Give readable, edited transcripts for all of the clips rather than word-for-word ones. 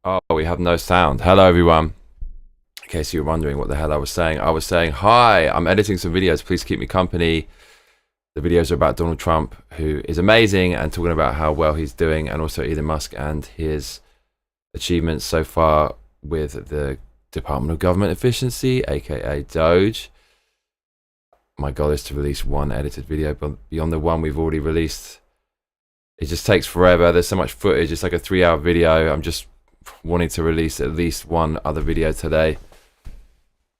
Oh, we have no sound. Hello, everyone. In case you're wondering what the hell I was saying, hi, I'm editing some videos. Please keep me company. The videos are about Donald Trump, who is amazing, and talking about how well he's doing, and also Elon Musk and his achievements so far with the Department of Government Efficiency, aka Doge. My goal is to release one edited video, but beyond the one we've already released, it just takes forever. There's so much footage. It's like a 3-hour video. I'm just wanting to release at least one other video today.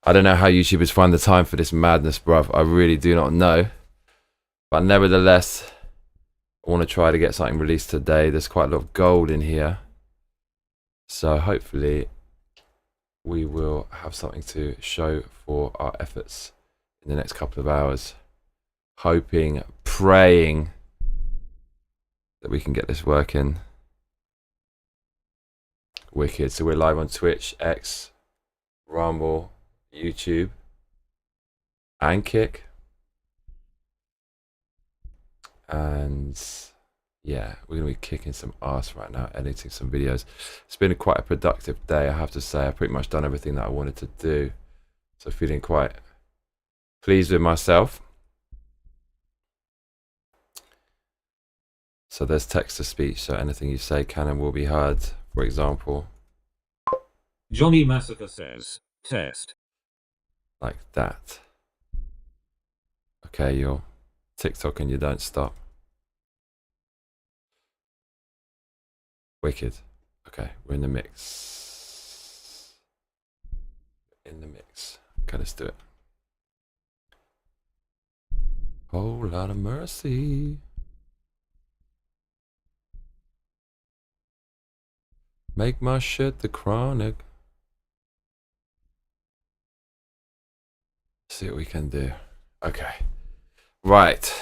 I don't know how YouTubers find the time for this madness, bruv. I really do not know. But nevertheless, I want to try to get something released today. There's quite a lot of gold in here. So hopefully we will have something to show for our efforts in the next couple of hours. Hoping, praying that we can get this working. Wicked. So we're live on Twitch, X, Rumble, YouTube, and Kick. And yeah, we're going to be kicking some ass right now, editing some videos. It's been quite a productive day, I have to say. I've pretty much done everything that I wanted to do. So feeling quite pleased with myself. So there's text to speech, so anything you say can and will be heard. For example, Johnny Massacre says, test. Like that. Okay, you're TikTok and you don't stop. Wicked. Okay, we're in the mix. In the mix. Okay, let's do it. Whole lot of mercy. Make my shit the chronic. See what we can do. Okay. Right.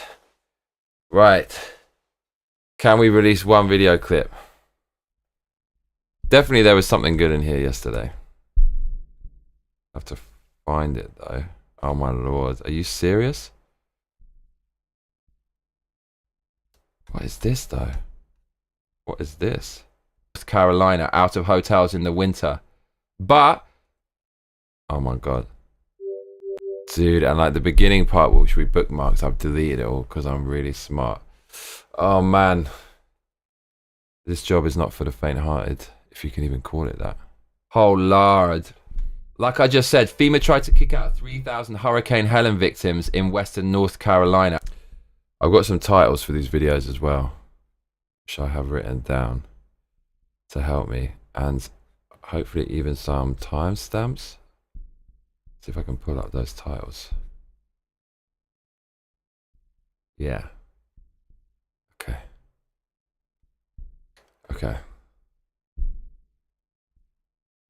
Can we release one video clip? Definitely there was something good in here yesterday. I have to find it though. Oh my lord. Are you serious? What is this though? What is this? North Carolina, out of hotels in the winter. But, oh my god. Dude, and like the beginning part, which we bookmarked, I've deleted it all because I'm really smart. Oh man. This job is not for the faint-hearted, if you can even call it that. Oh lord. Like I just said, FEMA tried to kick out 3,000 Hurricane Helen victims in western North Carolina. I've got some titles for these videos as well, which I have written down to help me, and hopefully even some timestamps. See if I can pull up those titles. Yeah. Okay.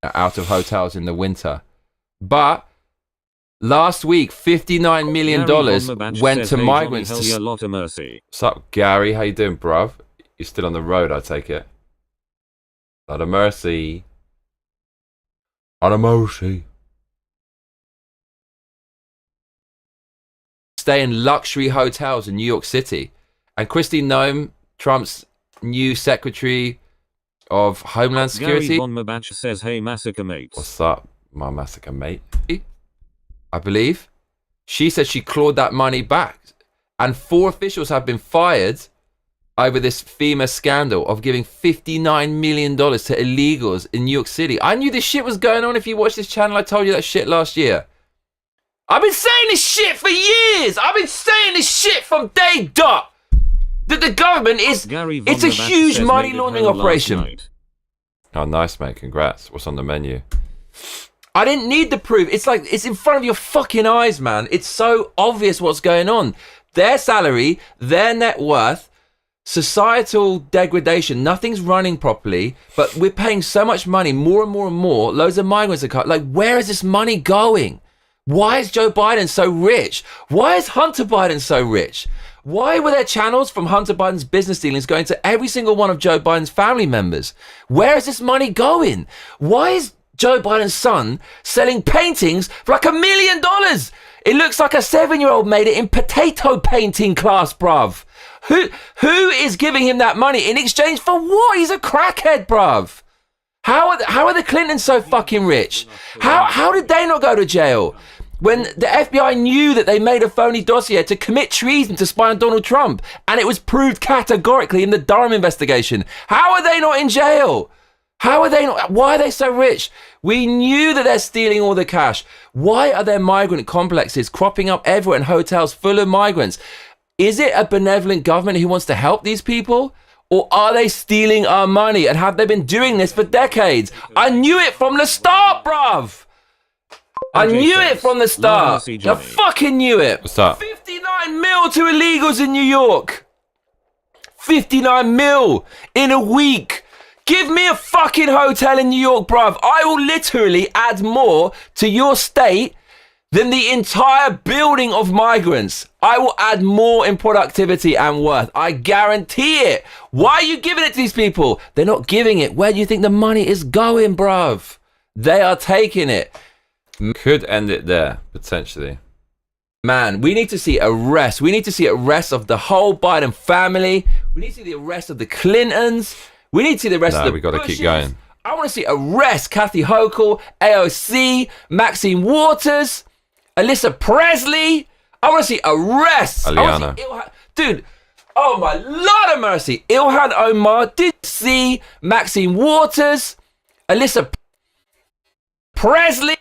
Out of hotels in the winter. But last week, $59 million went to migrants. A lot of mercy. What's up, Gary? How you doing, bruv? You're still on the road, I take it. Lot of mercy. Lot of mercy. Stay in luxury hotels in New York City. And Kristi Noem, Trump's new Secretary of Homeland Security. Gary Von Mabach says, hey, Massacre mate. What's up, my Massacre mate? I believe. She said she clawed that money back. And 4 officials have been fired over this FEMA scandal of giving $59 million to illegals in New York City. I knew this shit was going on. If you watch this channel, I told you that shit last year. I've been saying this shit for years. I've been saying this shit from day dot. That the government is, it's a huge money laundering operation. Oh, nice, mate. Congrats. What's on the menu? I didn't need the proof. It's like, it's in front of your fucking eyes, man. It's so obvious what's going on. Their salary, their net worth, societal degradation, nothing's running properly, but we're paying so much money, more and more and more. Loads of migrants are cut. Like, where is this money going? Why is Joe Biden so rich? Why is Hunter Biden so rich? Why were there channels from Hunter Biden's business dealings going to every single one of Joe Biden's family members? Where is this money going? Why is Joe Biden's son selling paintings for like $1 million? It looks like a 7-year-old made it in potato painting class, bruv. Who is giving him that money in exchange for what? He's a crackhead, bruv. How are the Clintons so fucking rich? How did they not go to jail? When the FBI knew that they made a phony dossier to commit treason to spy on Donald Trump, and it was proved categorically in the Durham investigation. How are they not in jail? How are they not? Why are they so rich? We knew that they're stealing all the cash. Why are there migrant complexes cropping up everywhere in hotels full of migrants? Is it a benevolent government who wants to help these people? Or are they stealing our money? And have they been doing this for decades? I knew it from the start, bruv. I knew it from the start. I fucking knew it. What's up? 59 mil to illegals in New York. 59 mil in a week. Give me a fucking hotel in New York, bruv. I will literally add more to your state than the entire building of migrants. I will add more in productivity and worth. I guarantee it. Why are you giving it to these people? They're not giving it. Where do you think the money is going, bruv? They are taking it. Could end it there, potentially. Man, we need to see arrests. We need to see arrests of the whole Biden family. We need to see the arrest of the Clintons. We need to see the arrest of the we got to keep going. I want to see arrest Kathy Hochul, AOC, Maxine Waters, Alyssa Presley. I want to see arrests. Aliana. Dude, oh my Lord of mercy. Ilhan Omar, did you see Maxine Waters, Alyssa Presley,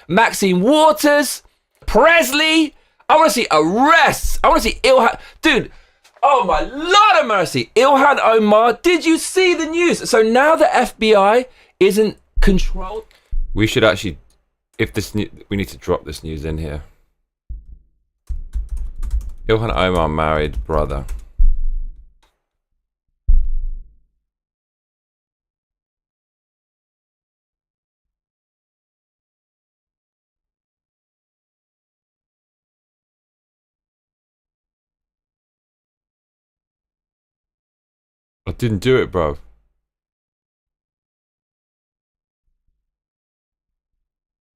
Maxine Waters, Presley. I want to see arrests. I want to see Ilhan. Dude, oh my Lord of mercy. Ilhan Omar, did you see the news? So now the FBI isn't controlled. We should actually, we need to drop this news in here. Ilhan Omar married brother. I didn't do it, bro.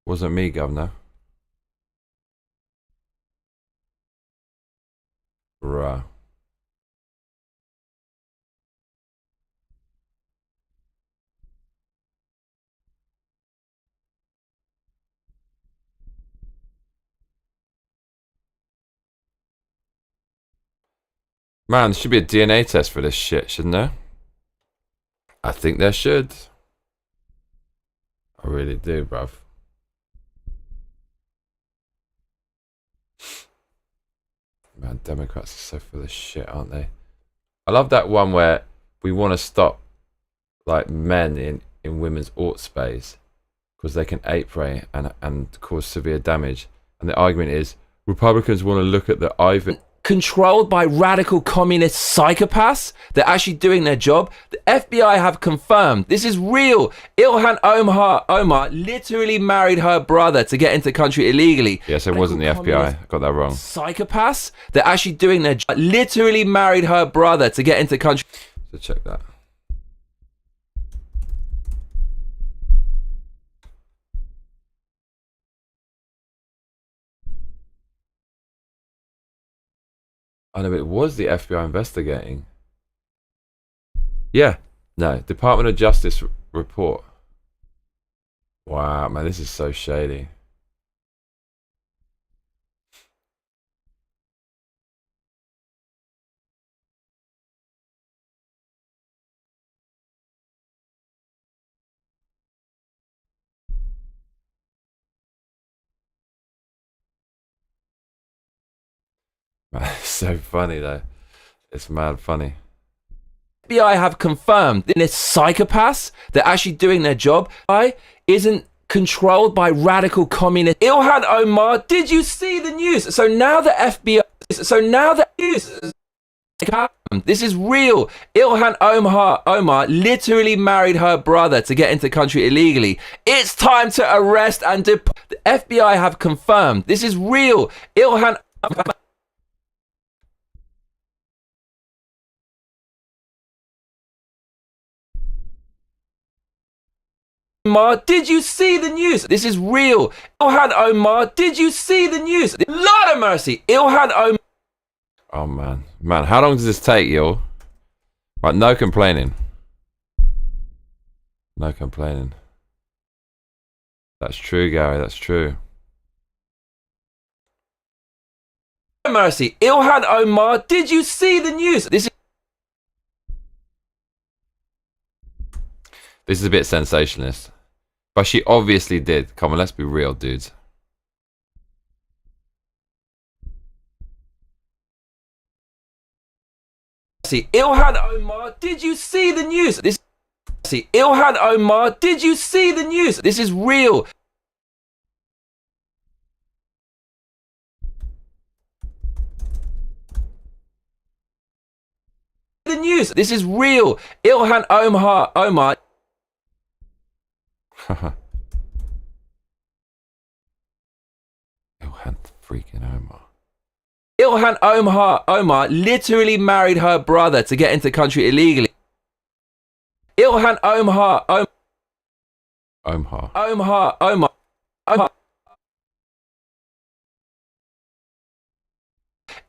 Wasn't me, governor. Bruh. Man, there should be a DNA test for this shit, shouldn't there? I think there should. I really do, bruv. Man, Democrats are so full of shit, aren't they? I love that one where we want to stop like men in women's ort space because they can ape prey and cause severe damage. And the argument is Republicans want to look at the Ivan Controlled by radical communist psychopaths. They're actually doing their job. The FBI have confirmed this is real. Ilhan Omar literally married her brother to get into the country illegally. Yes, it wasn't the FBI. I got that wrong. Psychopaths. They're actually doing their job. Literally married her brother to get into the country. So check that. I know it was the FBI investigating. Yeah. No. Department of Justice report. Wow, man, this is so shady. Man, it's so funny though. It's mad funny. FBI have confirmed that this psychopaths, they're actually doing their job. I isn't controlled by radical communist. Ilhan Omar, did you see the news? So now the FBI, this is real. Ilhan Omar literally married her brother to get into the country illegally. It's time to arrest and the FBI have confirmed this is real. Ilhan Omar, did you see the news? This is real. Ilhan Omar, did you see the news? Lord of mercy. Ilhan Omar. Oh, man. Man, how long does this take, yo? Right, no complaining. No complaining. That's true, Gary. That's true. Mercy, Ilhan Omar, did you see the news? This is a bit sensationalist. But she obviously did. Come on, let's be real, dudes. Ilhan Omar, did you see the news? Ilhan Omar, did you see the news? This is real. The news. This is real. Ilhan Omar. Ilhan freaking Omar. Ilhan Omar literally married her brother to get into the country illegally. Ilhan Omar.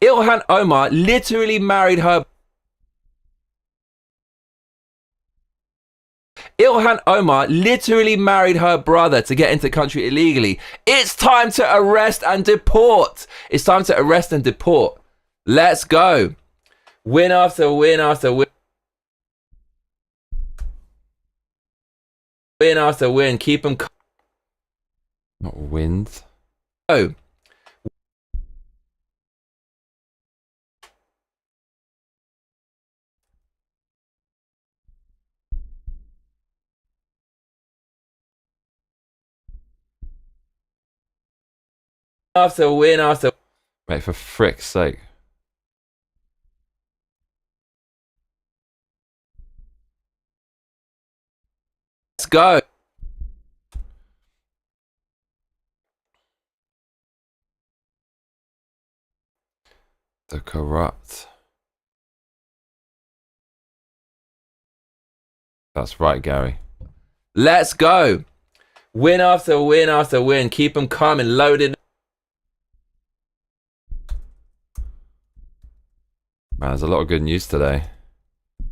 Ilhan Omar literally married her. Ilhan Omar literally married her brother to get into the country illegally. It's time to arrest and deport. It's time to arrest and deport. Let's go. Win after win after win. Win after win. Keep them. Not wins. Oh. After win after. Mate, for frick's sake. Let's go. The corrupt. That's right, Gary. Let's go. Win after win after win. Keep them coming. Loaded. Man, there's a lot of good news today.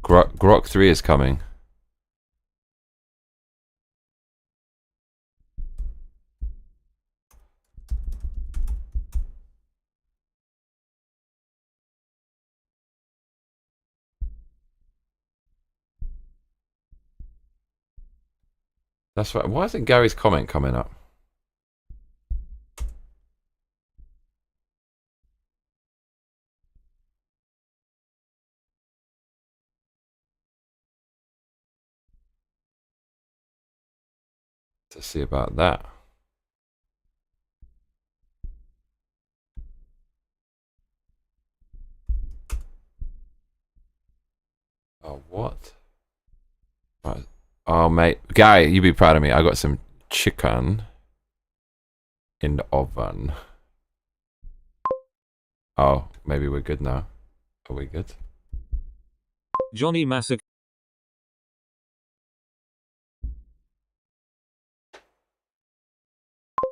Grok 3 is coming. That's right. Why isn't Gary's comment coming up? To see about that. Oh, what? Right. Oh, mate. Gary, you be proud of me. I got some chicken in the oven. Oh, maybe we're good now. Are we good? Johnny Massacre.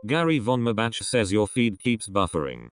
Gary Von Mabach says your feed keeps buffering.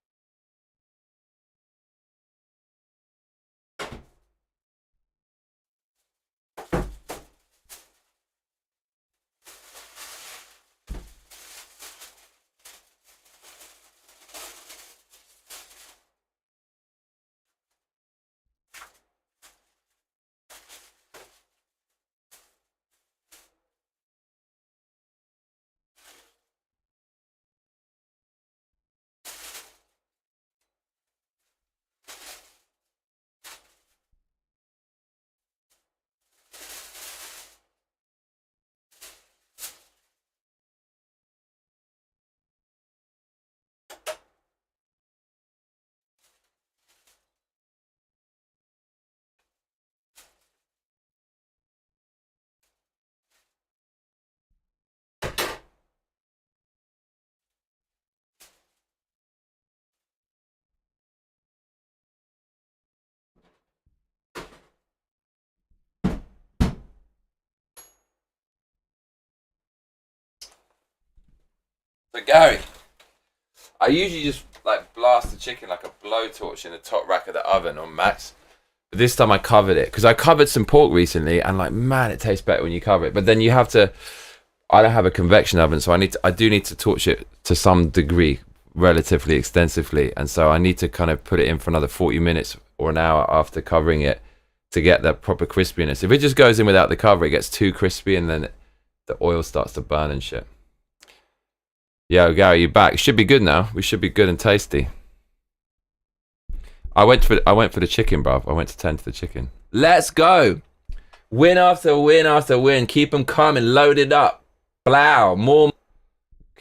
So Gary, I usually just like blast the chicken like a blowtorch in the top rack of the oven on max. But this time I covered it because I covered some pork recently, and like, man, it tastes better when you cover it. But then you have to. I don't have a convection oven, so I do need to torch it to some degree, relatively extensively, and so I need to kind of put it in for another 40 minutes or an hour after covering it to get that proper crispiness. If it just goes in without the cover, it gets too crispy, and then the oil starts to burn and shit. Yo, Gary, you back? It should be good now. We should be good and tasty. I went for the chicken, bruv. I went to tend to the chicken. Let's go. Win after win after win. Keep them coming. Loaded up. Blow. More.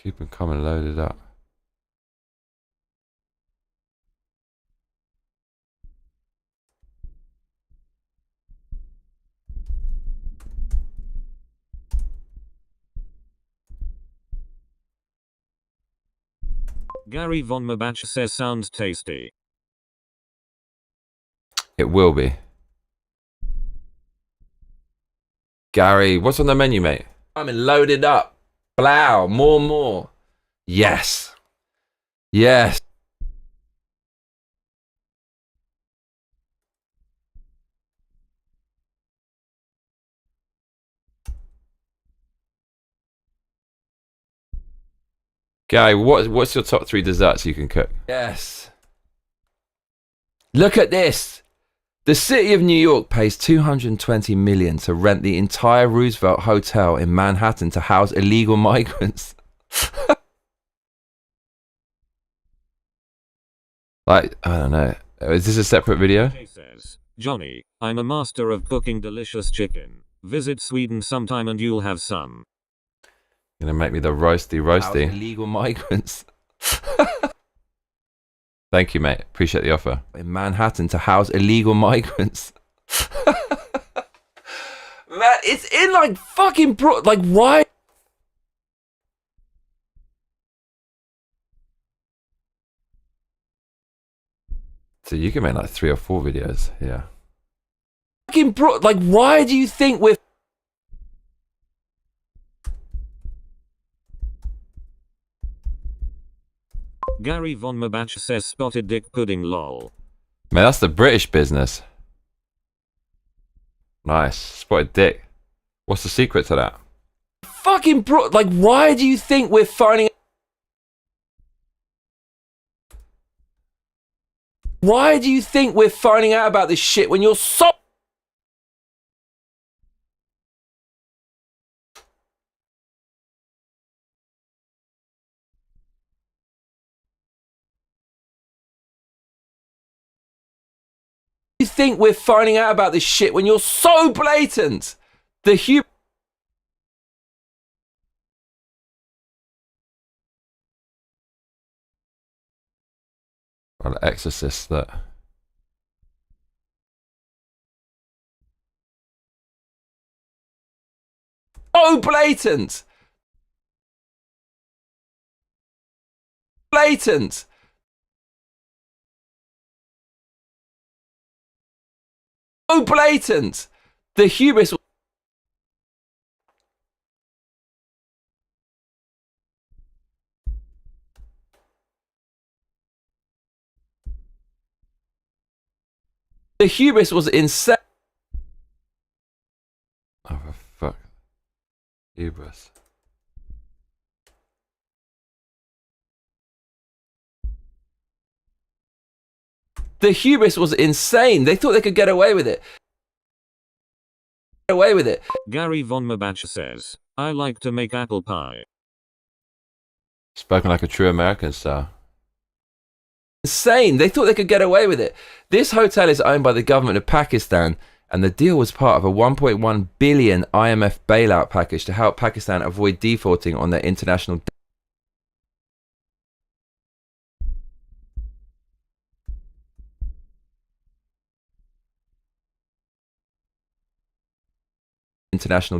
Keep them coming. Loaded up. Gary Von Mabach says sounds tasty. It will be. Gary, what's on the menu, mate? I'm loaded up. Blow. More. Yes. Yes. Gary, what's your top 3 desserts you can cook? Yes. Look at this. The city of New York pays $220 million to rent the entire Roosevelt Hotel in Manhattan to house illegal migrants. Like, I don't know. Is this a separate video? Jay says, Johnny, I'm a master of cooking delicious chicken. Visit Sweden sometime and you'll have some. You're gonna make me the roasty. House illegal migrants. Thank you, mate. Appreciate the offer. In Manhattan to house illegal migrants. Man, it's in like fucking like why? So you can make like 3 or 4 videos, yeah. Fucking like why do you think we're Gary Von Mabach says spotted dick pudding lol. Man, that's the British business. Nice. Spotted dick. What's the secret to that? Fucking like why do you think we're finding Why do you think we're finding out about this shit when you're so you think we're finding out about this shit when you're so blatant? The well, Exorcist that. So blatant. Blatant. So blatant. The hubris. The hubris was insane. Oh, for fuck. Hubris. The hubris was insane. They thought they could get away with it. Gary Von Mabach says, I like to make apple pie. Spoken like a true American, sir. Insane. They thought they could get away with it. This hotel is owned by the government of Pakistan, and the deal was part of a 1.1 billion IMF bailout package to help Pakistan avoid defaulting on their international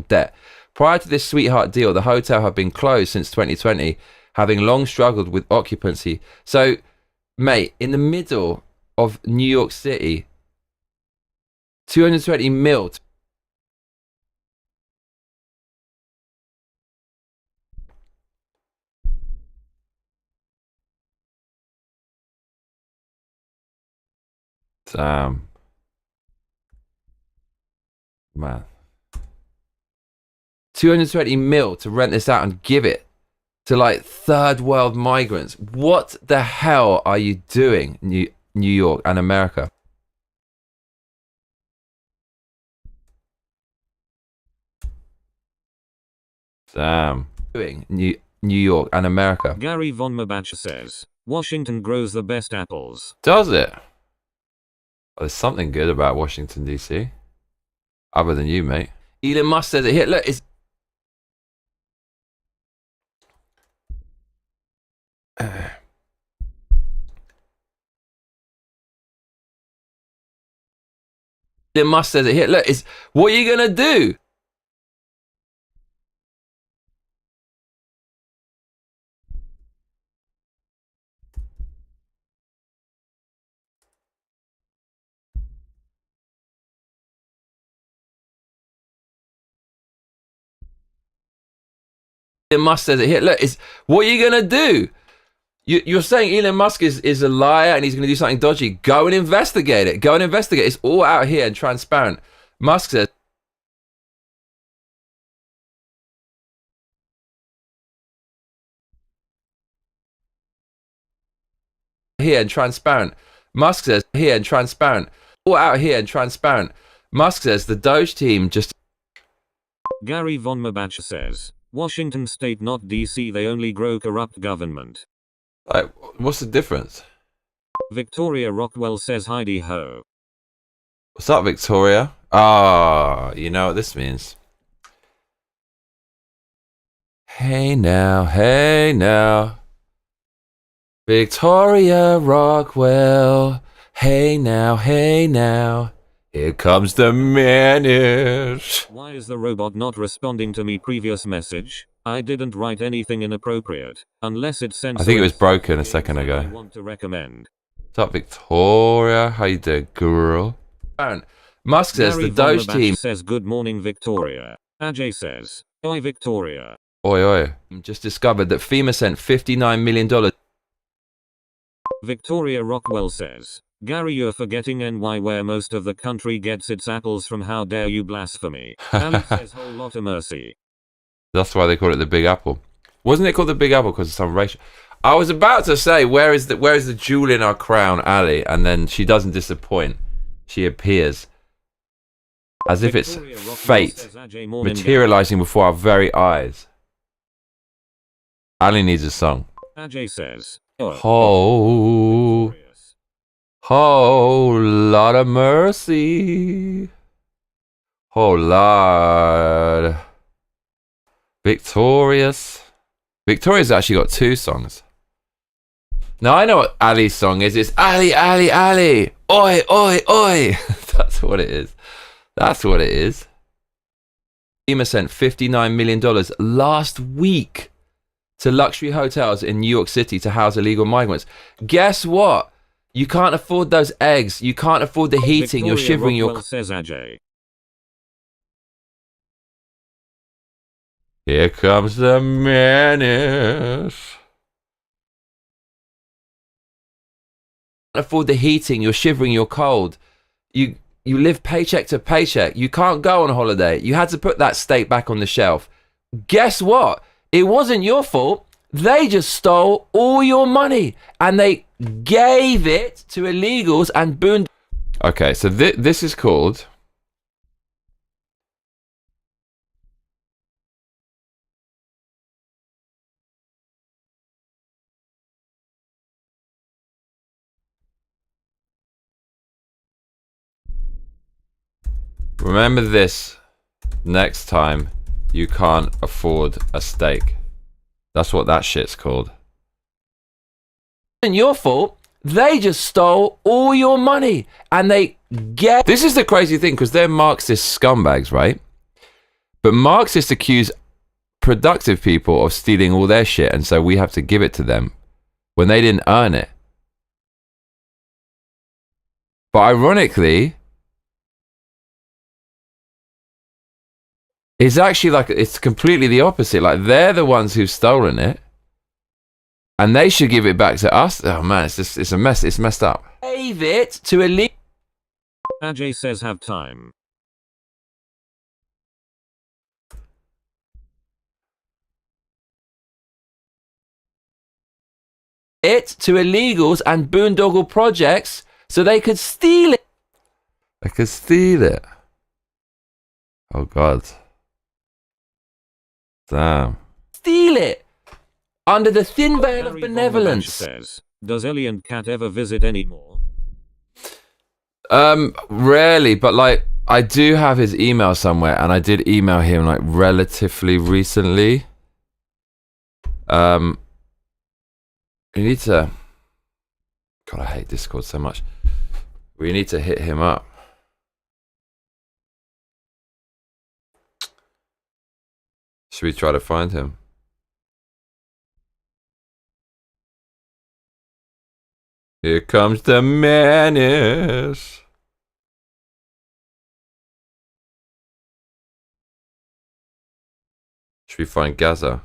debt. Prior to this sweetheart deal, the hotel had been closed since 2020, having long struggled with occupancy. So, mate, in the middle of New York City, 220 mil. Damn. Man. 220 mil to rent this out and give it to like third world migrants. What the hell are you doing, New York and America? Damn. Doing New York and America. Gary Von Mabach says, Washington grows the best apples. Does it? Well, there's something good about Washington, D.C. Other than you, mate. Elon Musk says it here. Look, it's... Elon Musk says it here. Look, it's... What are you going to do? Elon Musk says it here. Look, it's... What are you going to do? You're saying Elon Musk is a liar and he's going to do something dodgy. Go and investigate it. Go and investigate. It's all out here and transparent. Musk says... Here and transparent. Musk says here and transparent. All out here and transparent. Musk says the Doge team just... Gary Von Mabach says, Washington state not DC, they only grow corrupt government. Like, what's the difference? Victoria Rockwell says Heidi ho. What's up, Victoria? Ah, you know what this means. Hey now. Victoria Rockwell. Hey now. Here comes the menace. Why is the robot not responding to me previous message? I didn't write anything inappropriate, unless it sent... I think it was broken a second ago. I want to recommend. What's up, Victoria? How you doing, girl? Musk says Gary the Doge Von Mabach team... says good morning, Victoria. Ajay says, oi Victoria. Oi. just discovered that FEMA sent $59 million... Victoria Rockwell says, Gary, you're forgetting NY, where most of the country gets its apples from. How dare you blasphemy. Ali says whole lot of mercy. That's why they call it the Big Apple. Wasn't it called the Big Apple because of some racial... I was about to say, where is the jewel in our crown, Ali? And then she doesn't disappoint. She appears. As if it's Victoria Rockwell fate says, Ajay, morning, materializing before our very eyes. Ali needs a song. Ajay says, Oh, lot of mercy. Oh, Lord. Victorious. Victoria's actually got two songs. Now, I know what Ali's song is. It's Ali. Oi. That's what it is. FEMA sent $59 million last week to luxury hotels in New York City to house illegal migrants. Guess what? You can't afford those eggs. You can't afford the heating. You're shivering Rockwell says Ajay. Here comes the menace. Afford the heating. You're shivering. You're cold. You live paycheck to paycheck. You can't go on holiday. You had to put that steak back on the shelf. Guess what? It wasn't your fault. They just stole all your money and they gave it to illegals and booned. Okay, so this is called... Remember this next time you can't afford a steak. That's what that shit's called. It wasn't your fault. They just stole all your money and they gave... This is the crazy thing because they're Marxist scumbags, right? But Marxists accuse productive people of stealing all their shit and so we have to give it to them when they didn't earn it. But ironically... it's actually like, it's completely the opposite. Like, they're the ones who've stolen it. And they should give it back to us. Oh, man, it's a mess. It's messed up. Gave it to illegal... Ajay says have time. It to illegals and boondoggle projects so they could steal it. I could steal it. Oh God. Damn. Steal it under the thin veil of Gary benevolence. says, does Ellie and Kat ever visit anymore? Rarely, but like I do have his email somewhere, and I did email him like relatively recently. You need to. God, I hate Discord so much. We need to hit him up. Should we try to find him? Here comes the menace. Should we find Gaza?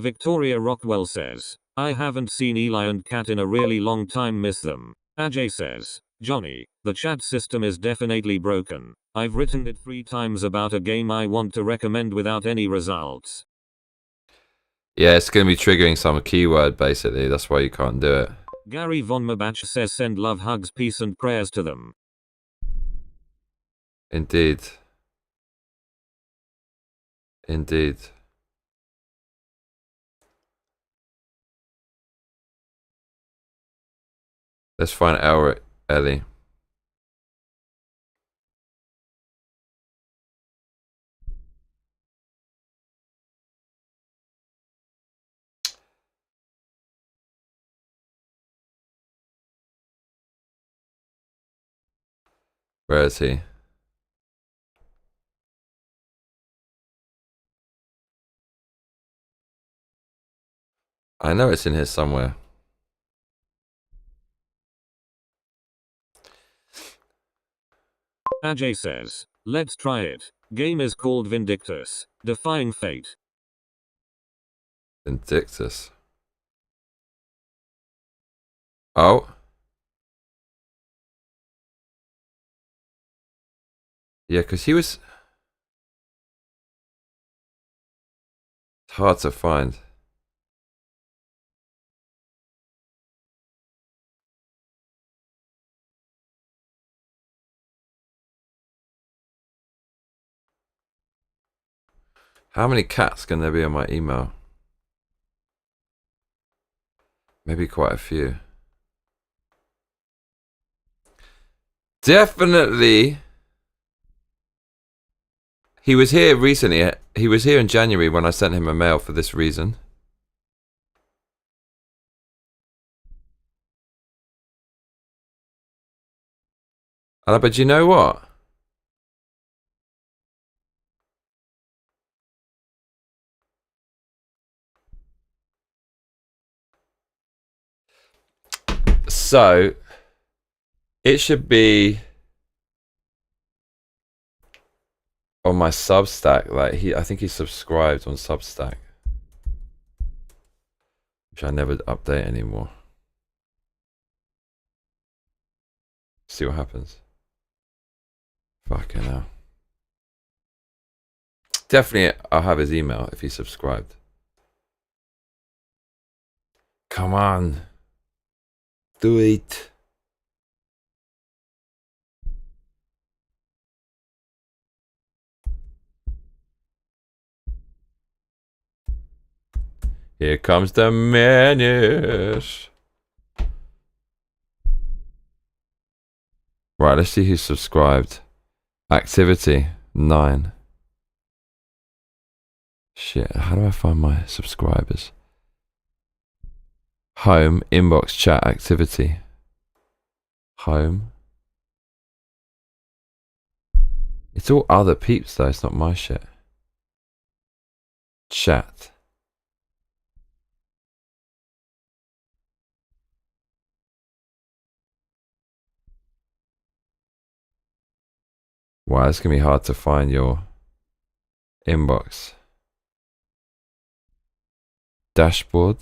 Victoria Rockwell says, I haven't seen Eli and Kat in a really long time, miss them. Ajay says, Johnny, the chat system is definitely broken. I've written it 3 times about a game I want to recommend without any results. Yeah, it's going to be triggering some keyword basically. That's why you can't do it. Gary Von Mabach says send love, hugs, peace and prayers to them. Indeed. Indeed. Let's find our Ellie. Where is he? I know it's in here somewhere. Ajay says, let's try it. Game is called Vindictus, Defying Fate. Vindictus. Oh. Yeah, because he was... It's hard to find. How many cats can there be on my email? Maybe quite a few. Definitely. He was here recently. He was here in January when I sent him a mail for this reason. But you know what? So, it should be on my Substack. Like I think he's subscribed on Substack, which I never update anymore. See what happens. Fucking hell. Definitely, I'll have his email if he's subscribed. Come on. Do it. Here comes the menace. Right, let's see who's subscribed. Activity 9. Shit, how do I find my subscribers? Home, inbox, chat, activity. Home. It's all other peeps though, it's not my shit. Chat. Wow, it's going to be hard to find your inbox. Dashboard.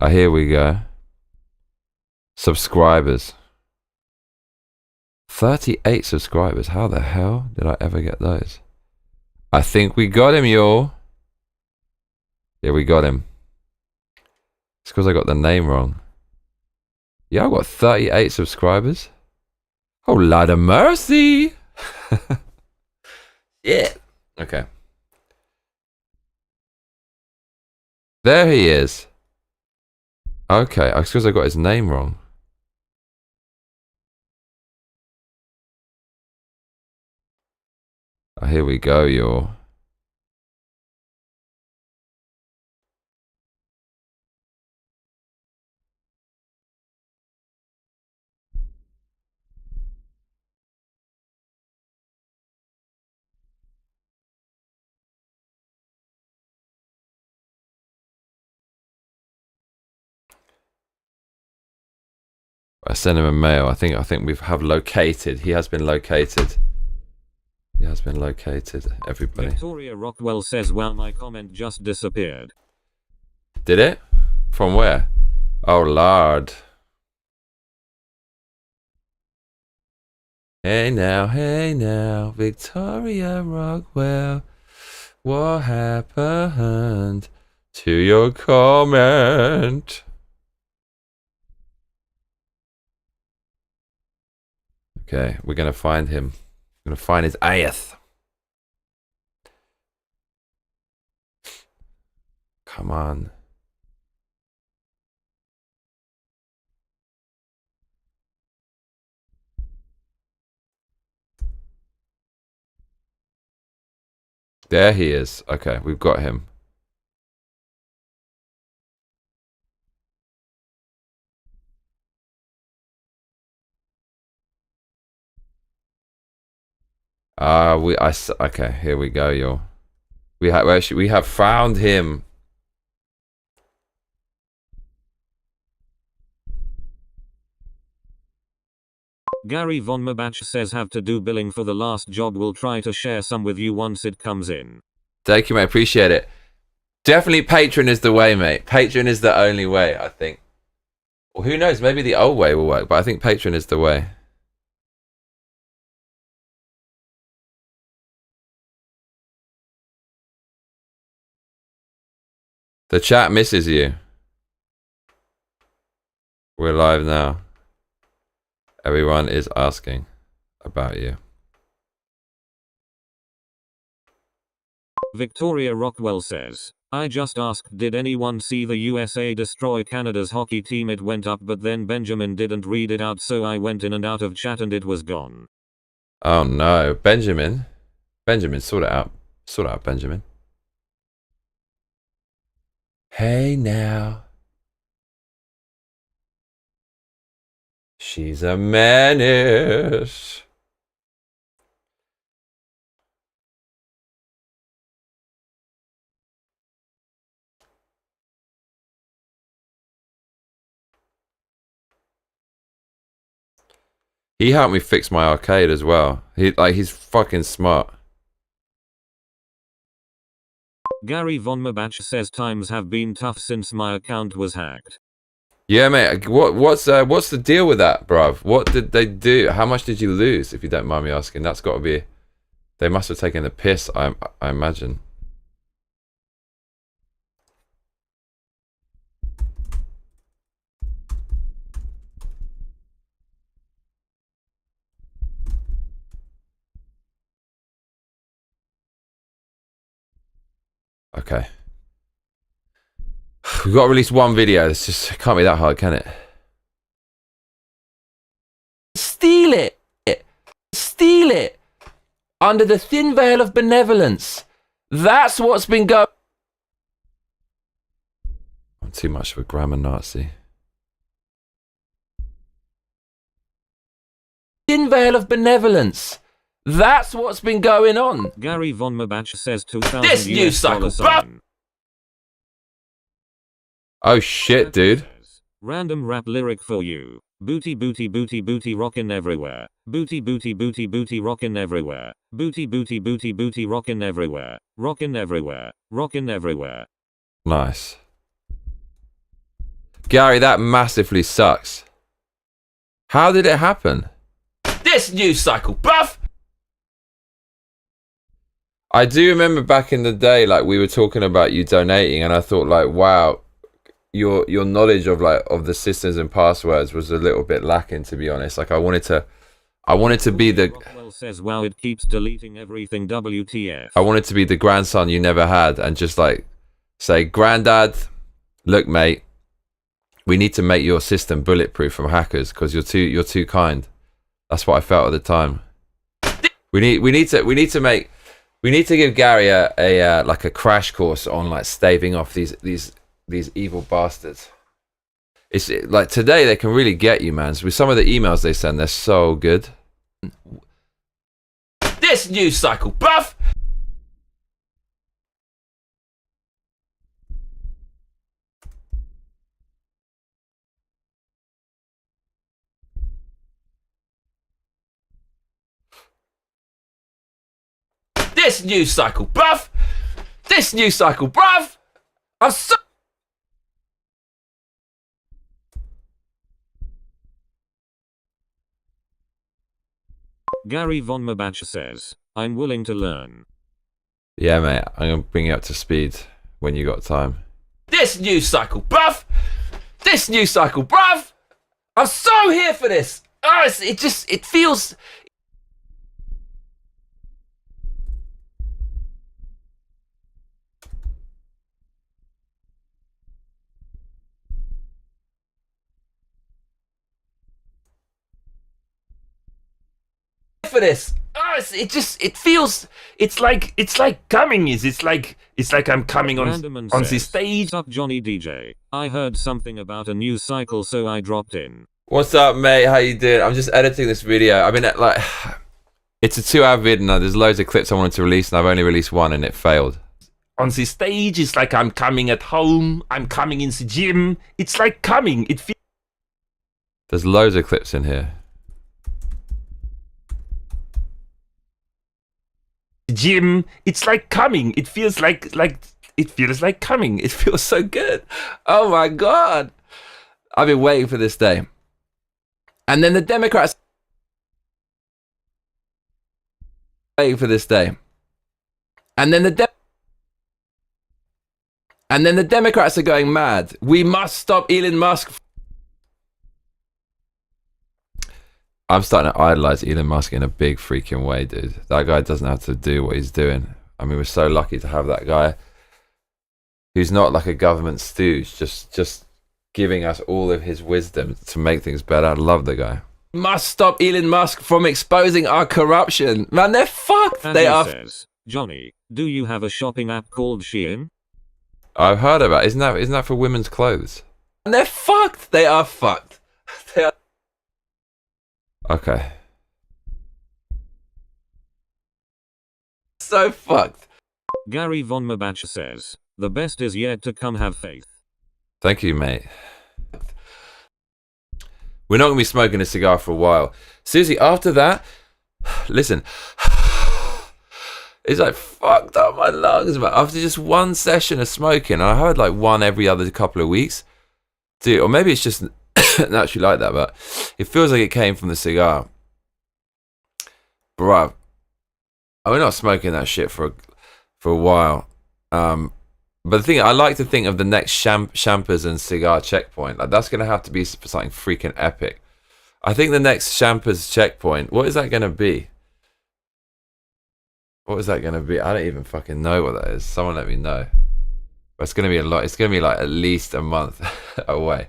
Here we go. Subscribers. 38 subscribers. How the hell did I ever get those? I think we got him, y'all. Yeah, we got him. It's because I got the name wrong. Yeah, I've got 38 subscribers. Oh, Lord of mercy. Yeah. Okay. There he is. Okay, it's because I got his name wrong. Oh, here we go, y'all. I sent him a mail. I think we have located. He has been located. He has been located, everybody. Victoria Rockwell says, well, my comment just disappeared. Did it? From where? Oh, Lord. Hey now, Victoria Rockwell. What happened to your comment? Okay, we're gonna find him. We're gonna find his ass. Come on. There he is. Okay, we've got him. Okay, here we go, y'all. We have found him. Gary Von Mabach says, have to do billing for the last job. We'll try to share some with you once it comes in. Thank you, mate. Appreciate it. Definitely Patreon is the way, mate. Patreon is the only way, I think. Well, who knows? Maybe the old way will work, but I think Patreon is the way. The chat misses you. We're live now. Everyone is asking about you. Victoria Rockwell says, I just asked, did anyone see the USA destroy Canada's hockey team? It went up, but then Benjamin didn't read it out, so I went in and out of chat and it was gone. Oh no, Benjamin. Benjamin, sort it out. Sort it out, Benjamin. Hey now. She's a menace. He helped me fix my arcade as well. He's fucking smart. Gary Von Mabach says, times have been tough since my account was hacked. Yeah, mate. What's the deal with that, bruv? What did they do? How much did you lose, if you don't mind me asking? That's got to be. They must have taken the piss, I imagine. Okay. We've got to release one video. It's just, it can't be that hard, can it? Steal it! Steal it! Under the thin veil of benevolence. That's what's been going... I'm too much of a grammar Nazi. Thin veil of benevolence. That's what's been going on. Gary Von Mabach says 2,000 This news cycle, bruv! Oh shit, dude. Random rap lyric for you. Booty booty booty booty rockin' everywhere. Booty booty booty booty rockin' everywhere. Booty booty booty booty rockin' everywhere. Rockin' everywhere. Rockin' everywhere. Nice. Gary, that massively sucks. How did it happen? This news cycle, bruv! I do remember back in the day, like we were talking about you donating, and I thought, like, wow, your knowledge of the systems and passwords was a little bit lacking, to be honest. Like I wanted to be the. Rockwell says, wow, it keeps deleting everything. WTF? I wanted to be the grandson you never had, and just like say, Granddad, look, mate, we need to make your system bulletproof from hackers because you're too kind. That's what I felt at the time. We need to give Gary a like a crash course on like staving off these evil bastards. It's like today they can really get you, man. With some of the emails they send, they're so good. This news cycle, bruv! This news cycle, bruv! This news cycle, bruv! I'm so... Gary Von Mabach says, I'm willing to learn. Yeah, mate, I'm gonna bring you up to speed when you got time. This news cycle, bruv! This news cycle, bruv! I'm so here for this! Oh, it feels... for this. Oh, it feels. It's like coming. It's like I'm coming on the stage. What's up, Johnny DJ? I heard something about a news cycle, so I dropped in. What's up, mate? How you doing? I'm just editing this video. I mean, like, it's a 2-hour vid, and there's loads of clips I wanted to release, and I've only released one, and it failed. On the stage, it's like I'm coming at home. I'm coming in the gym. It's like coming. It feels. There's loads of clips in here. Gym, it's like coming. It feels like coming. It feels so good. Oh my god, I've been waiting for this day. And then the Democrats waiting for this day. And then the Democrats are going mad. We must stop Elon Musk. I'm starting to idolize Elon Musk in a big freaking way, dude. That guy doesn't have to do what he's doing. I mean, we're so lucky to have that guy who's not like a government stooge, just giving us all of his wisdom to make things better. I love the guy. Must stop Elon Musk from exposing our corruption. Man, they're fucked. And they are. Says, Johnny, do you have a shopping app called Shein? I've heard about it. Isn't that for women's clothes? And they're fucked. They are fucked. They are. Okay. So fucked. Gary Von Mabach says, the best is yet to come, have faith. Thank you, mate. We're not going to be smoking a cigar for a while. Seriously, after that, listen, it's like fucked up my lungs, man. After just one session of smoking, I heard like one every other couple of weeks. Dude, or maybe it's just naturally like that, but it feels like it came from the cigar. Bruh, we're not smoking that shit for a while. But the thing, I like to think of the next Champers and cigar checkpoint. Like that's gonna have to be something freaking epic. I think the next Champers checkpoint. What is that gonna be? What is that gonna be? I don't even fucking know what that is. Someone let me know. But it's gonna be a lot. It's gonna be like at least a month away.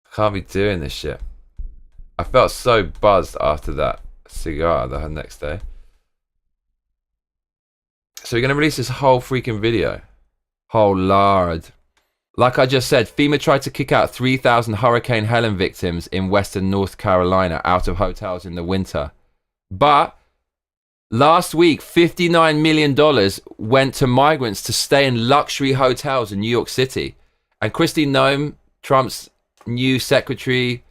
I can't be doing this shit. I felt so buzzed after that cigar the next day. So we're gonna release this whole freaking video. Oh lord. Like I just said, FEMA tried to kick out 3,000 Hurricane Helen victims in western North Carolina out of hotels in the winter. But last week, $59 million went to migrants to stay in luxury hotels in New York City. And Kristi Noem, Trump's new Secretary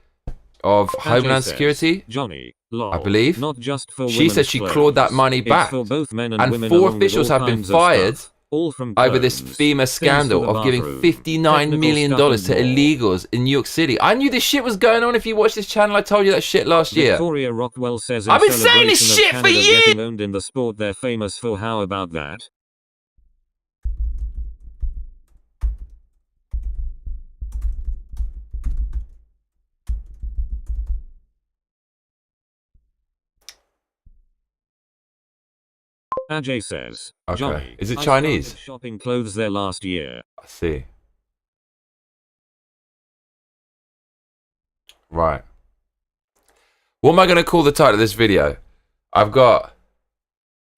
of Homeland Security, Johnny, lol, I believe, not just for she said she clawed that money back. For both men and women, 4 officials have been fired All from over this clones. FEMA Thanks for scandal the of giving bathroom. $59 million Technical to stuff and more. illegals in New York City. I knew this shit was going on. If you watch this channel, I told you that shit last year. Victoria Rockwell says in I've been saying this celebration of shit for Canada years. getting owned in the sport they're famous for. How about that? Ajay says, Okay. Johnny, Is it I Chinese? started shopping clothes there last year. I see. Right. What am I going to call the title of this video? I've got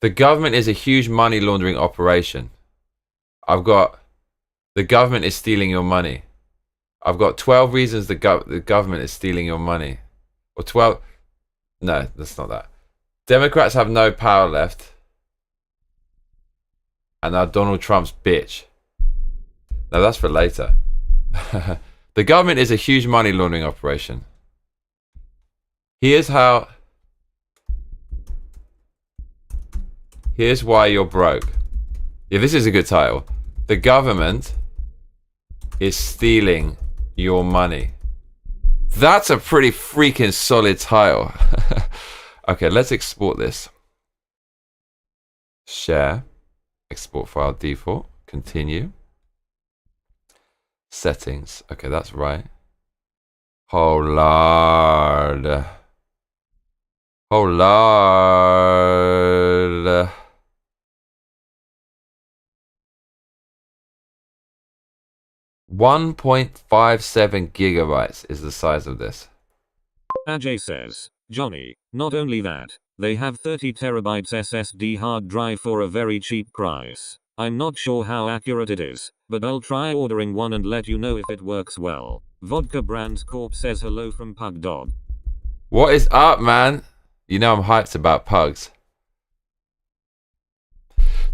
the government is a huge money laundering operation. I've got the government is stealing your money. I've got 12 reasons the government is stealing your money. Or 12... No, that's not that. Democrats have no power left. And now Donald Trump's bitch. No, that's for later. The government is a huge money laundering operation. Here's how... Here's why you're broke. Yeah, this is a good title. The government is stealing your money. That's a pretty freaking solid title. Okay, let's export this. Share. Export file default. Continue. Settings. Okay, that's right. Oh, Lord. Oh, Lord. $1.57 gigabytes is the size of this. Ajay says, Johnny, not only that, they have 30 terabytes SSD hard drive for a very cheap price. I'm not sure how accurate it is, but I'll try ordering one and let you know if it works well. Vodka Brands Corp says hello from Pug Dog. What is up, man? You know I'm hyped about pugs.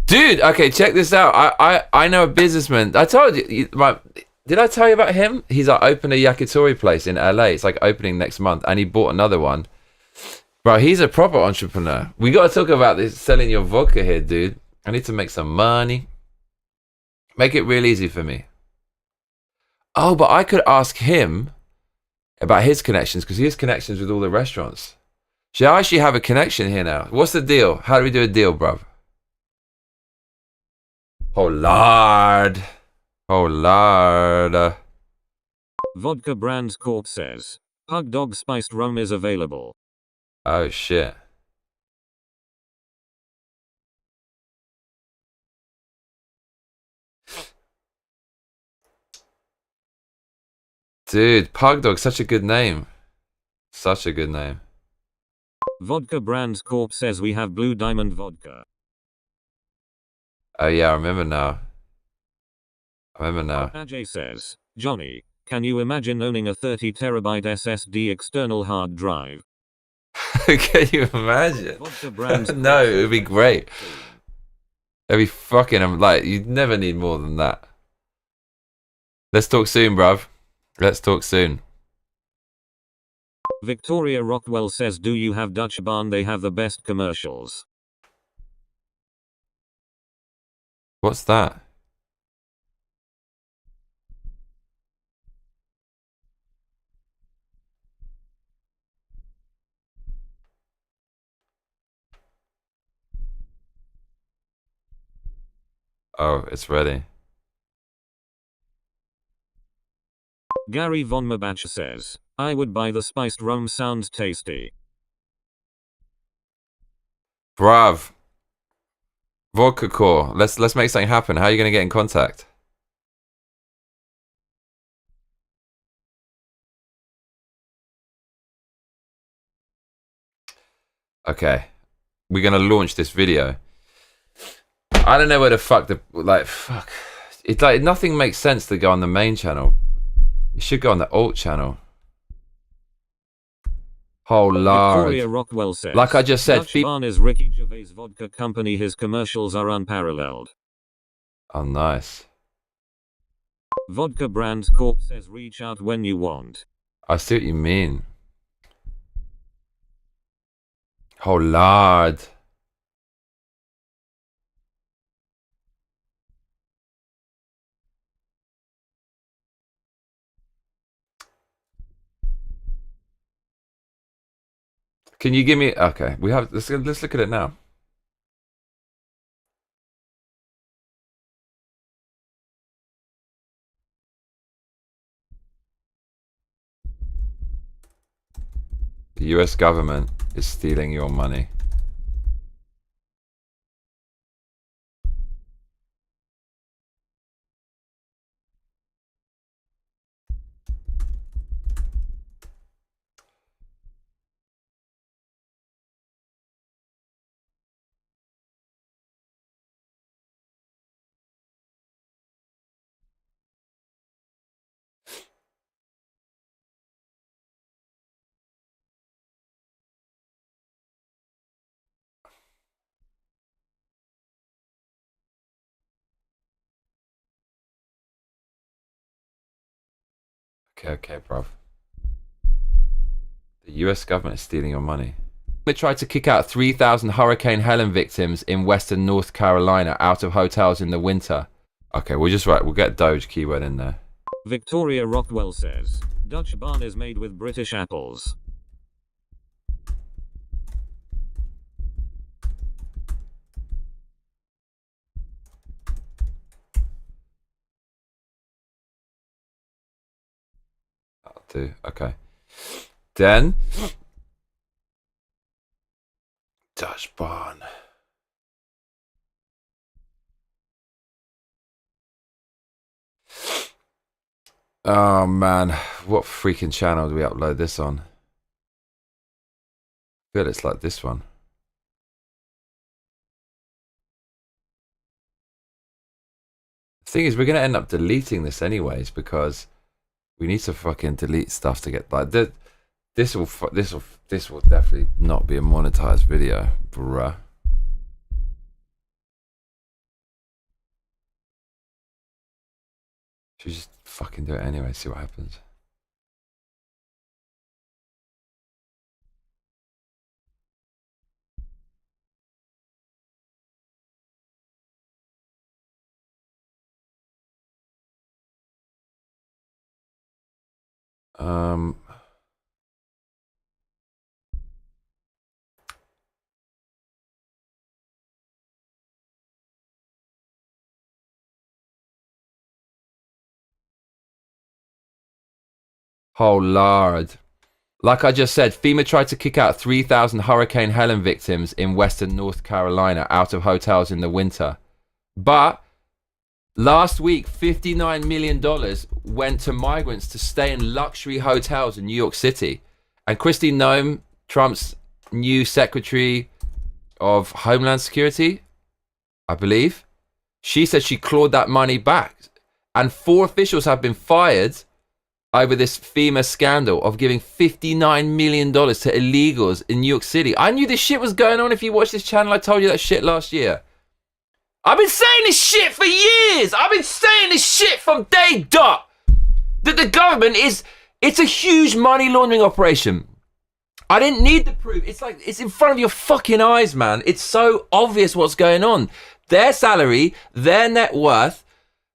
Dude, okay, check this out. I know a businessman. I told you, did I tell you about him? He's like opened a yakitori place in LA. It's like opening next month, and he bought another one. Bro, he's a proper entrepreneur. We got to talk about this selling your vodka here, dude. I need to make some money. Make it real easy for me. Oh, but I could ask him about his connections, because he has connections with all the restaurants. Should I actually have a connection here now? What's the deal? How do we do a deal, bruv? Oh, Lord. Oh, Lord. Vodka Brands Corp says, Pug Dog Spiced Rum is available. Oh, shit. Dude, Pug Dog, such a good name. Such a good name. Vodka Brands Corp says we have Blue Diamond Vodka. Oh, yeah, I remember now. Ajay says, Johnny, can you imagine owning a 30 terabyte SSD external hard drive? Can you imagine? Vodka Brands No, it would be great. It'd be fucking, I'm like, you'd never need more than that. Let's talk soon, bruv. Let's talk soon. Victoria Rockwell says, do you have Dutch Barn? They have the best commercials. What's that? Oh, it's ready. Gary Von Mabach says, I would buy the spiced rum, sounds tasty. Bruv. Vodka Core. Let's make something happen. How are you gonna get in contact? Okay. We're gonna launch this video. I don't know where the fuck fuck. It's like nothing makes sense to go on the main channel. It should go on the alt channel. Oh, Lord. Victoria Rockwell says, Like I just said, Dutch Barn is Ricky Gervais' vodka company. His commercials are unparalleled. Oh, nice. Vodka Brands Corp says reach out when you want. I see what you mean. Oh, Lord. Can you give me? Okay, we have. Let's look at it now. The U.S. government is stealing your money. Okay, bruv. The U.S. government is stealing your money. They tried to kick out 3,000 Hurricane Helen victims in western North Carolina out of hotels in the winter. Okay, we'll get Doge keyword in there. Victoria Rockwell says, Dutch barn is made with British apples. That'll do. Okay. Then Dutch barn. Oh man, what freaking channel do we upload this on? I feel it's like this one. The thing is, we're gonna end up deleting this anyways because we need to fucking delete stuff to get like this will definitely not be a monetized video, bruh. Should we just fucking do it anyway, see what happens. Oh lord. Like I just said, FEMA tried to kick out 3,000 Hurricane Helen victims in western North Carolina out of hotels in the winter. But last week, $59 million went to migrants to stay in luxury hotels in New York City. And Kristi Noem, Trump's new Secretary of Homeland Security, I believe, she said she clawed that money back. And 4 officials have been fired over this FEMA scandal of giving $59 million to illegals in New York City. I knew this shit was going on. If you watch this channel, I told you that shit last year. I've been saying this shit for years. I've been saying this shit from day dot. That the government it's a huge money laundering operation. I didn't need the proof. It's like, it's in front of your fucking eyes, man. It's so obvious what's going on. Their salary, their net worth,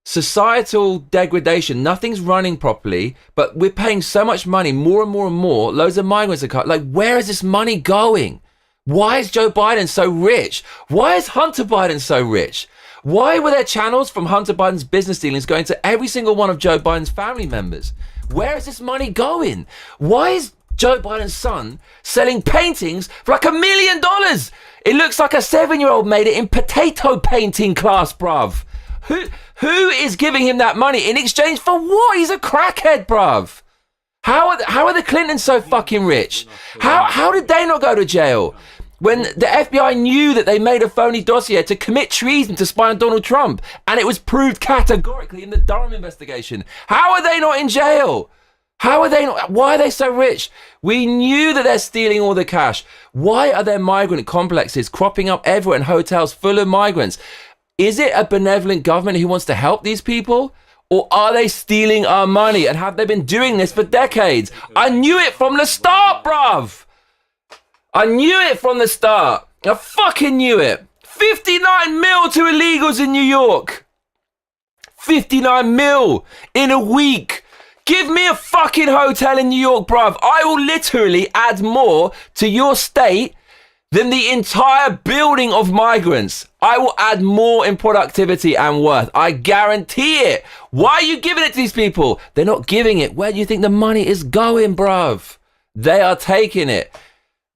societal degradation, nothing's running properly, but we're paying so much money, more and more and more, loads of migrants are coming. Like, where is this money going? Why is Joe Biden so rich? Why is Hunter Biden so rich? Why were there channels from Hunter Biden's business dealings going to every single one of Joe Biden's family members? Where is this money going? Why is Joe Biden's son selling paintings for like $1 million? It looks like a 7-year-old made it in potato painting class, bruv. Who is giving him that money in exchange for what? He's a crackhead, bruv. How are the Clintons so fucking rich? How did they not go to jail? When the FBI knew that they made a phony dossier to commit treason to spy on Donald Trump, and it was proved categorically in the Durham investigation. How are they not in jail? How are they not? Why are they so rich? We knew that they're stealing all the cash. Why are there migrant complexes cropping up everywhere in hotels full of migrants? Is it a benevolent government who wants to help these people? Or are they stealing our money? And have they been doing this for decades? I knew it from the start, bruv. I knew it from the start. I fucking knew it. 59 mil to illegals in New York. 59 mil in a week. Give me a fucking hotel in New York, bruv. I will literally add more to your state than the entire building of migrants. I will add more in productivity and worth. I guarantee it. Why are you giving it to these people? They're not giving it. Where do you think the money is going, bruv? They are taking it.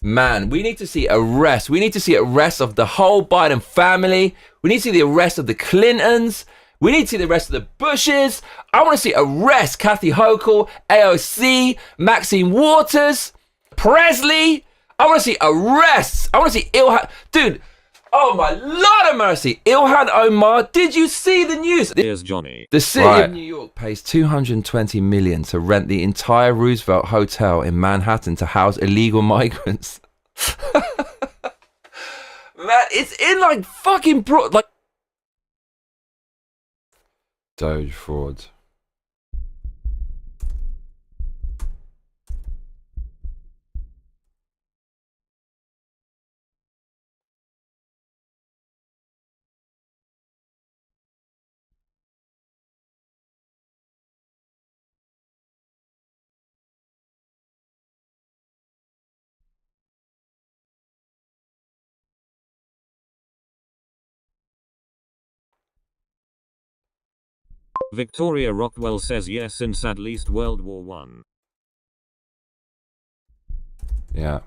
Man, we need to see arrests. We need to see arrests of the whole Biden family. We need to see the arrest of the Clintons. We need to see the rest of the Bushes. I want to see arrest Kathy Hochul, AOC, Maxine Waters, Presley. I want to see arrests. I want to see Ilhan. Dude, oh my Lord of mercy. Ilhan Omar, did you see the news? Here's Johnny. The city of New York pays $220 million to rent the entire Roosevelt Hotel in Manhattan to house illegal migrants. Man, it's in like fucking like Doge fraud. Victoria Rockwell says yes since at least World War One. Yeah.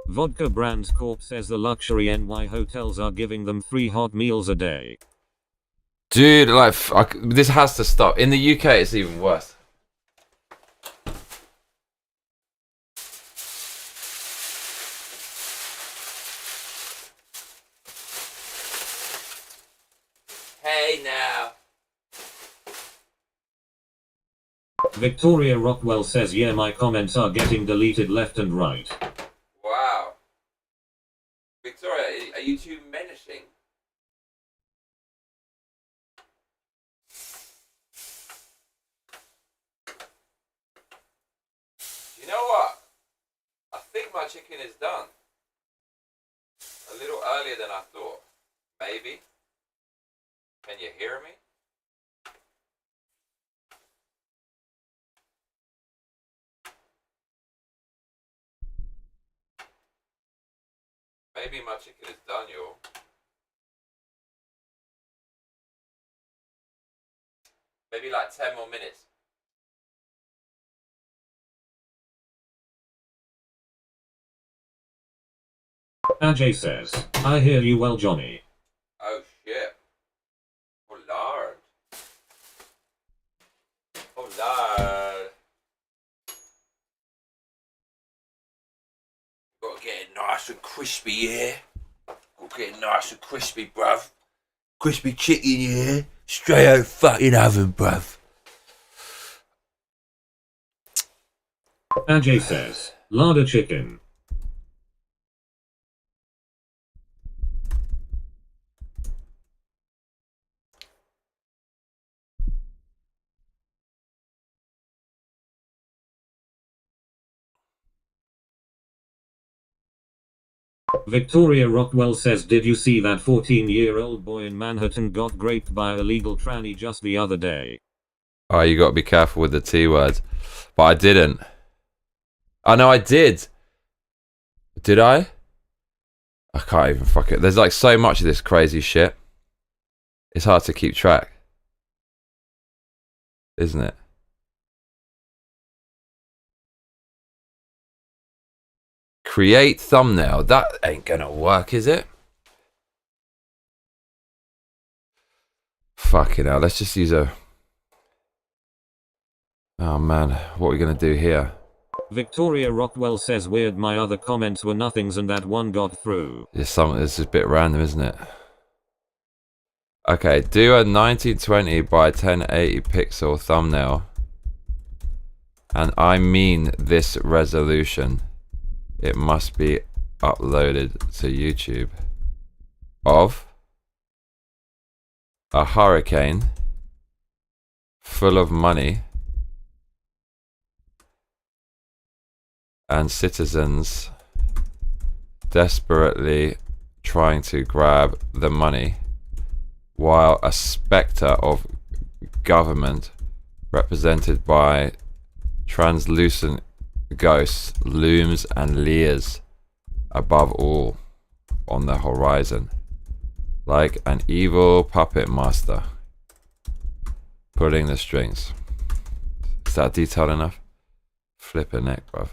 Vodka Brands Corp says the luxury NY hotels are giving them free hot meals a day. Dude, like, this has to stop. In the UK, it's even worse. hey now. Victoria Rockwell says yeah, my comments are getting deleted left and right. Wow. Victoria, are you too menacing? You know what? I think my chicken is done. A little earlier than I thought. Maybe. Can you hear me? Maybe my chicken is done, y'all. Maybe like 10 more minutes. Ajay says, I hear you well, Johnny. Oh shit. Oh lord. Oh lord. Gotta get it nice and crispy, yeah? Gotta get it nice and crispy, bruv. Crispy chicken, yeah? Straight out fucking oven, bruv. Ajay says, larder chicken. Victoria Rockwell says, did you see that 14-year-old boy in Manhattan got raped by a illegal tranny just the other day? Oh, you got to be careful with the T word. But I didn't. Oh, no, I did. Did I? I can't even fuck it. There's like so much of this crazy shit. It's hard to keep track. Isn't it? Create thumbnail. That ain't gonna work, is it? Fucking hell. Let's just use a... Oh man, what are we gonna do here? Victoria Rockwell says, weird, my other comments were nothings and that one got through. This is a bit random, isn't it? Okay, do a 1920 by 1080 pixel thumbnail. And I mean this resolution. It must be uploaded to YouTube. Of a hurricane full of money and citizens desperately trying to grab the money while a spectre of government represented by translucent ghosts looms and leers above all on the horizon like an evil puppet master pulling the strings. Is that detailed enough? Flip a neck, bruv.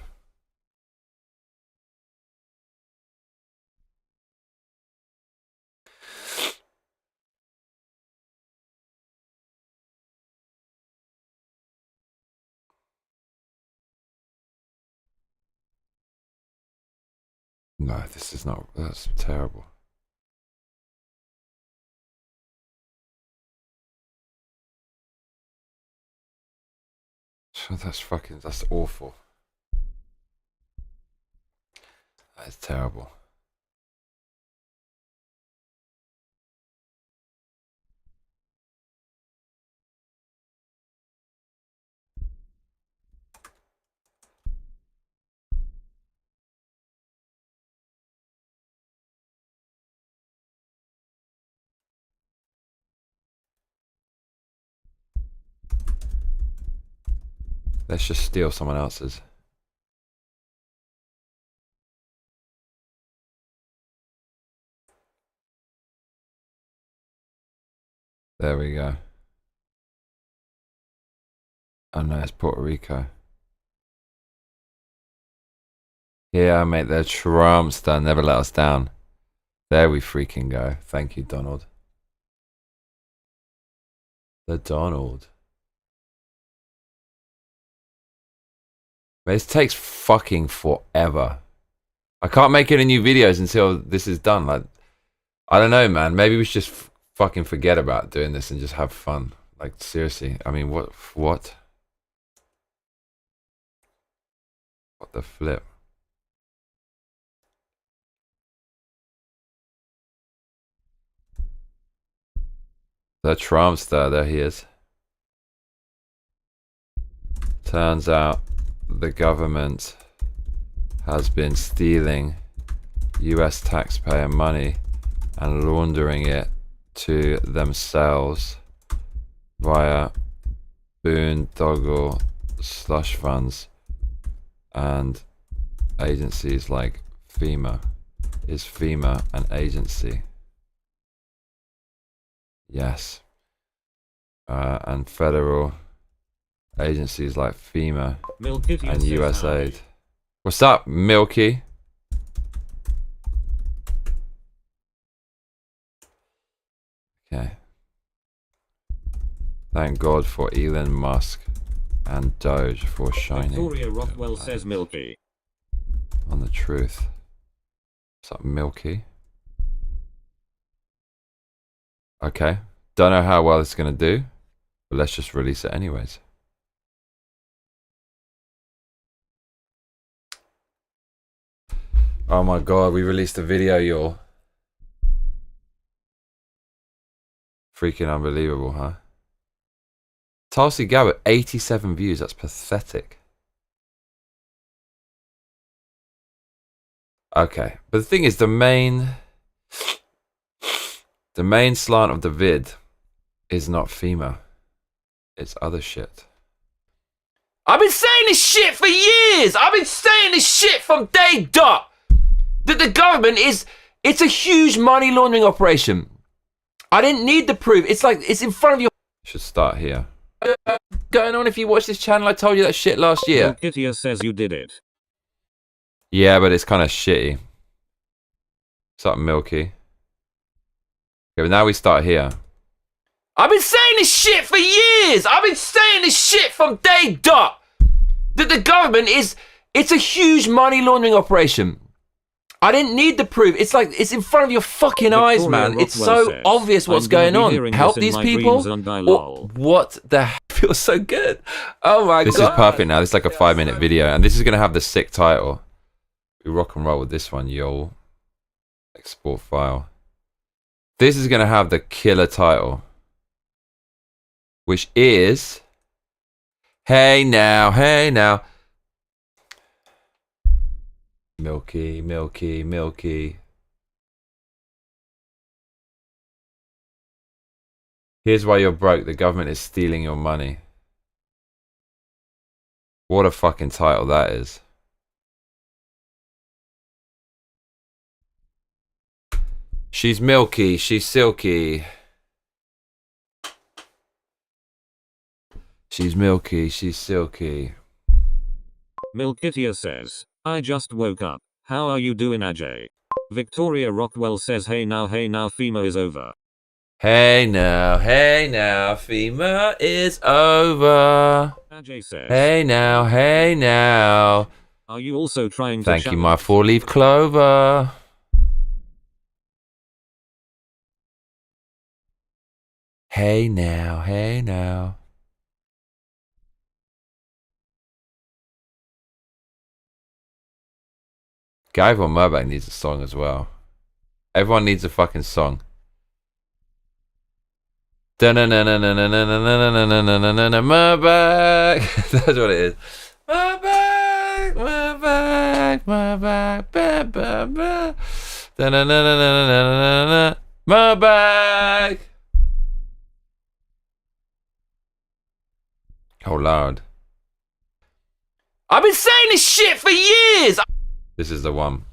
No, this is not. That's terrible. That's awful. That is terrible. Let's just steal someone else's. There we go. Oh no, it's Puerto Rico. Yeah, mate, the Trumpster never let us down. There we freaking go. Thank you, Donald. The Donald. This takes fucking forever. I can't make any new videos until this is done. Like, I don't know, man. Maybe we should just fucking forget about doing this and just have fun. Like, seriously. I mean, what? What the flip? The Trumpster, there he is. Turns out the government has been stealing US taxpayer money and laundering it to themselves via boondoggle slush funds and agencies like FEMA. Is FEMA an agency? Yes. And federal agencies like FEMA and USAID. What's up, Milky? Okay. Thank God for Elon Musk and Doge for shining. Victoria Rockwell says Milky. On the truth. What's up, Milky? Okay. Don't know how well it's going to do, but let's just release it anyways. Oh my god, we released a video, y'all. Freaking unbelievable, huh? Tulsi Gabbard, 87 views. That's pathetic. Okay, but the thing is, the main slant of the vid is not FEMA. It's other shit. I've been saying this shit for years. I've been saying this shit from day dot. That the government it's a huge money laundering operation. I didn't need the proof. It's like, it's in front of your... Should start here. Going on, if you watch this channel, I told you that shit last year. Kittia says you did it. Yeah, but it's kind of shitty. What's up, Milky? Okay, but now we start here. I've been saying this shit for years. I've been saying this shit from day dot. That the government it's a huge money laundering operation. I didn't need the proof. It's like, it's in front of your fucking eyes, man. It's so obvious what's going on. Help these people. What the hell? Feels so good. Oh my god. This is perfect now. This is like a 5-minute video, and this is gonna have the sick title. We rock and roll with this one, yo. Export file. This is gonna have the killer title, which is, hey now, hey now. Milky, milky, milky. Here's why you're broke. The government is stealing your money. What a fucking title that is. She's milky, she's silky. She's milky, she's silky. Milkitia says, I just woke up. How are you doing, Ajay? Victoria Rockwell says, hey now, FEMA is over. Hey now, FEMA is over. Ajay says, Hey now. Are you also trying to Thank you, my four-leaf clover. Hey now. Guy von Murback needs a song as well. Everyone needs a fucking song. Murback. That's what it is. Murback. Murback. Oh Lord. I've been saying this shit for years. This is the one.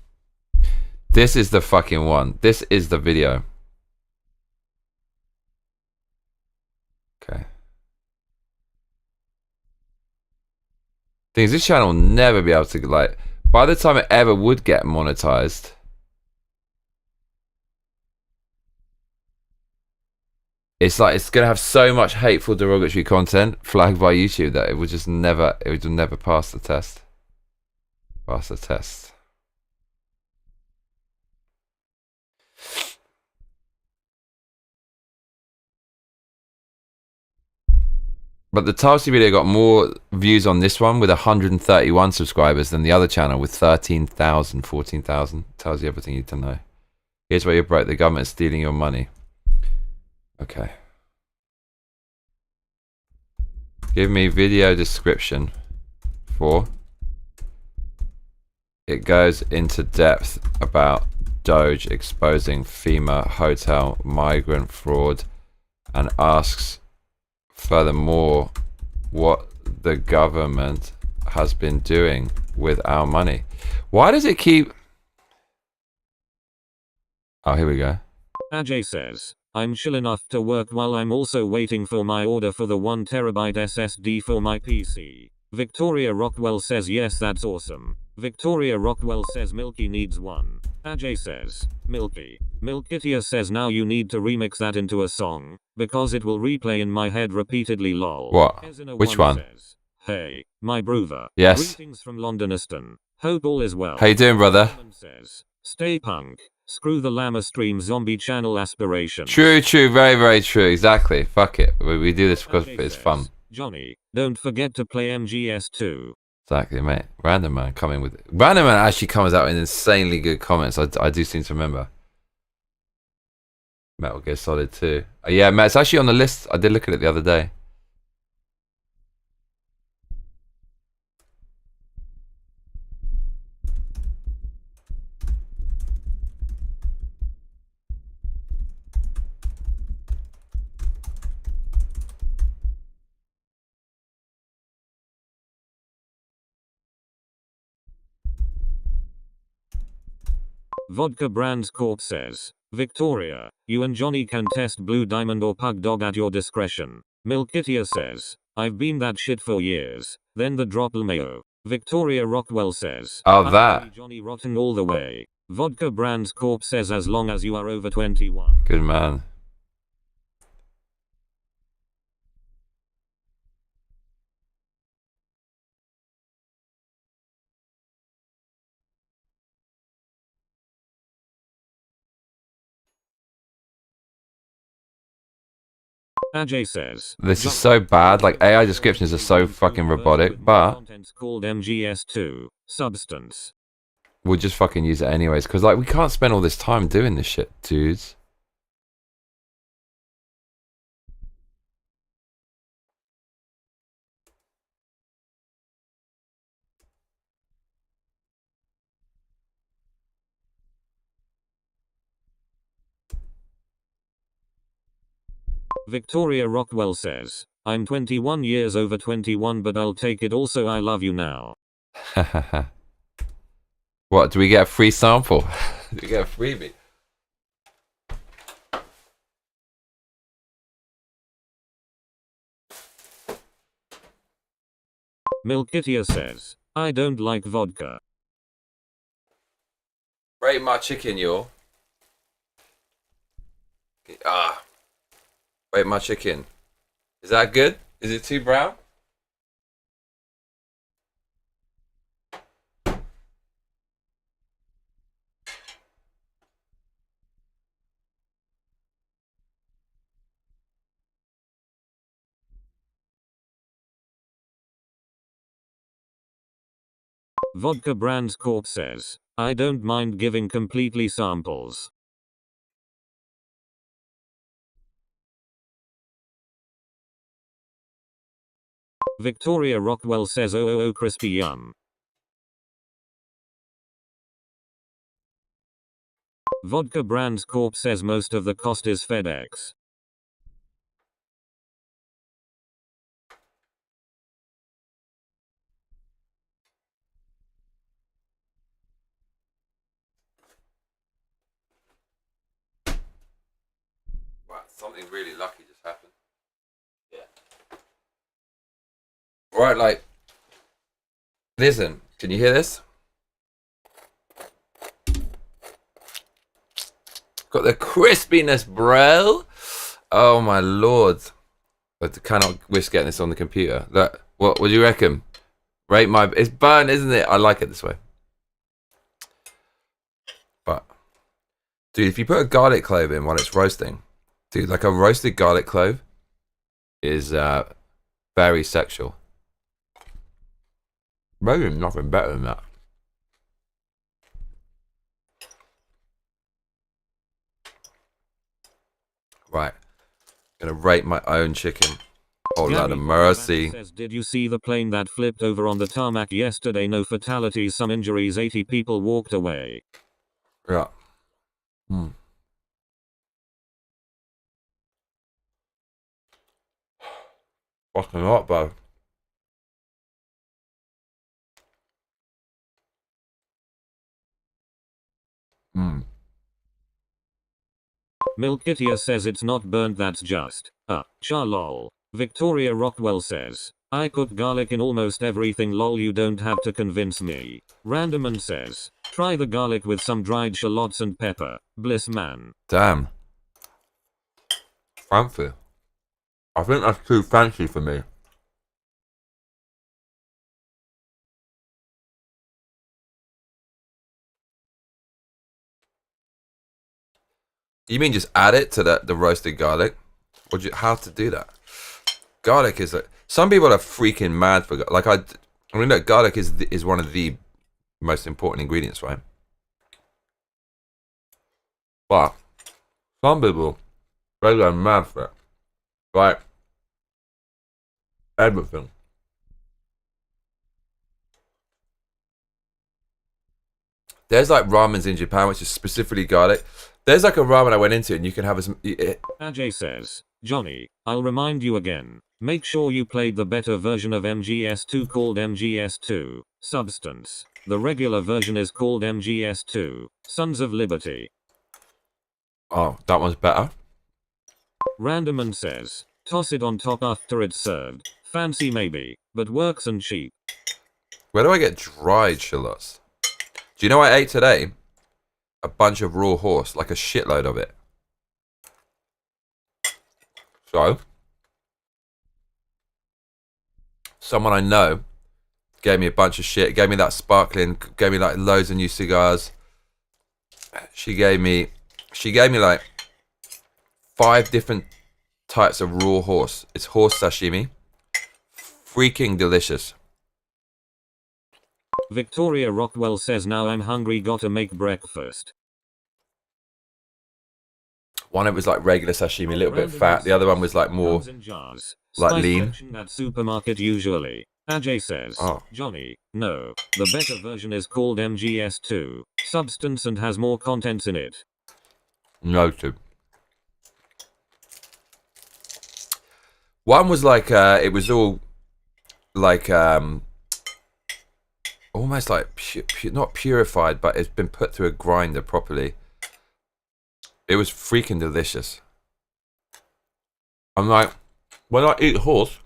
This is the fucking one. This is the video. Okay. Things this channel will never be able to, like, by the time it ever would get monetized, it's like it's gonna have so much hateful, derogatory content flagged by YouTube that it would just never, it would never pass the test. Pass the test. But the Tulsi video got more views on this one with 131 subscribers than the other channel with 13,000, 14,000. Tells you everything you need to know. Here's where you're broke. The government is stealing your money. Okay. Give me video description for. It goes into depth about Doge exposing FEMA hotel migrant fraud and asks furthermore what the government has been doing with our money. Why does it keep... Oh, here we go. Ajay says, I'm chill enough to work while I'm also waiting for my order for the 1 terabyte SSD for my PC. Victoria Rockwell says, yes, that's awesome. Victoria Rockwell says Milky needs one. Ajay says, Milky. Milkitia says, now you need to remix that into a song, because it will replay in my head repeatedly lol. What? Which one? Says, hey, my brother. Yes. Greetings from Londoniston. Hope all is well. How you doing, brother? Says, stay punk. Screw the Llama Stream zombie channel aspiration. True, very, very true. Exactly. Fuck it. We do this because it's fun. Johnny, don't forget to play MGS2. Exactly, mate. Random Man coming with... Random Man actually comes out in insanely good comments. I do seem to remember. Metal Gear Solid 2. Yeah, Matt, it's actually on the list. I did look at it the other day. Vodka Brands Corp says, Victoria, you and Johnny can test Blue Diamond or Pug Dog at your discretion. Milkitia says, I've been that shit for years. Then the drop Mayo. Victoria Rockwell says, Oh, that. Johnny Rotten all the way. Vodka Brands Corp says, as long as you are over 21. Good man. Ajay says, This is so bad. Like, AI descriptions are so fucking robotic, but content's called MGS2 Substance. we'll just fucking use it anyways. Because, like, we can't spend all this time doing this shit, dudes. Victoria Rockwell says, I'm 21 years over 21 but I'll take it also I love you now. What, do we get a free sample? Do we get a freebie? Milkitia says, I don't like vodka. Rate my chicken, y'all. Rate my chicken. Is that good? Is it too brown? Vodka Brands Corp says, I don't mind giving completely samples. Victoria Rockwell says, oh crispy yum. Vodka Brands Corp says most of the cost is FedEx. Wow, something really lucky just happened. Yeah. Right, like, listen, can you hear this? Got the crispiness, bro. Oh my lord. I cannot risk getting this on the computer. Look, what do you reckon? Rate my... It's burnt, isn't it? I like it this way. But, dude, if you put a garlic clove in while it's roasting, dude, like a roasted garlic clove is very sexual. Maybe nothing better than that. Right. Gonna rate my own chicken. Oh, Lord of mercy. Says, did you see the plane that flipped over on the tarmac yesterday? No fatalities, some injuries, 80 people walked away. Yeah. Fucking hot, bro. Milkitia says it's not burnt, that's just cha lol. Victoria Rockwell says, I put garlic in almost everything lol, you don't have to convince me. Randomman says, try the garlic with some dried shallots and pepper. Bliss man. Damn. Fancy. I think that's too fancy for me. You mean just add it to the roasted garlic? How to do that? Garlic is like, some people are freaking mad for like I mean look, garlic is one of the most important ingredients, right? But some people they go mad for it, right? Everything. There's like ramens in Japan which is specifically garlic. There's like a ramen I went into and you can have as... Ajay says, Johnny, I'll remind you again. Make sure you played the better version of MGS2 called MGS2, Substance. The regular version is called MGS2, Sons of Liberty. Oh, that one's better? Randomman says, toss it on top after it's served. Fancy maybe, but works and cheap. Where do I get dried shallots? Do you know what I ate today? A bunch of raw horse, like a shitload of it. So, someone I know gave me a bunch of shit, gave me that sparkling, gave me like loads of new cigars. She gave me like 5 different types of raw horse. It's horse sashimi. Freaking delicious. Victoria Rockwell says, now I'm hungry, gotta make breakfast. One it was like regular sashimi, a little bit fat. The other one was like more like lean. At supermarket usually. Ajay says, Johnny, no, the better version is called MGS2, Substance, and has more contents in it. Noted. One was like it was all like almost like not purified, but it's been put through a grinder properly. It was freaking delicious. I'm like, when I eat horse,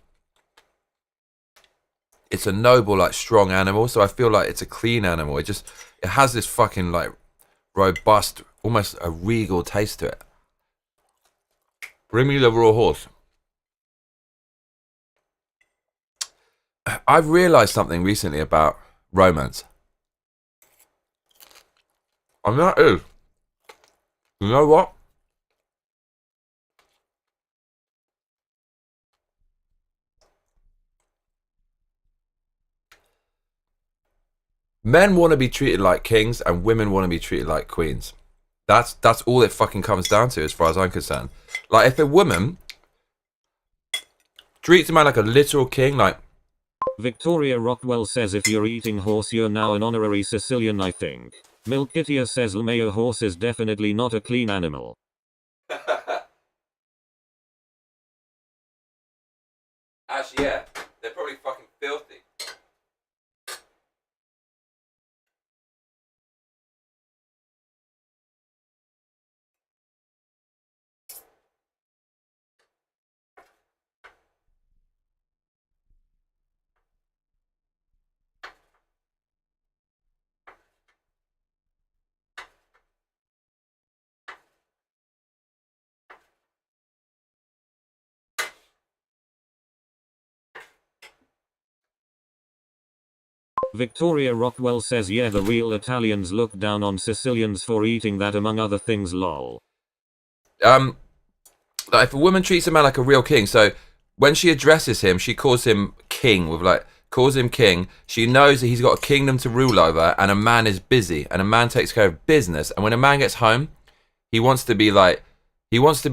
it's a noble, like strong animal, so I feel like it's a clean animal. It has this fucking like robust, almost a regal taste to it. Bring me the raw horse. I've realised something recently about romance. And that is, you know what? Men want to be treated like kings and women want to be treated like queens. That's all it fucking comes down to as far as I'm concerned. Like if a woman treats a man like a literal king, like Victoria Rockwell says if you're eating horse you're now an honorary Sicilian, I think. Milkitia says Lmeo horse is definitely not a clean animal. Actually, yeah, they're probably fucking filthy. Victoria Rockwell says yeah, the real Italians look down on Sicilians for eating that among other things, lol. Like if a woman treats a man like a real king, so when she addresses him, she calls him king calls him king. She knows that he's got a kingdom to rule over, and a man is busy, and a man takes care of business. And when a man gets home, he wants to be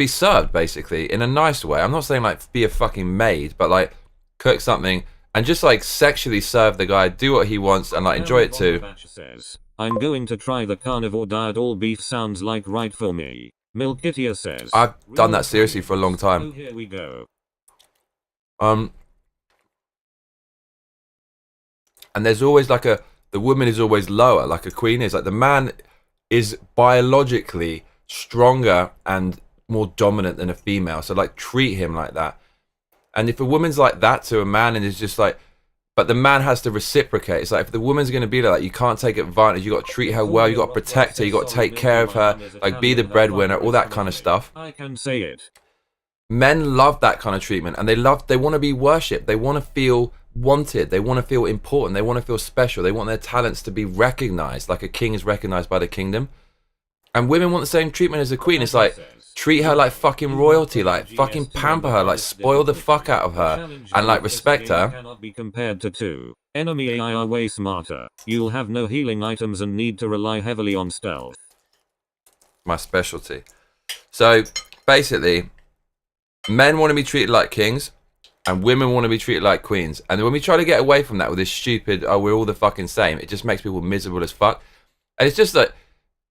served basically in a nice way. I'm not saying like be a fucking maid, but like cook something and just like sexually serve the guy, do what he wants, and like enjoy it too. Says, I'm going to try the carnivore diet. All beef sounds like right for me. Milkitia says, I've done that seriously for a long time. Oh, here we go. And there's always like the woman is always lower, like a queen is. Like the man is biologically stronger and more dominant than a female. So like treat him like that. And if a woman's like that to a man and is just like, but the man has to reciprocate. It's like if the woman's going to be like that, you can't take advantage. You got to treat her well. You got to protect her. You got to take care of her. Like be the breadwinner, all that kind of stuff. I can say it. Men love that kind of treatment, and they want to be worshipped. They want to feel wanted. They want to feel important. They want to feel special. They want their talents to be recognized, like a king is recognized by the kingdom. And women want the same treatment as a queen. It's like treat her like fucking royalty, like fucking pamper her, like spoil the fuck out of her, and like respect her. Cannot be compared to two. Enemy AI are way smarter. You'll have no healing items and need to rely heavily on stealth. My specialty. So basically, men want to be treated like kings, and women want to be treated like queens. And when we try to get away from that with this stupid, oh, we're all the fucking same, it just makes people miserable as fuck. And it's just like,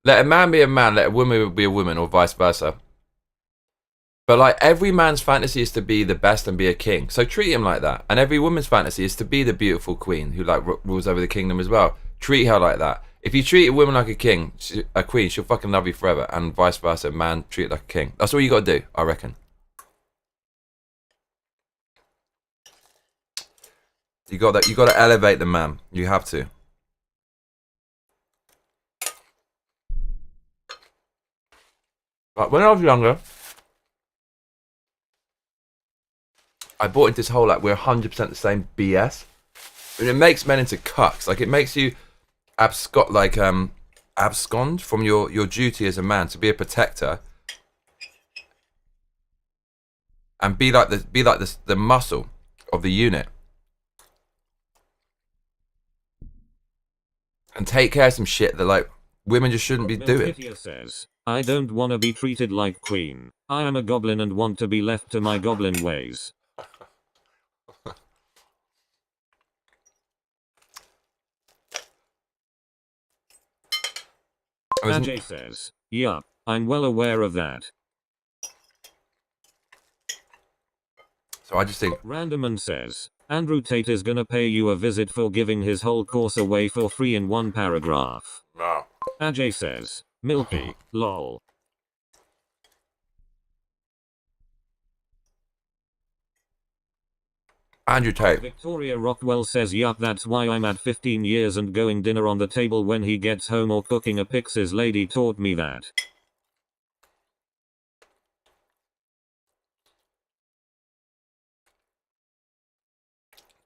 let a man be a man, let a woman be a woman, or vice versa. But like every man's fantasy is to be the best and be a king, so treat him like that. And every woman's fantasy is to be the beautiful queen who like rules over the kingdom as well. Treat her like that. If you treat a woman like a queen, she'll fucking love you forever, and vice versa. Man, treat it like a king. That's all you got to do, I reckon. You got that. You got to elevate the man. You have to. But when I was younger, I bought into this whole like we're 100% the same BS, and it makes men into cucks. Like it makes you abscond from your duty as a man to be a protector and be like the muscle of the unit and take care of some shit that like women just shouldn't be doing. Says, I don't want to be treated like queen. I am a goblin and want to be left to my goblin ways. Ajay says, yup, I'm well aware of that. So I just think, Randomman says, Andrew Tate is gonna pay you a visit for giving his whole course away for free in one paragraph. no. Ajay says, Milky, lol. Andrew Tate. Victoria Rockwell says, yup, that's why I'm at 15 years and going dinner on the table when he gets home or cooking a Pix's lady taught me that.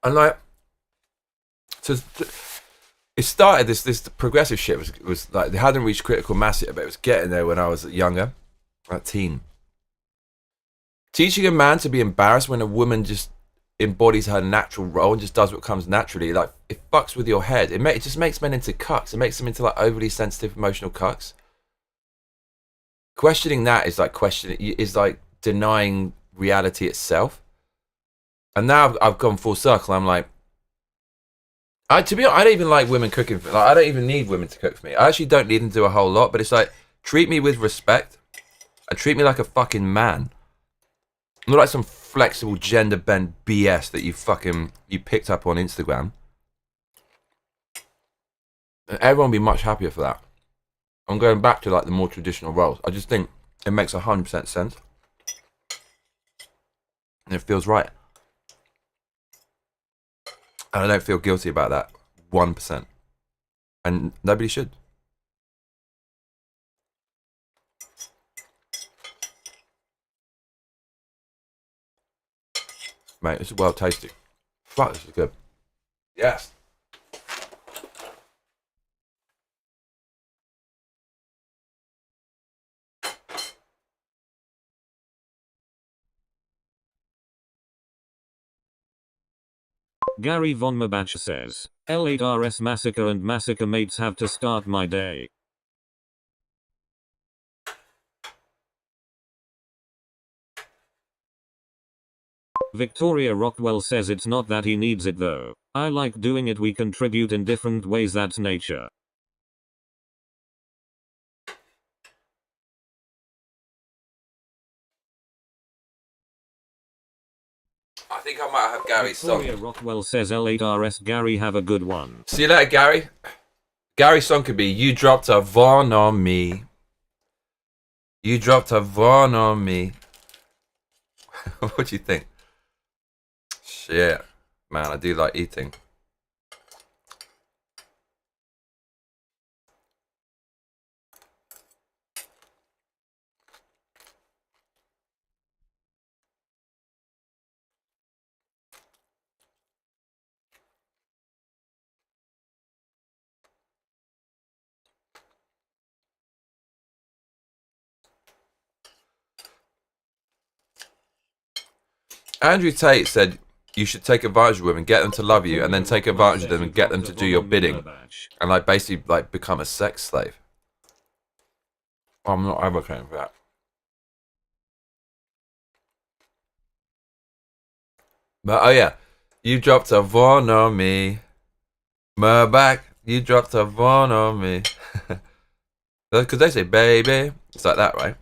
And like, it started this progressive shit was like they hadn't reached critical mass yet, but it was getting there when I was younger, like teen. Teaching a man to be embarrassed when a woman just embodies her natural role and just does what comes naturally, like it fucks with your head. It just makes men into cucks. It makes them into like overly sensitive, emotional cucks. Questioning that is like denying reality itself. And now I've gone full circle. I'm like, to be honest, I don't even like women cooking. Like, I don't even need women to cook for me. I actually don't need them to do a whole lot. But it's like, treat me with respect and treat me like a fucking man. Not like some flexible gender bent BS that you picked up on Instagram. And everyone would be much happier for that. I'm going back to like the more traditional roles. I just think it makes 100% sense. And it feels right. And I don't feel guilty about that 1%. And nobody should. Mate, this is well tasty. Fuck, this is good. Yes. Gary Von Mabach says, L8RS Massacre and Massacre mates have to start my day. Victoria Rockwell says it's not that he needs it though. I like doing it, we contribute in different ways, that's nature. I think I might have Gary's song. Victoria Rockwell says L8RS Gary, have a good one. See you later, Gary. Gary's song could be You Dropped a Von on Me. You dropped a Von on me. What do you think? Shit. Man, I do like eating. Andrew Tate said you should take advantage of women, get them to love you, and then take advantage of them and get them to do your bidding. And like basically like become a sex slave. I'm not advocating for that. But oh yeah, you dropped a Von on me. My back, you dropped a Von on me. Because they say baby. It's like that, right?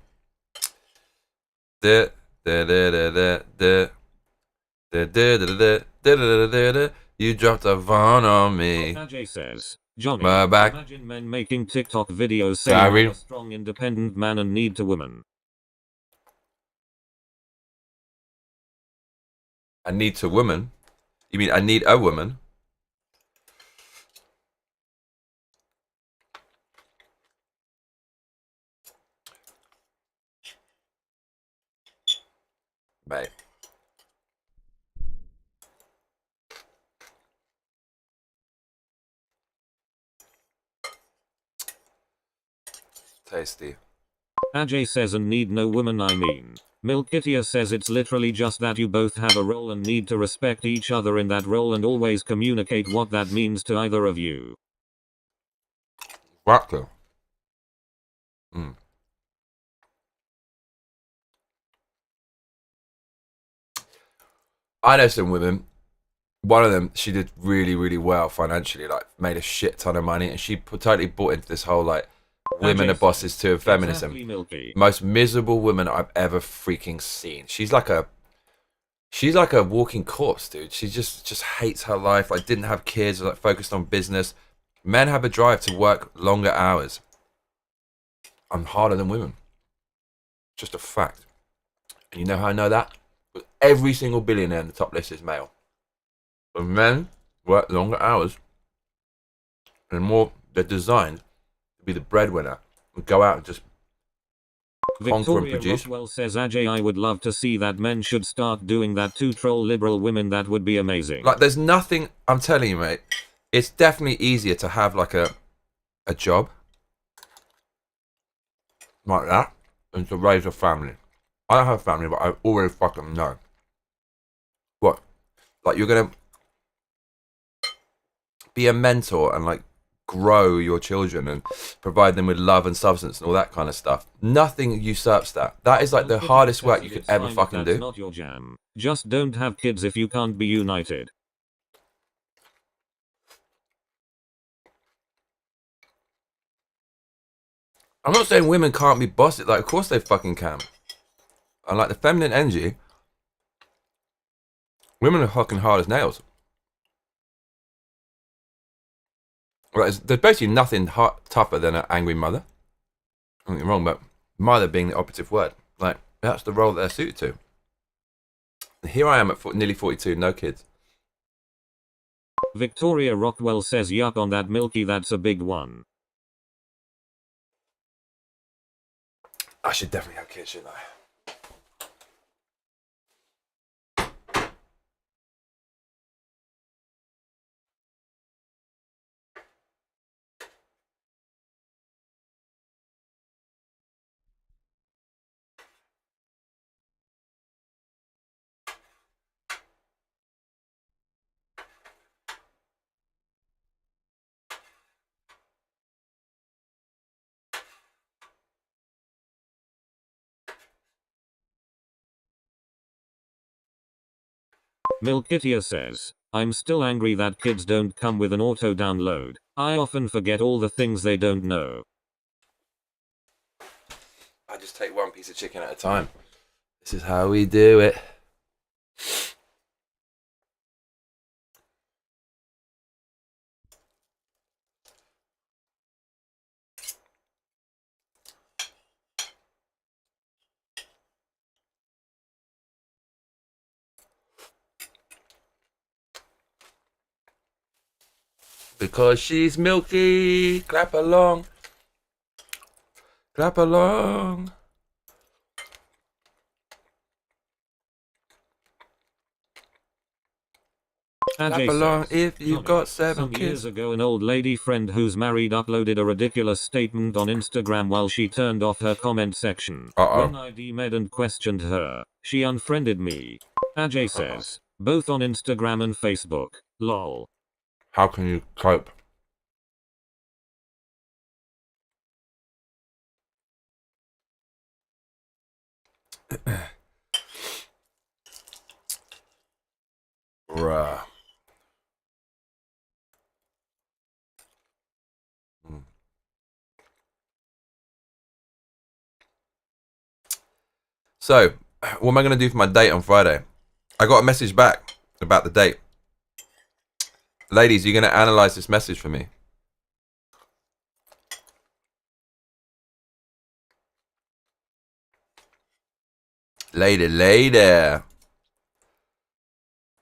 You dropped a Von on me. Ajay says, Johnny, My back. imagine men making TikTok videos saying I'm a strong independent man and need to women. I need to woman? You mean I need a woman? Mate. Tasty. Ajay says and need no woman, I mean. Milkitia says it's literally just that you both have a role and need to respect each other in that role and always communicate what that means to either of you. Exactly. I know some women. One of them, she did really, really well financially, like made a shit ton of money, and she totally bought into this whole like women are bosses too of feminism. Exactly, Milky. Most miserable woman I've ever freaking seen. She's like a She's like a walking corpse, dude. She just hates her life. Like, didn't have kids. Like, focused on business. Men have a drive to work longer hours. I'm harder than women. Just a fact. And you know how I know that? Because every single billionaire in the top list is male. But men work longer hours, and more they're designed to be the breadwinner and go out and just conquer and Victoria produce. Rockwell says, Ajay, I would love to see that men should start doing that to troll liberal women. That would be amazing. Like, there's nothing, I'm telling you, mate, it's definitely easier to have like a job like that than to raise a family. I don't have a family, but I already fucking know. What? Like, you're gonna be a mentor and like grow your children and provide them with love and substance and all that kind of stuff. Nothing usurps that. That is like the hardest work you could ever fucking do. That's not your jam. Just don't have kids if you can't be united. I'm not saying women can't be bossy. Like, of course they fucking can. And like the feminine energy, women are fucking hard as nails. Like, there's basically nothing tougher than an angry mother. Don't get me wrong, but mother being the operative word. Like, that's the role that they're suited to. And here I am at nearly 42, no kids. Victoria Rockwell says, yuck on that milky, that's a big one. I should definitely have kids, shouldn't I? Milkitia says, I'm still angry that kids don't come with an auto download. I often forget all the things they don't know. I just take one piece of chicken at a time. This is how we do it. Because she's milky, clap along. Clap along. Clap Ajay along says, if you've Johnny, got 7 some kids. years ago an old lady friend who's married uploaded a ridiculous statement on Instagram while she turned off her comment section. When I DM'd and questioned her, she unfriended me. Ajay says, both on Instagram and Facebook. Lol. How can you cope? Bruh. So, what am I going to do for my date on Friday? I got a message back about the date. Ladies, you're going to analyze this message for me. Lady.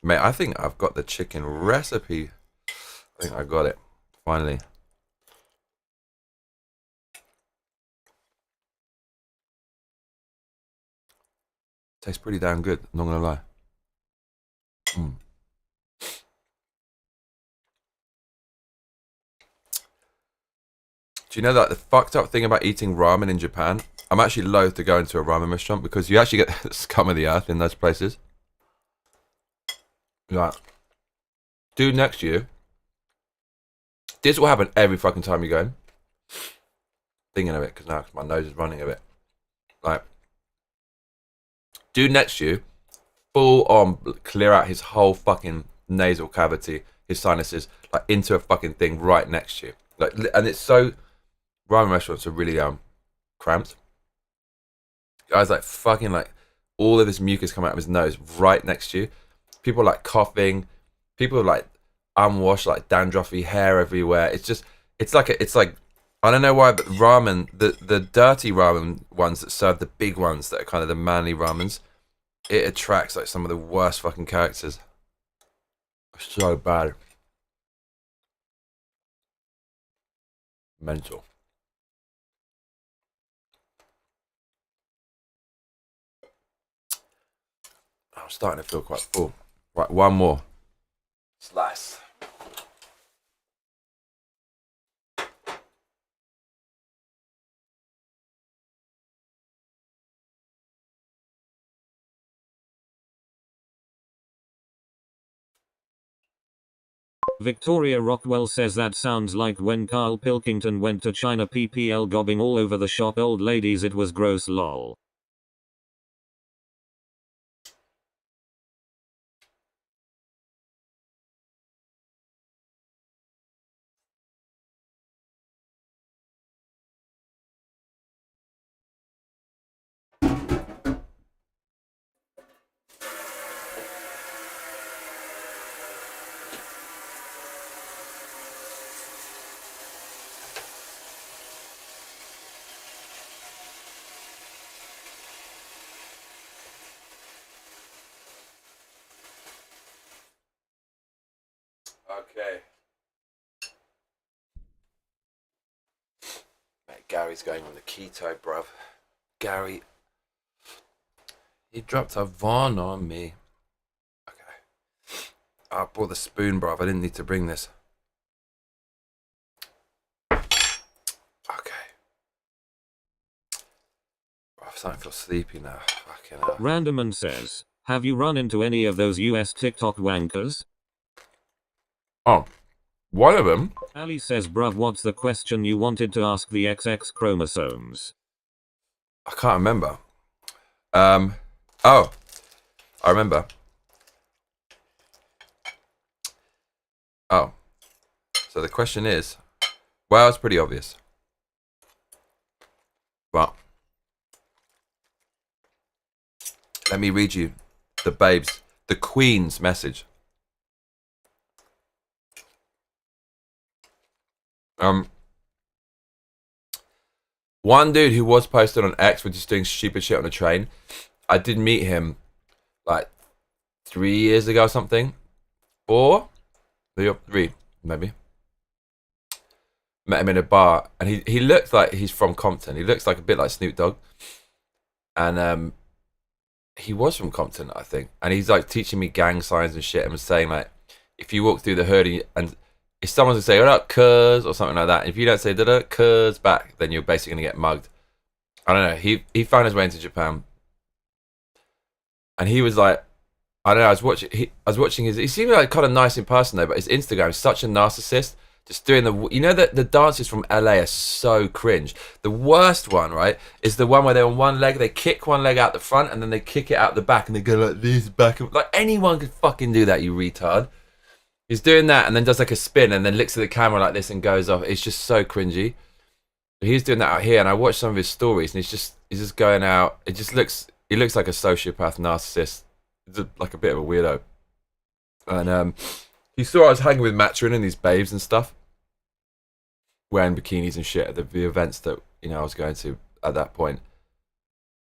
Mate, I think I've got the chicken recipe. I think I got it. Finally. Tastes pretty damn good, not gonna lie. Do you know that the fucked up thing about eating ramen in Japan? I'm actually loath to go into a ramen restaurant because you actually get the scum of the earth in those places. Like, dude next to you. This will happen every fucking time you go in. Thinking of it because now my nose is running a bit. Like, dude next to you, full on clear out his whole fucking nasal cavity, his sinuses, like into a fucking thing right next to you. Like, and it's so, ramen restaurants are really cramped. Guys like fucking like all of this mucus coming out of his nose right next to you. People like coughing, people like unwashed, like dandruffy hair everywhere. It's like I don't know why, but ramen, the dirty ramen ones that serve the big ones that are kind of the manly ramens, it attracts like some of the worst fucking characters. So bad. Mental. I'm starting to feel quite full. Right, one more. Slice. Victoria Rockwell says that sounds like when Carl Pilkington went to China PPL gobbing all over the shop old ladies, it was gross lol. Okay. Mate, Gary's going on the keto, bruv. Gary, he dropped a Von on me. Okay. I brought the spoon, bruv. I didn't need to bring this. Okay. Bruv, I'm starting to feel sleepy now. Fucking hell. Randomman says, have you run into any of those US TikTok wankers? Oh, one of them. Ali says, bruv, what's the question you wanted to ask the XX chromosomes? I can't remember. Oh, I remember. Oh, so the question is, well, it's pretty obvious. But let me read you the babes, the Queen's message. One dude who was posted on X for just doing stupid shit on a train. I did meet him like 3 years ago or something. 4? 3, maybe. Met him in a bar, and he looks like he's from Compton. He looks like a bit like Snoop Dogg. And he was from Compton, I think. And he's like teaching me gang signs and shit, and was saying like, if you walk through the hood and if someone's gonna say, "What up, cuz," or something like that, if you don't say "da cuz" back, then you're basically gonna get mugged. I don't know. He found his way into Japan, and he was like, I don't know. I was watching his. He seemed like kind of nice in person though, but his Instagram is such a narcissist. Just doing the dances from LA are so cringe. The worst one, right, is the one where they're on one leg, they kick one leg out the front, and then they kick it out the back, and they go like this back. Like anyone could fucking do that, you retard. He's doing that and then does like a spin and then looks at the camera like this and goes off. It's just so cringy. He's doing that out here, and I watched some of his stories, and he's just going out. He looks like a sociopath, narcissist, like a bit of a weirdo. And he saw I was hanging with Matrin and these babes and stuff, wearing bikinis and shit at the events that I was going to at that point.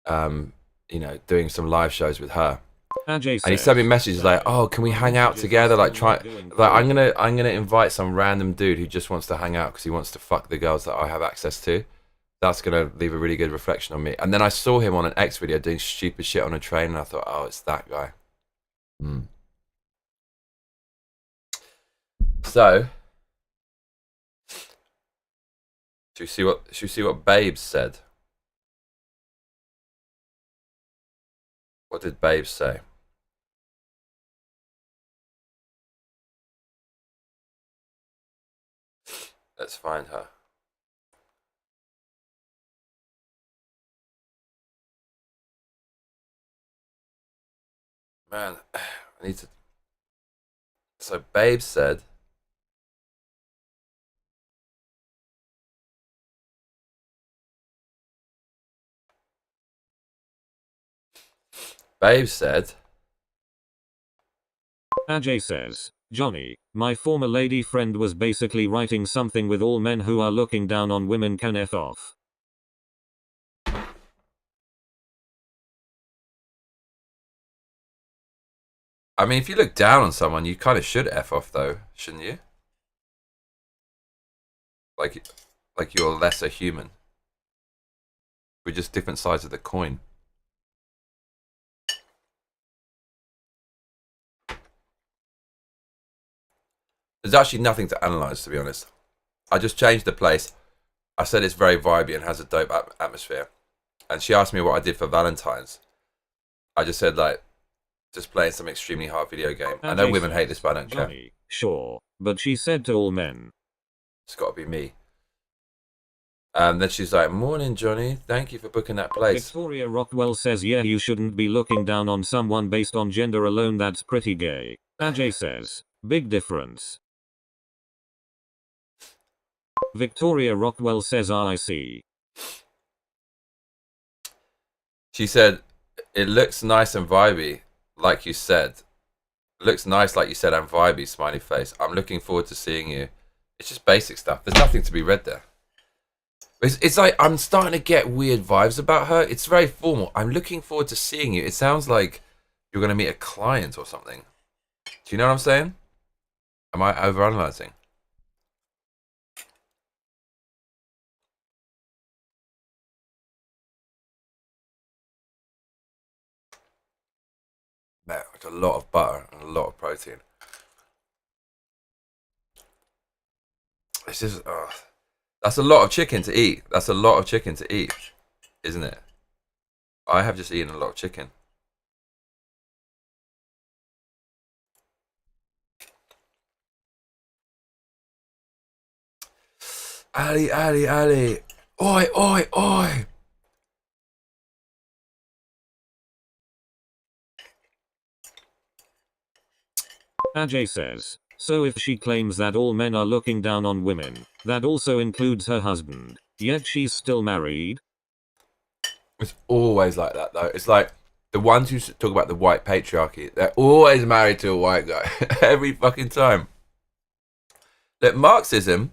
Doing some live shows with her. And he sent me messages like, "Oh, can we hang out together? Like, I'm gonna invite some random dude who just wants to hang out because he wants to fuck the girls that I have access to. That's gonna leave a really good reflection on me." And then I saw him on an X video doing stupid shit on a train, and I thought, "Oh, it's that guy." So, should we see what Babes said? What did Babes say? Let's find her. Man, I need to. So Babes said, Babe said, Ajay says, Johnny, my former lady friend was basically writing something with all men who are looking down on women can F off. I mean, if you look down on someone, you kind of should F off though, shouldn't you? Like you're a lesser human. We're just different sides of the coin. There's actually nothing to analyze, to be honest. I just changed the place. I said it's very vibey and has a dope atmosphere. And she asked me what I did for Valentine's. I just said, like, just playing some extremely hard video game. I know women hate this, but I don't care. Johnny, sure, but she said to all men. It's got to be me. And then she's like, morning, Johnny. Thank you for booking that place. Victoria Rockwell says, yeah, you shouldn't be looking down on someone based on gender alone. That's pretty gay. Ajay says, big difference. Victoria Rockwell says, I see. She said, it looks nice and vibey, like you said. Looks nice, like you said, and vibey, smiley face. I'm looking forward to seeing you. It's just basic stuff. There's nothing to be read there. It's like I'm starting to get weird vibes about her. It's very formal. I'm looking forward to seeing you. It sounds like you're going to meet a client or something. Do you know what I'm saying? Am I overanalyzing? Man, it's a lot of butter and a lot of protein. It's just, that's a lot of chicken to eat. That's a lot of chicken to eat, isn't it? I have just eaten a lot of chicken. Ali, Ali, Ali. Oi, oi, oi. Ajay says, so if she claims that all men are looking down on women, that also includes her husband, yet she's still married? It's always like that, though. It's like the ones who talk about the white patriarchy, they're always married to a white guy. Every fucking time. That Marxism,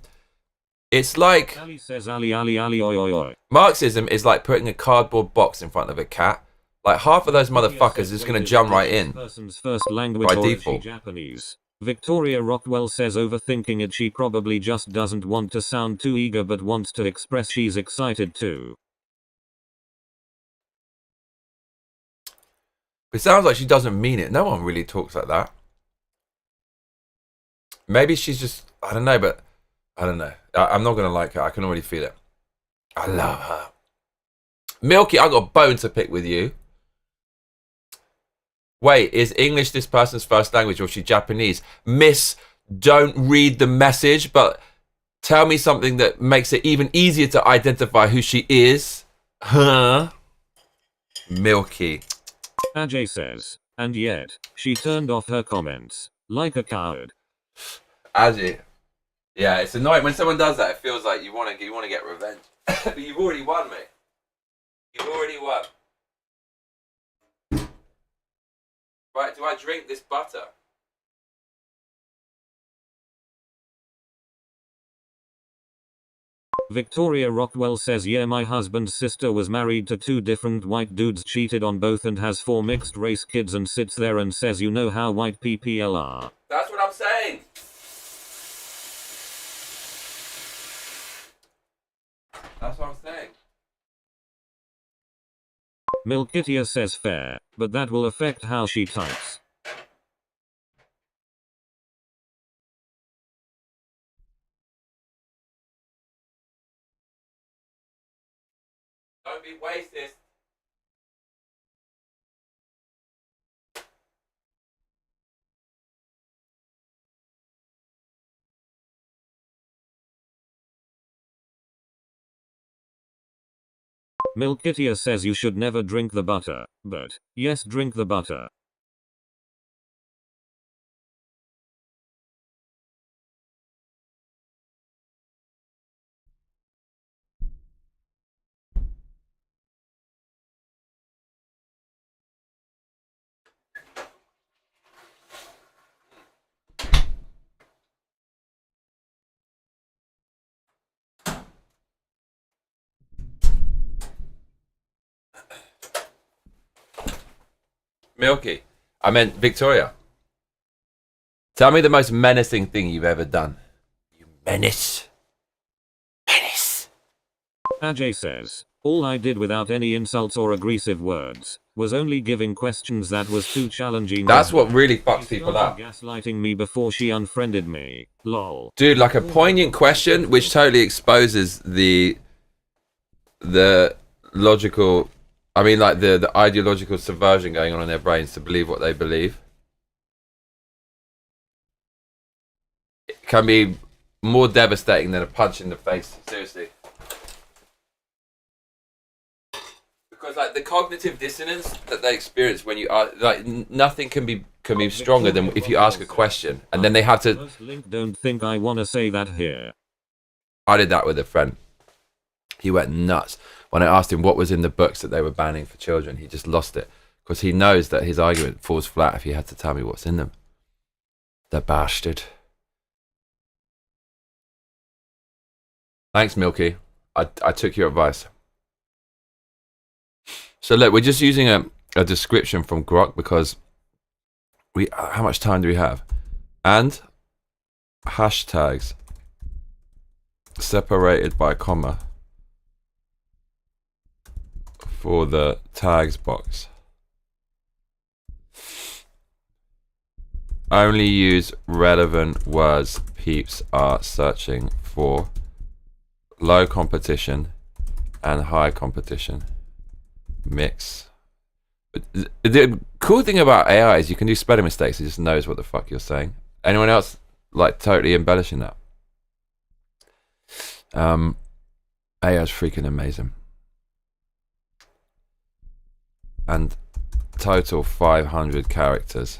it's like... Ali says, Ali, Ali, Ali, oi, oi, oi. Marxism is like putting a cardboard box in front of a cat. Like, half of those motherfuckers is going to jump right in person's first language by or default. is she Japanese? Victoria Rockwell says, overthinking it, she probably just doesn't want to sound too eager but wants to express she's excited too. It sounds like she doesn't mean it. No one really talks like that. Maybe she's just... I don't know, but... I don't know. I'm not going to like her. I can already feel it. I love her. Milky, I got a bone to pick with you. Wait, is English this person's first language or is she Japanese? Miss, don't read the message, but tell me something that makes it even easier to identify who she is. Huh? Milky. Ajay says, and yet, she turned off her comments. Like a coward. Ajay. Yeah, it's annoying when someone does that. It feels like you want to get revenge. But you've already won, mate. You've already won. Right, do I drink this butter? Victoria Rockwell says, yeah, my husband's sister was married to 2 different white dudes, cheated on both and has 4 mixed race kids, and sits there and says, you know how white PPL are. That's what I'm saying. That's what I'm saying. Milkitia says fair, but that will affect how she types. Don't be racist. Milkitia says you should never drink the butter, but, yes, drink the butter. Milky. I meant Victoria. Tell me the most menacing thing you've ever done. You menace. Menace. Ajay says, all I did without any insults or aggressive words was only giving questions that was too challenging. That's what really fucks people up. Gaslighting me before she unfriended me. Lol. Dude, like a poignant question which totally exposes the logical, I mean like the ideological subversion going on in their brains to believe what they believe. It can be more devastating than a punch in the face. Seriously. Because like the cognitive dissonance that they experience when you are like nothing can be stronger than if you ask a question and then they have to. Don't think I want to say that here. I did that with a friend. He went nuts when I asked him what was in the books that they were banning for children. He just lost it because he knows that his argument falls flat if he had to tell me what's in them. The bastard. Thanks, Milky. I took your advice. So look, we're just using a description from Grok because how much time do we have? And hashtags separated by comma for the tags box. Only use relevant words peeps are searching for. Low competition and high competition. Mix. The cool thing about AI is you can do spelling mistakes. It just knows what the fuck you're saying. Anyone else like totally embellishing that? AI is freaking amazing. And total 500 characters.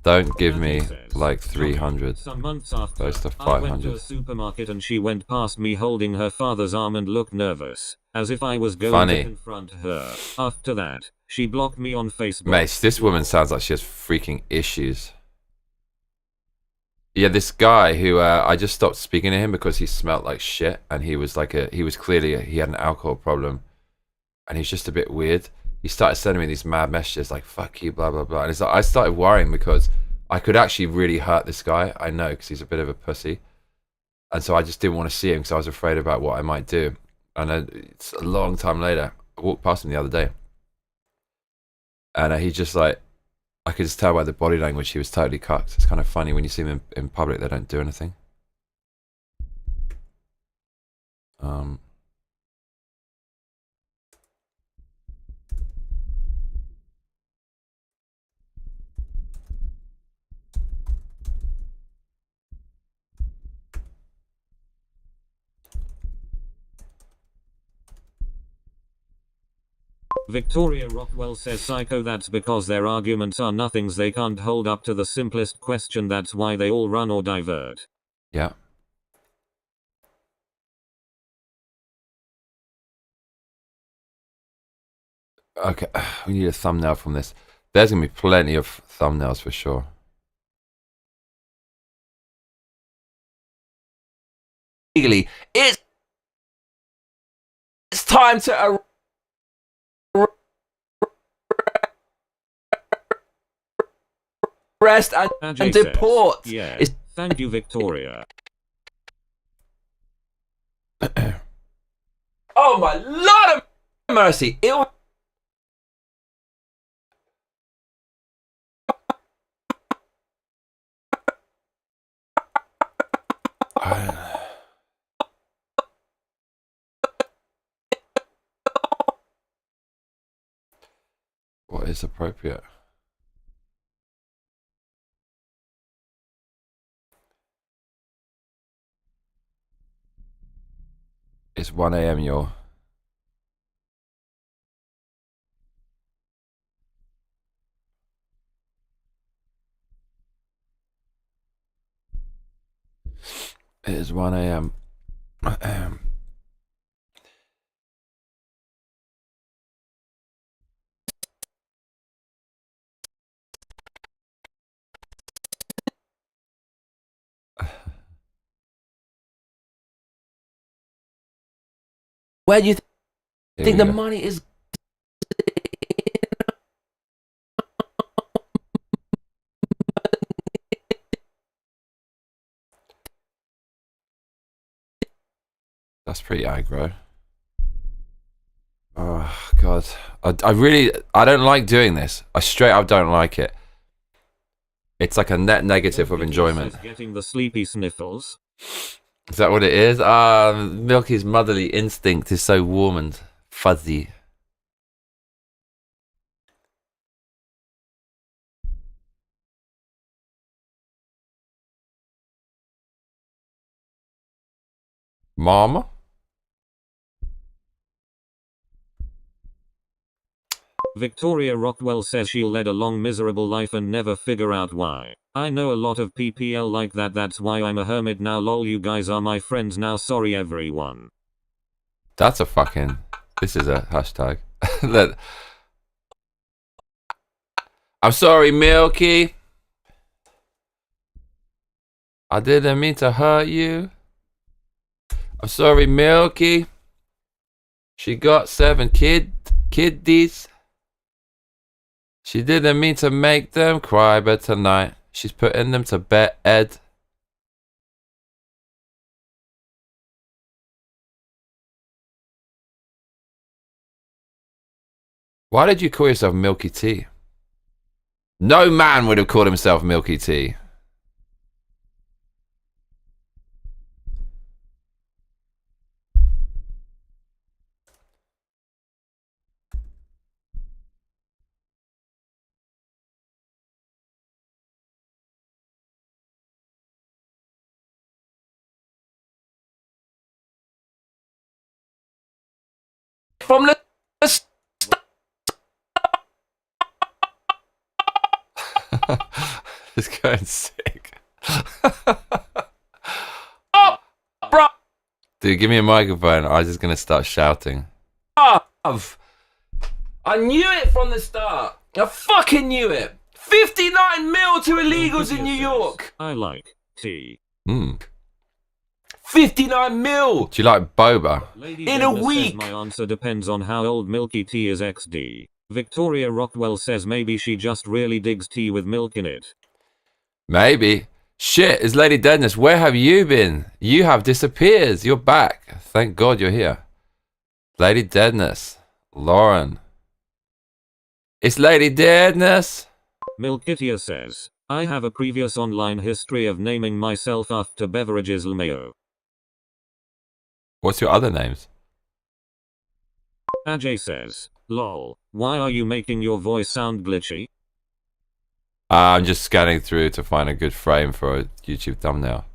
Don't give me like 300. Some months after, Close to I went 500. to a supermarket and she went past me holding her father's arm and looked nervous, as if I was going Funny. to confront her. After that, she blocked me on Facebook. Mate, this woman sounds like she has freaking issues. Yeah, this guy who I just stopped speaking to him because he smelled like shit, and he was clearly he had an alcohol problem, and he's just a bit weird. He started sending me these mad messages like "fuck you," blah blah blah, and it's like I started worrying because I could actually really hurt this guy. I know because he's a bit of a pussy, and so I just didn't want to see him because I was afraid about what I might do. And it's a long time later. I walked past him the other day, and he just like. I could just tell by the body language he was totally cucked. It's kind of funny when you see them in public, they don't do anything. Victoria Rockwell says psycho, that's because their arguments are nothings, they can't hold up to the simplest question, that's why they all run or divert. Yeah. Okay, we need a thumbnail from this. There's going to be plenty of thumbnails for sure. Legally, it's time to arrest and deport. Yeah, thank you, Victoria. Oh my Lord of mercy! What is appropriate? It's 1 a.m. y'all. It is 1 a.m. Where do you think the money is? That's pretty aggro. Oh god, I don't like doing this. I straight up don't like it. It's like a net negative of enjoyment. Getting the sleepy sniffles. Is that what it is? Milky's motherly instinct is so warm and fuzzy. Mama? Victoria Rockwell says she'll lead a long miserable life and never figure out why. I know a lot of PPL like that, that's why I'm a hermit now, lol, you guys are my friends now, sorry everyone. That's a fucking... This is a hashtag. Look. I'm sorry, Milky. I didn't mean to hurt you. I'm sorry, Milky. She got 7 kiddies. She didn't mean to make them cry, but tonight she's putting them to bed. Why did you call yourself Milky Tea? No man would have called himself Milky Tea. From the it's going sick. Oh, bro. Dude, give me a microphone. I'm just gonna start shouting. I knew it from the start. I fucking knew it. 59 mil to illegals in New York. I like tea. 59 mil. Do you like boba? Lady in a Dennis week. Says my answer depends on how old Milky Tea is XD. Victoria Rockwell says maybe she just really digs tea with milk in it. Maybe. Shit, it's Lady Deadness. Where have you been? You have disappeared. You're back. Thank God you're here. Lady Deadness. Lauren. It's Lady Deadness. Milkitia says, I have a previous online history of naming myself after beverages LMAO. What's your other names? Ajay says, lol, why are you making your voice sound glitchy? I'm just scanning through to find a good frame for a YouTube thumbnail.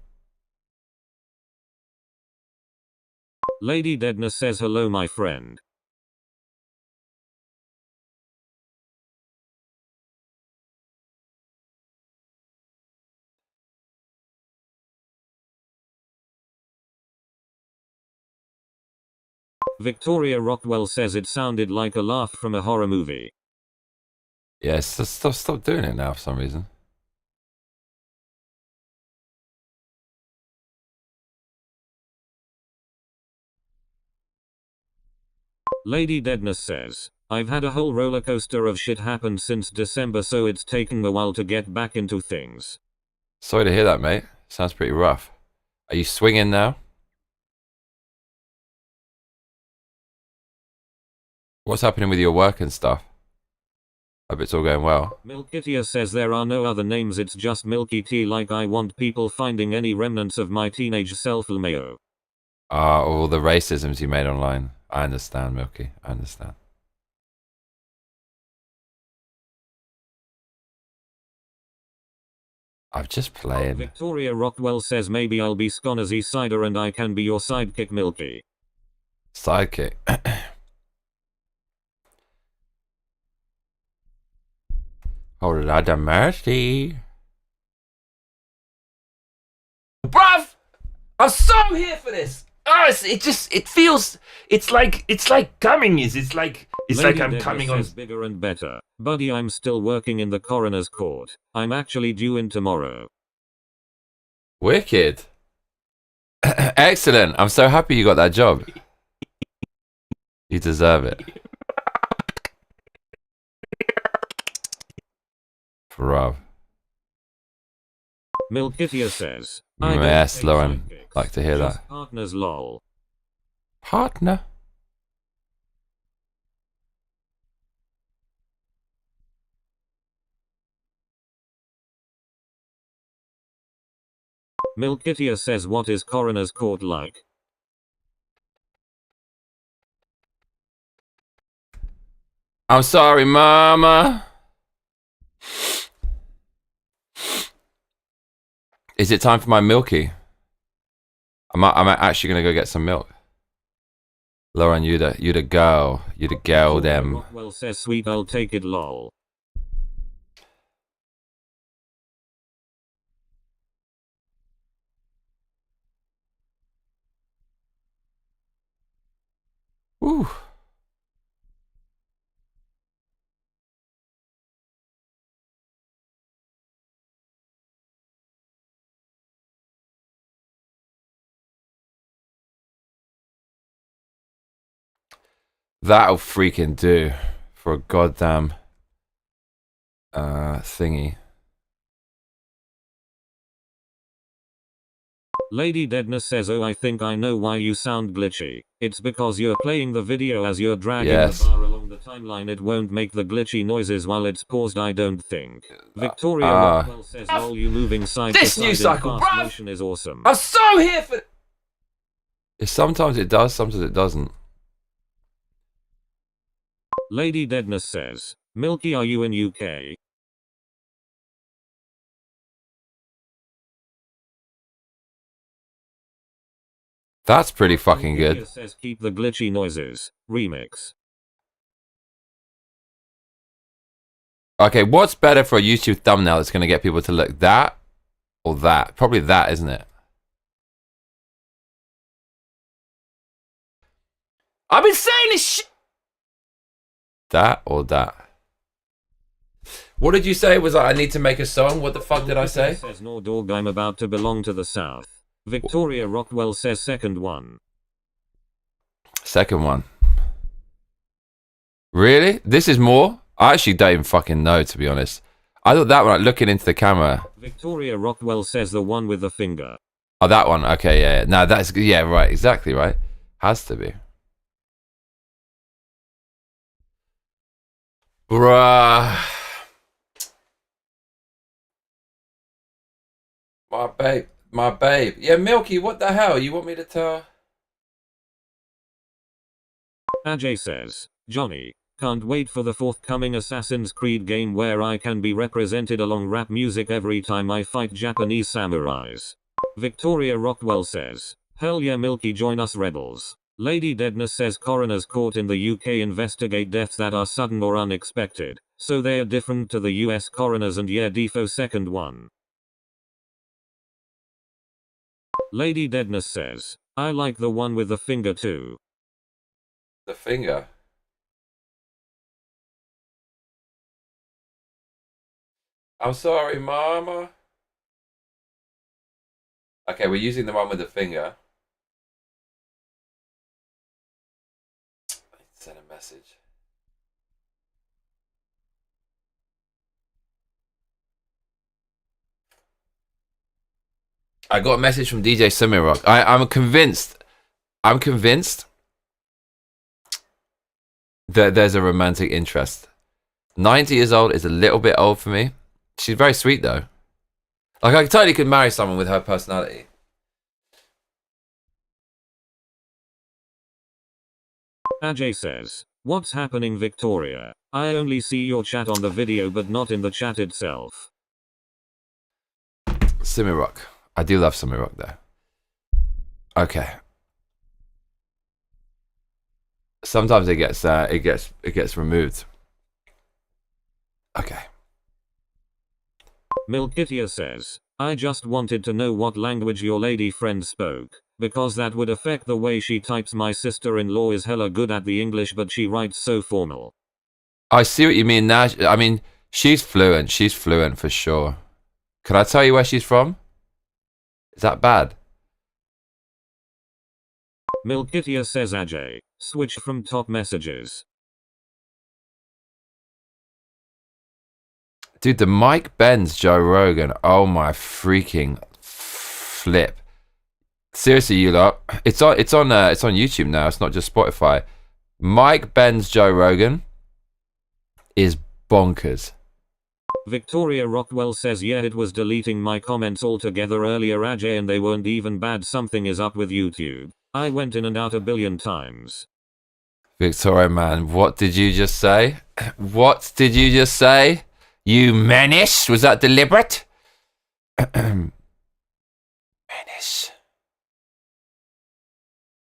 Lady Deadness says hello my friend. Victoria Rockwell says it sounded like a laugh from a horror movie. Yes, stop doing it now for some reason. Lady Deadness says, I've had a whole roller coaster of shit happen since December, so it's taking a while to get back into things. Sorry to hear that, mate. Sounds pretty rough. Are you swinging now? What's happening with your work and stuff? Hope it's all going well. Milkitia says there are no other names, it's just Milky Tea, like I want people finding any remnants of my teenage self LMAO. All the racisms you made online. I understand, Milky. I understand. I'm just playing. Victoria Rockwell says maybe I'll be Sconazy Cider and I can be your sidekick Milky. Sidekick. Oh, Lord of mercy. Bruv! I'm so here for this! Oh, it feels, it's like coming is, it's like I'm coming on. Bigger and better. Buddy, I'm still working in the coroner's court. I'm actually due in tomorrow. Wicked. Excellent. I'm so happy you got that job. You deserve it. Bruv. Milkitia says, Yes, Lauren. Like to hear that. Partners lol. Partner. Milkitia says, what is coroner's court like? I'm sorry, mama. Is it time for my milky? I'm actually gonna go get some milk. Lauren, you the girl. You the girl, them. Rockwell says, sweet, I'll take it, lol. Woo. That'll freaking do for a goddamn thingy. Lady Deadness says, oh, I think I know why you sound glitchy. It's because you're playing the video as you're dragging the bar along the timeline. It won't make the glitchy noises while it's paused, I don't think. Victoria Rockwell says, lol, you moving side to side in fast motion is awesome. I'm so here for... Sometimes it does, sometimes it doesn't. Lady Deadness says, Milky, are you in UK? That's pretty fucking good. Says, keep the glitchy noises. Remix. Okay, what's better for a YouTube thumbnail that's going to get people to look? That or that? Probably that, isn't it? I've been saying this shit. That or that? What did you say? Was I need to make a song? What the fuck did I say? Says, no dog, I'm about to belong to the South. Victoria Rockwell says, second one. Second one. Really? This is more? I actually don't even fucking know, to be honest. I thought that one, like, looking into the camera. Victoria Rockwell says, the one with the finger. Oh, that one. Okay, yeah. No, that's... Yeah, right. Exactly, right. Has to be. Bruh. My babe. My babe. Yeah, Milky, what the hell? You want me to tell? Ajay says, Johnny, can't wait for the forthcoming Assassin's Creed game where I can be represented along rap music every time I fight Japanese samurais. Victoria Rockwell says, hell yeah, Milky, join us rebels. Lady Deadness says, coroner's court in the UK investigate deaths that are sudden or unexpected, so they are different to the US coroners, and yeah, defo second one. Lady Deadness says, I like the one with the finger too. The finger? I'm sorry, mama. Okay, we're using the one with the finger. Send a message. I got a message from DJ Sumirok. I'm convinced that there's a romantic interest. 90 years old is a little bit old for me. She's very sweet though. Like, I totally could marry someone with her personality. Ajay says, what's happening, Victoria? I only see your chat on the video but not in the chat itself. Sumirok. I do love Sumirok though. Okay. Sometimes it gets removed. Okay. Milkitia says, I just wanted to know what language your lady friend spoke, because that would affect the way she types. My sister-in-law is hella good at the English, but she writes so formal. I see what you mean now. I mean, she's fluent. She's fluent for sure. Can I tell you where she's from? Is that bad? Milkitia says, Ajay, switch from top messages. Dude, the Mike Benz Joe Rogan. Oh my freaking flip. Seriously, you lot. It's on YouTube now. It's not just Spotify. Mike Ben's Joe Rogan is bonkers. Victoria Rockwell says, yeah, it was deleting my comments altogether earlier, Ajay, and they weren't even bad. Something is up with YouTube. I went in and out a billion times. Victoria, man, what did you just say? What did you just say? You menace? Was that deliberate? Menace.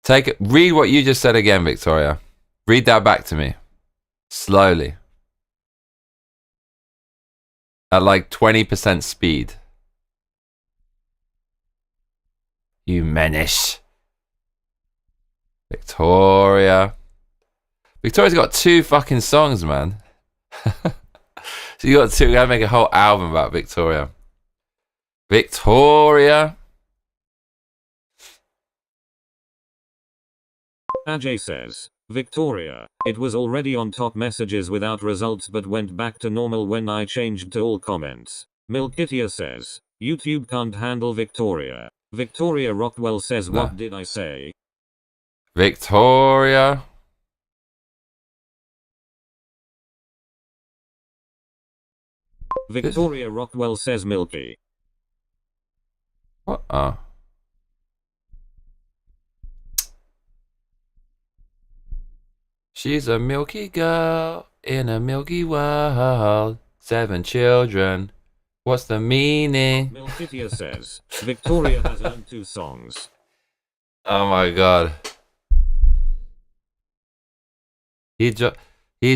Take it. Read what you just said again, Victoria. Read that back to me. Slowly. At like 20% speed. You menace. Victoria. Victoria's got 2 fucking songs, man. So you got 2. We gotta make a whole album about Victoria. Victoria. Ajay says, Victoria, it was already on top messages without results but went back to normal when I changed to all comments. Milkitia says, YouTube can't handle Victoria. Victoria Rockwell says, what did I say? Victoria. Victoria Rockwell says, Milky. What? Oh. She's a milky girl in a milky world. 7 children. What's the meaning? Milkitia says, Victoria has earned 2 songs. Oh my god. He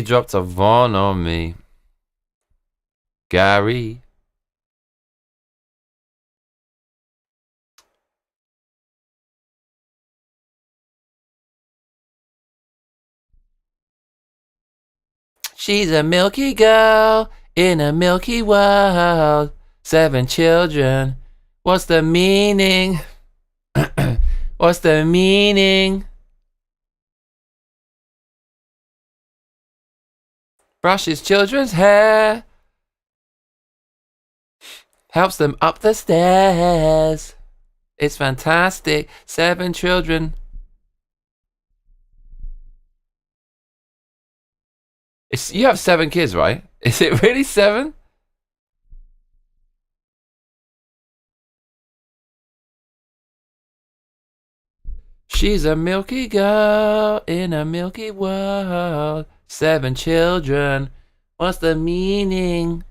dropped a Vaughn on me. Gary. She's a milky girl in a milky world. 7 children. What's the meaning? What's the meaning? Brushes children's hair. Helps them up the stairs. It's fantastic. 7 children. You have 7 kids, right? Is it really 7? She's a milky girl in a milky world. 7 children. What's the meaning?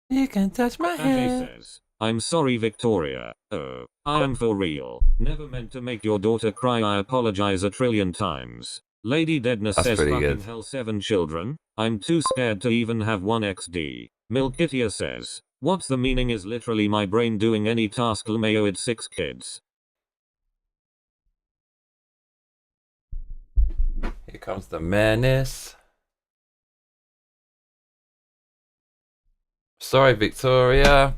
You can touch my hand. Ajay says, I'm sorry, Victoria. Oh, I am for real. Never meant to make your daughter cry. I apologize a trillion times. Lady Deadness says, fucking good. hell, 7 children? I'm too scared to even have one XD. Milkitia says, what's the meaning is literally my brain doing any task. LMAO, it's 6 kids. Here comes the menace. Sorry, Victoria.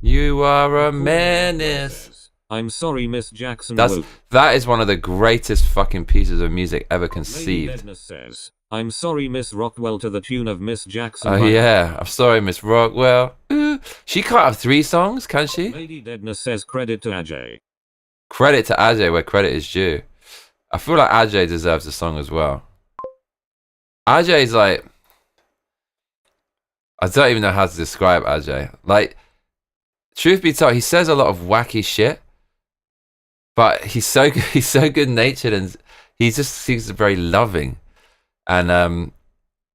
You are a menace. I'm sorry, Miss Jackson. That is one of the greatest fucking pieces of music ever Lady conceived. Deadness says, I'm sorry, Miss Rockwell, to the tune of Miss Jackson. Oh yeah, I'm sorry, Miss Rockwell. Ooh. She can't have 3 songs, can she? Lady Deadness says, credit to Ajay. Credit to Ajay where credit is due. I feel like Ajay deserves a song as well. Ajay's like, I don't even know how to describe Ajay. Like, truth be told, he says a lot of wacky shit, but he's so good natured, and he just seems very loving, and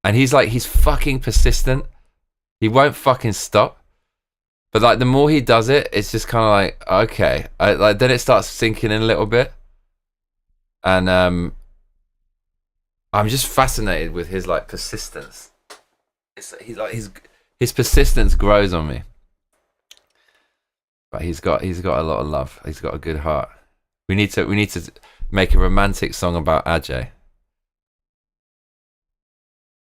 he's fucking persistent. He won't fucking stop. But like the more he does it, it's just kind of like, okay, then it starts sinking in a little bit, and I'm just fascinated with his like persistence. He's like his persistence grows on me. But he's got a lot of love. He's got a good heart. We need to make a romantic song about Ajay.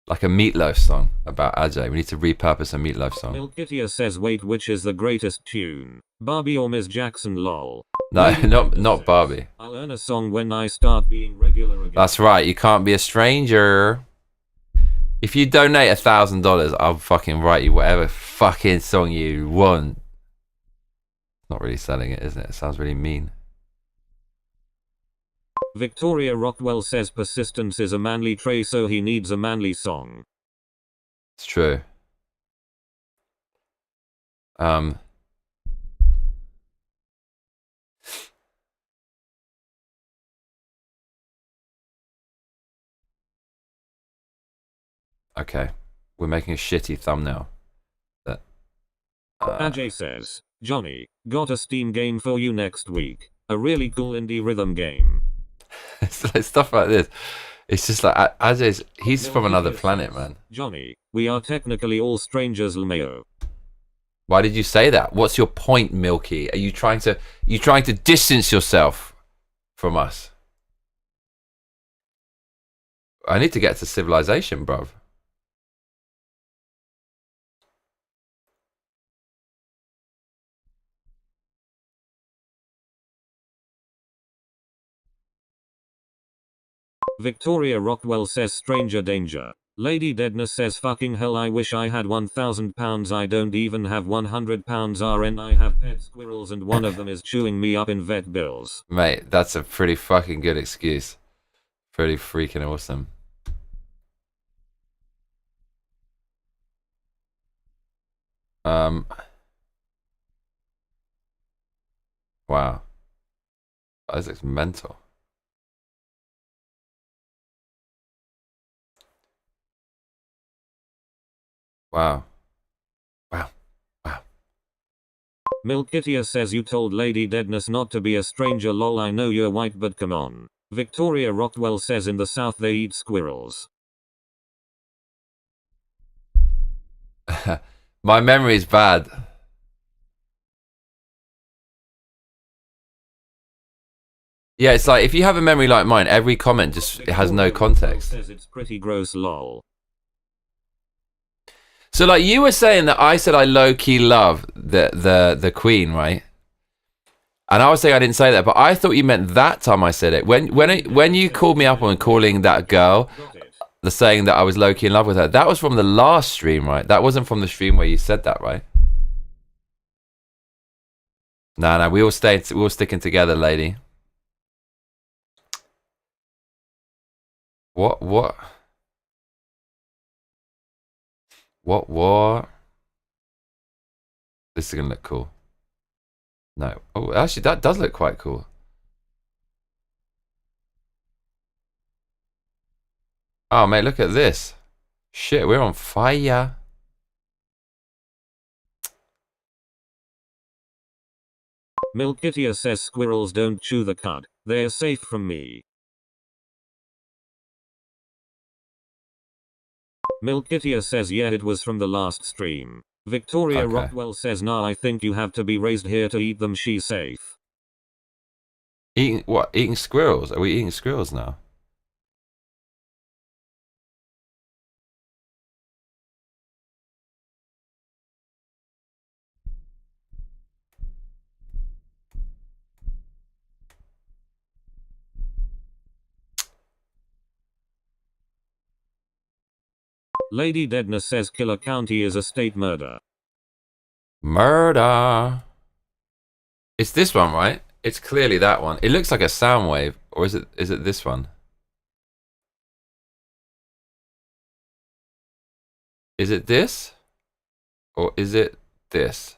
Like a Meatloaf song about Ajay. We need to repurpose a Meatloaf song. Milkitia says, wait, which is the greatest tune? Barbie or Miss Jackson, lol? No, not Barbie. I'll earn a song when I start being regular again. That's right. You can't be a stranger. If you donate $1,000, I'll fucking write you whatever fucking song you want. Not really selling it, isn't it? It sounds really mean. Victoria Rockwell says persistence is a manly trait, so he needs a manly song. It's true. Okay, we're making a shitty thumbnail. Ajay says, Johnny, got a Steam game for you next week. A really cool indie rhythm game. It's like stuff like this. It's just like he's from another planet, man. Johnny, we are technically all strangers, LMAO. Why did you say that? What's your point, Milky? Are you trying to distance yourself from us? I need to get to civilization, bruv. Victoria Rockwell says stranger danger. Lady Deadness says fucking hell, I wish I had £1,000. I don't even have £100 RN. I have pet squirrels and one of them is chewing me up in vet bills. Mate, that's a pretty fucking good excuse. Pretty freaking awesome. Wow. Isaac's mental. Wow. Wow. Wow. Milkitia says you told Lady Deadness not to be a stranger, lol. I know you're white, but come on. Victoria Rockwell says in the South they eat squirrels. My memory's bad. Yeah, it's like if you have a memory like mine, every comment just it has no context. Says it's pretty gross, lol. So like you were saying that I said I low-key love the Queen, right? And I was saying I didn't say that, but I thought you meant that time I said it. When you called me up on calling that girl, the saying that I was low-key in love with her, that was from the last stream, right? That wasn't from the stream where you said that, right? No, we all sticking together, lady. What? This is gonna look cool. No. Oh, actually, that does look quite cool. Oh, mate, look at this. Shit, we're on fire. Milkitia says squirrels don't chew the cud. They're safe from me. Milkitia says yeah, it was from the last stream. Victoria Okay. Rockwell says nah, I think you have to be raised here to eat them, she's safe. Eating what? Eating squirrels? Are we eating squirrels now? Lady Deadness says Killer County is a state murder. Murder. It's this one, right? It's clearly that one. It looks like a sound wave, or is it this one? Is it this? Or is it this?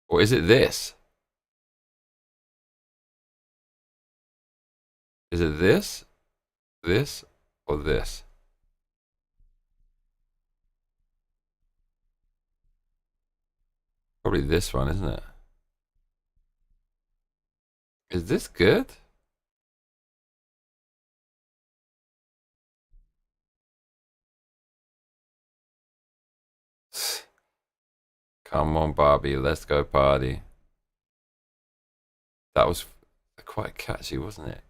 Or is it this? Is it this, or this? Probably this one, isn't it? Is this good? Come on, Barbie, let's go party. That was quite catchy, wasn't it?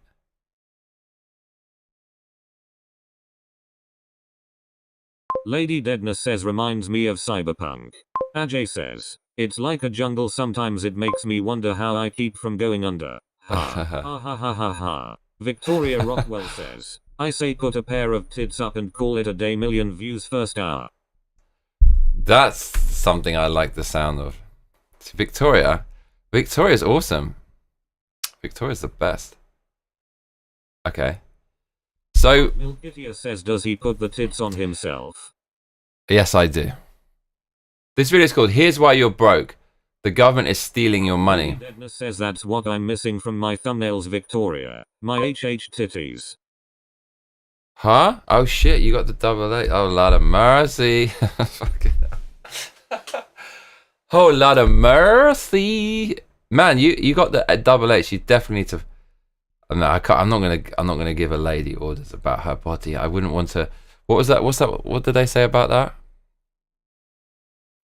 Lady Deadness says reminds me of Cyberpunk. Ajay says, it's like a jungle, sometimes it makes me wonder how I keep from going under. Ha ha ha ha ha ha. Victoria Rockwell says, I say put a pair of tits up and call it a day, million views first hour. That's something I like the sound of. See, Victoria's awesome. Victoria's the best. Okay. So, Milkitia says, does he put the tits on himself? yes, I do. This video is called Here's Why You're Broke. The government is stealing your money. Deadness says that's what I'm missing from my thumbnails, Victoria. My HH titties. Huh? Oh shit, you got the double A. Oh, lot of mercy. Fucking hell. Oh, lot of mercy. Man, you got the double H. You definitely need to. No, I can't, I'm not gonna give a lady orders about her body. I wouldn't want to. What was that? What's that? What did they say about that?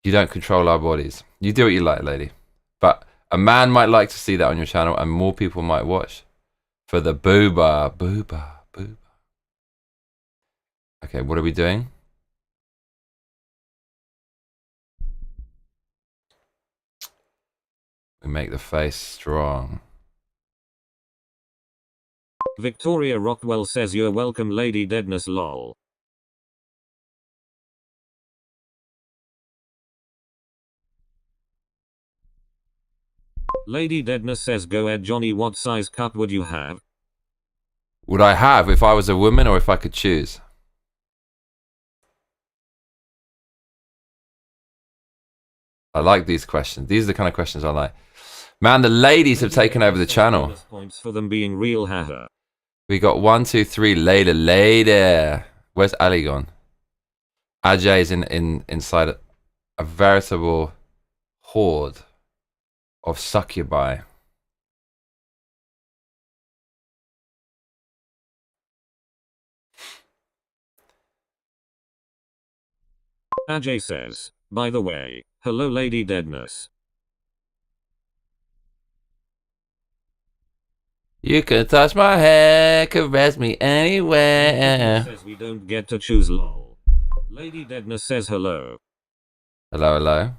You don't control our bodies. You do what you like, lady. But a man might like to see that on your channel, and more people might watch for the booba. Okay, what are we doing? We make the face strong. Victoria Rockwell says, you're welcome, Lady Deadness, lol. Lady Deadness says, go ahead, Johnny, what size cup would you have? Would I have if I was a woman or if I could choose? I like these questions. These are the kind of questions I like. Man, the ladies have taken over the channel. Points for them being real, haha. We got 1, 2, 3 later. Where's Ali gone? Ajay is inside a veritable horde of succubi. Ajay says, by the way, hello Lady Deadness. You can touch my hair, caress me anywhere. Says we don't get to choose, lol. Lady Deadness says hello. Hello.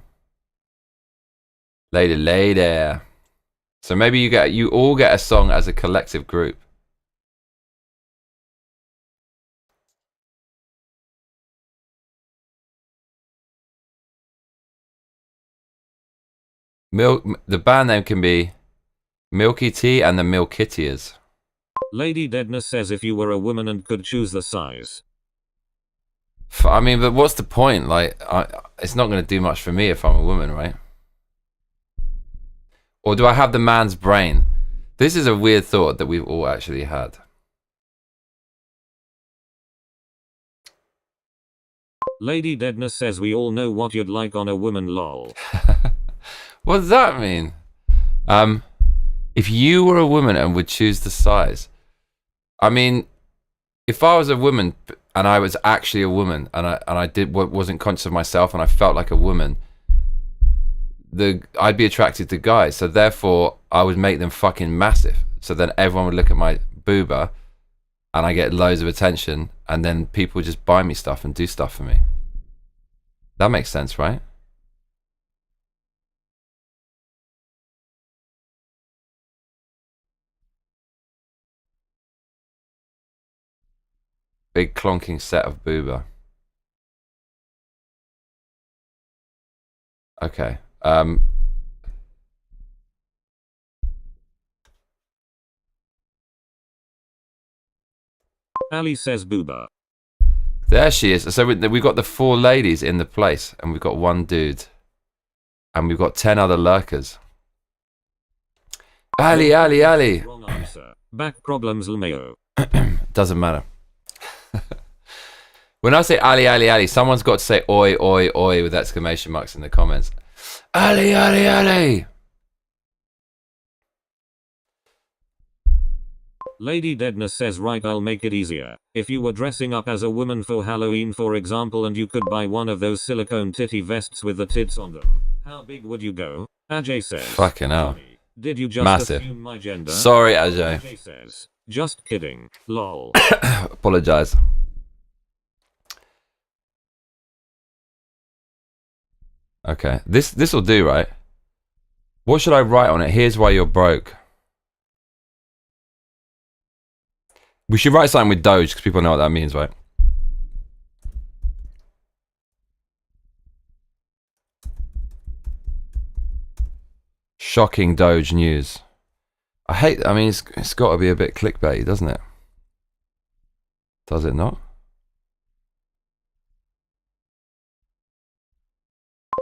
Lady. So maybe you all get a song as a collective group. The band name can be Milky Tea and the Milkittiers. Lady Deadness says, if you were a woman and could choose the size. I mean, but what's the point? Like, it's not going to do much for me if I'm a woman, right? Or do I have the man's brain? This is a weird thought that we've all actually had. Lady Deadness says, we all know what you'd like on a woman, lol. What does that mean? If you were a woman and would choose the size, I mean, if I was a woman and I was actually a woman and I wasn't conscious of myself and I felt like a woman, I'd be attracted to guys. So therefore, I would make them fucking massive. So then everyone would look at my booba, and I get loads of attention, and then people would just buy me stuff and do stuff for me. That makes sense, right? Big clonking set of booba. Okay. Ali says booba. There she is. So we've got the 4 ladies in the place, and we've got 1 dude, and we've got 10 other lurkers. Ali. Wrong answer. Back problems, LMAO. Doesn't matter. When I say Ali, someone's got to say oi with exclamation marks in the comments. Ali. Lady Deadness says, right, I'll make it easier. If you were dressing up as a woman for Halloween, for example, and you could buy one of those silicone titty vests with the tits on them, how big would you go? Ajay says, fucking hell. Johnny, did you just Massive. assume my gender? Sorry, Ajay. Ajay says, just kidding. Lol. Apologize. Okay, this will do, right? What should I write on it? Here's why you're broke. We should write something with Doge because people know what that means, right? Shocking Doge news. I mean, it's got to be a bit clickbait, doesn't it? Does it not?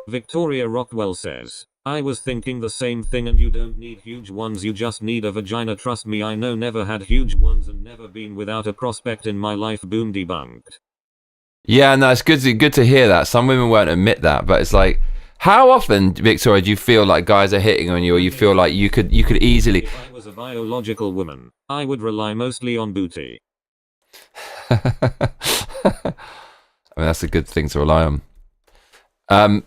Victoria Rockwell says, I was thinking the same thing, and you don't need huge ones, you just need a vagina. Trust me, I know, never had huge ones and never been without a prospect in my life. Boom, debunked. Yeah, no, it's good to hear that. Some women won't admit that, but it's like, how often, Victoria, do you feel like guys are hitting on you, or you feel like you could easily... If I was a biological woman, I would rely mostly on booty. I mean, that's a good thing to rely on.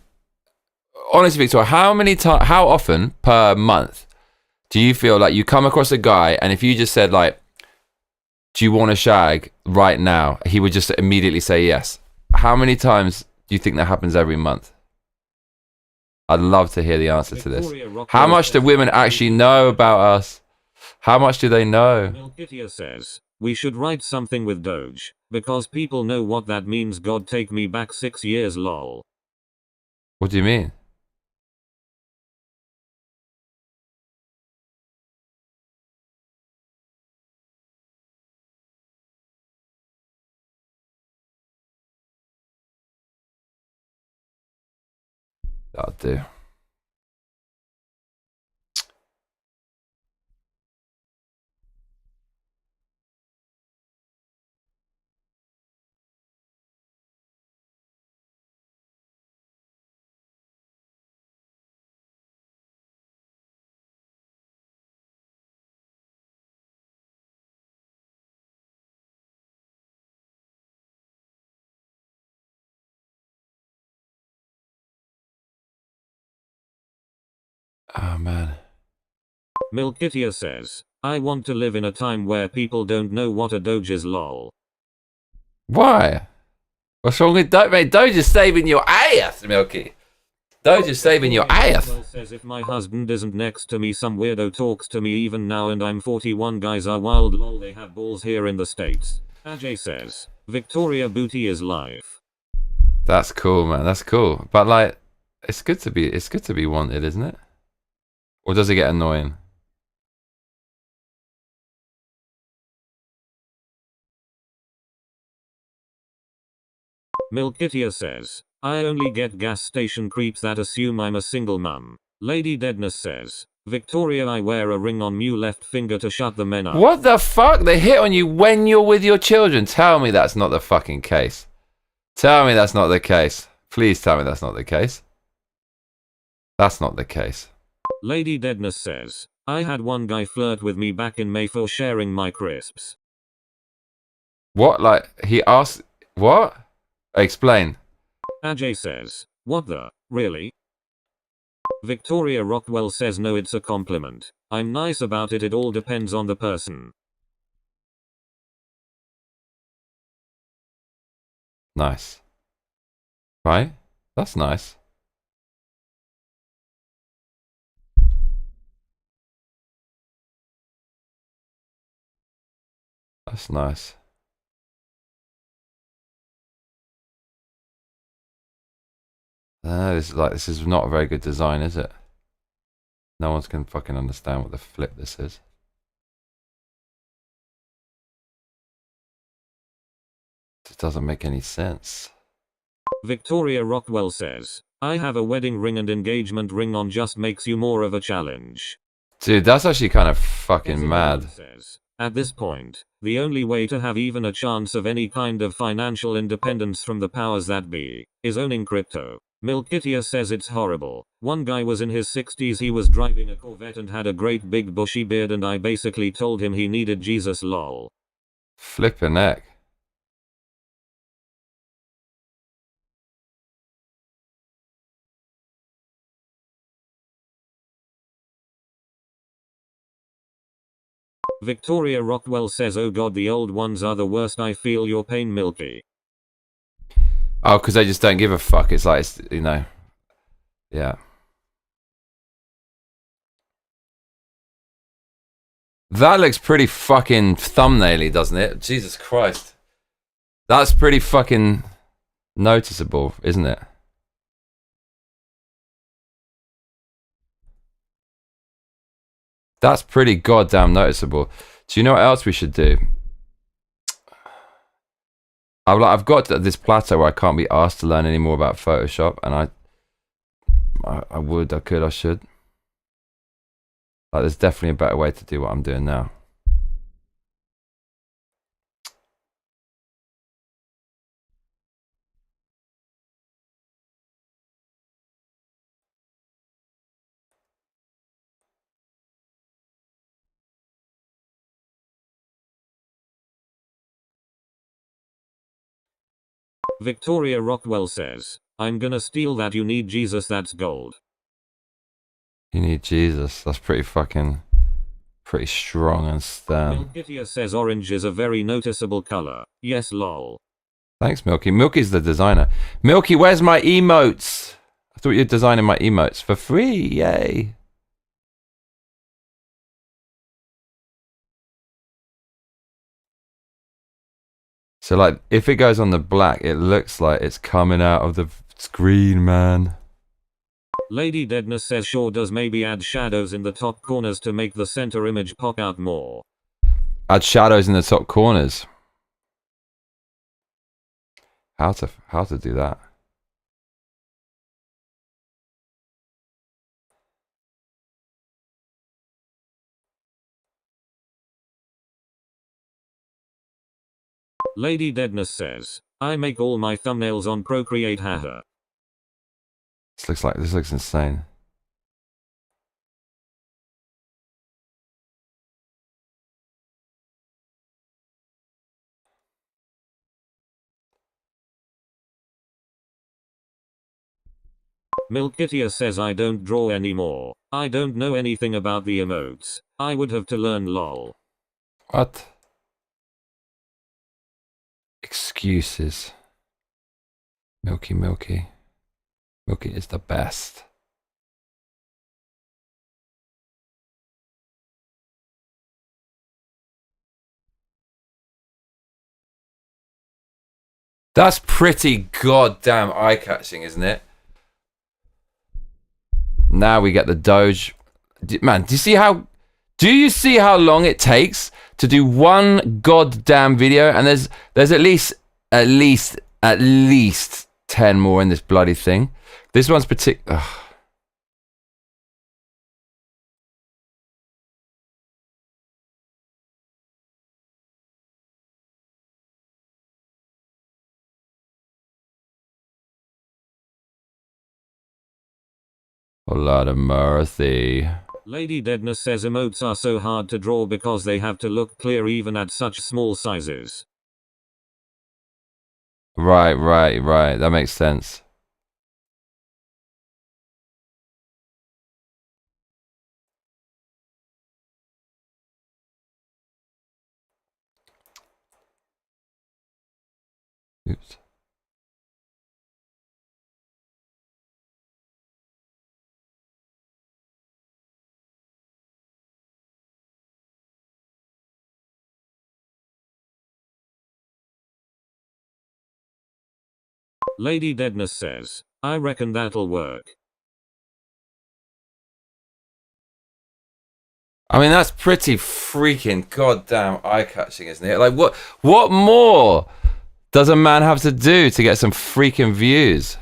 Honestly, Victoria, how often per month do you feel like you come across a guy, and if you just said like, do you want to shag right now, he would just immediately say yes? How many times do you think that happens every month? I'd love to hear the answer to this. How much do women actually know about us? How much do they know? Milkitia says, we should write something with Doge, because people know what that means. God, take me back 6 years, lol. What do you mean? That'll do. Oh, man. Milkitia says, I want to live in a time where people don't know what a Doge is, lol. Why? What's wrong with Doge? Mate, Doge is saving your ass, Milky. Doge is saving your ass. Says, if my husband isn't next to me, some weirdo talks to me even now, and I'm 41. Guys are wild, lol. They have balls here in the States. Ajay says, Victoria booty is life. That's cool, man. That's cool. But like, it's good to be wanted, isn't it? Or does it get annoying? Milkitia says, I only get gas station creeps that assume I'm a single mum. Lady Deadness says, Victoria, I wear a ring on my left finger to shut the men up. What the fuck? They hit on you when you're with your children. Tell me that's not the fucking case. Tell me that's not the case. Please tell me that's not the case. That's not the case. Lady Deadness says, I had one guy flirt with me back in May for sharing my crisps. What? Like, he asked... What? Explain. Ajay says, what the? Really? Victoria Rockwell says, no, it's a compliment. I'm nice about it. It all depends on the person. Nice. Right? That's nice. That's nice. This is not a very good design, is it? No one's can fucking understand what the flip this is. It doesn't make any sense. Victoria Rockwell says, I have a wedding ring and engagement ring on, just makes you more of a challenge. Dude, that's actually kind of fucking mad. Says, at this point, the only way to have even a chance of any kind of financial independence from the powers that be is owning crypto. Milkitia says it's horrible. One guy was in his 60s, he was driving a Corvette and had a great big bushy beard, and I basically told him he needed Jesus, lol. Flippin' neck. Victoria Rockwell says, oh god, the old ones are the worst. I feel your pain, Milky. Oh, because they just don't give a fuck. It's like, you know. Yeah. That looks pretty fucking thumbnaily, doesn't it? Jesus Christ. That's pretty fucking noticeable, isn't it? That's pretty goddamn noticeable. Do you know what else we should do? I've got to this plateau where I can't be asked to learn any more about Photoshop, and I would, I could, I should. Like, there's definitely a better way to do what I'm doing now. Victoria Rockwell says, I'm gonna steal that. You need Jesus, that's gold. You need Jesus. That's pretty strong and stern. Milkitia says orange is a very noticeable color. Yes, lol. Thanks, Milky. Milky's the designer. Milky, where's my emotes? I thought you were designing my emotes for free. Yay. So, like, if it goes on the black, it looks like it's coming out of the screen, man. Lady Deadness says sure does, maybe add shadows in the top corners to make the center image pop out more. Add shadows in the top corners. How to do that? Lady Deadness says, I make all my thumbnails on Procreate, haha. This looks insane. Milkitia says I don't draw anymore. I don't know anything about the emotes. I would have to learn, lol. What? Excuses. Milky. Milky is the best. That's pretty goddamn eye-catching, isn't it? Now we get the Doge. Man, do you see how long it takes to do one goddamn video? And there's at least 10 more in this bloody thing. This one's particular. A lot of mercy. Lady Deadness says emotes are so hard to draw because they have to look clear even at such small sizes. Right. That makes sense. Oops. Lady Deadness says, I reckon that'll work. I mean, that's pretty freaking goddamn eye-catching, isn't it? Like, what more does a man have to do to get some freaking views?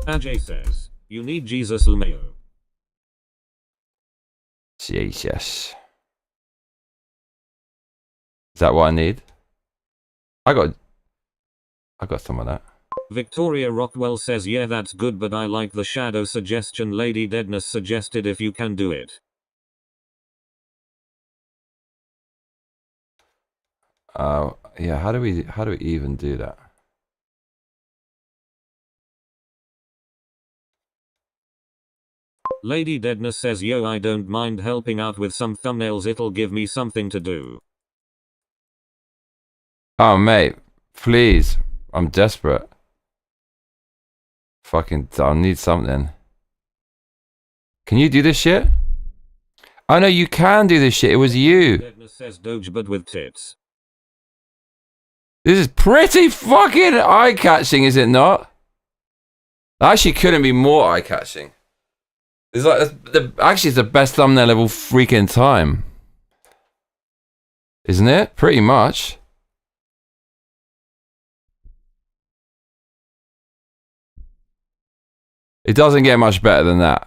Ajay says, you need Jesus Lmayo. Jesus. Is that what I need? I got some of that. Victoria Rockwell says yeah, that's good, but I like the shadow suggestion Lady Deadness suggested if you can do it. Yeah, how do we even do that? Lady Deadness says yo, I don't mind helping out with some thumbnails, it'll give me something to do. Oh mate, Please. I'm desperate. Fucking, I need something. Can you do this shit? I know you can do this shit. It was you. Deadness says Doge but with tits. This is pretty fucking eye-catching, is it not? Actually, couldn't be more eye-catching. It's like actually it's the best thumbnail of all freaking time, isn't it? Pretty much. It doesn't get much better than that.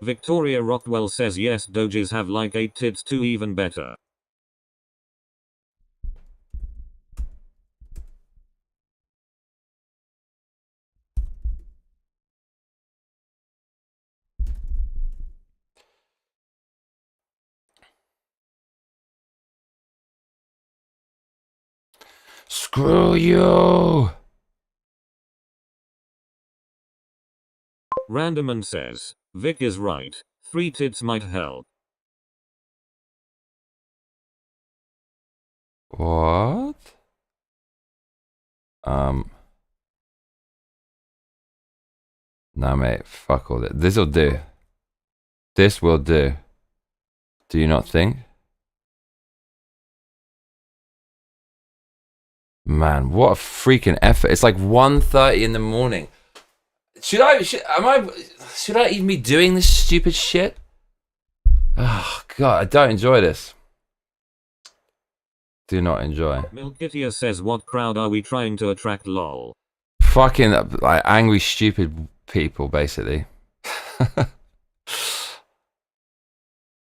Victoria Rockwell says yes, Doges have like 8 tits too, even better. Screw you. Randomman says, Vic is right. 3 tits might help. What? Nah, mate. Fuck all that. This'll do. This will do. Do you not think? Man, what a freaking effort. It's like 1:30 in the morning. Should I even be doing this stupid shit? Oh, God, I don't enjoy this. Do not enjoy. Milkitia says, what crowd are we trying to attract, lol? Fucking, like, angry, stupid people, basically. Now,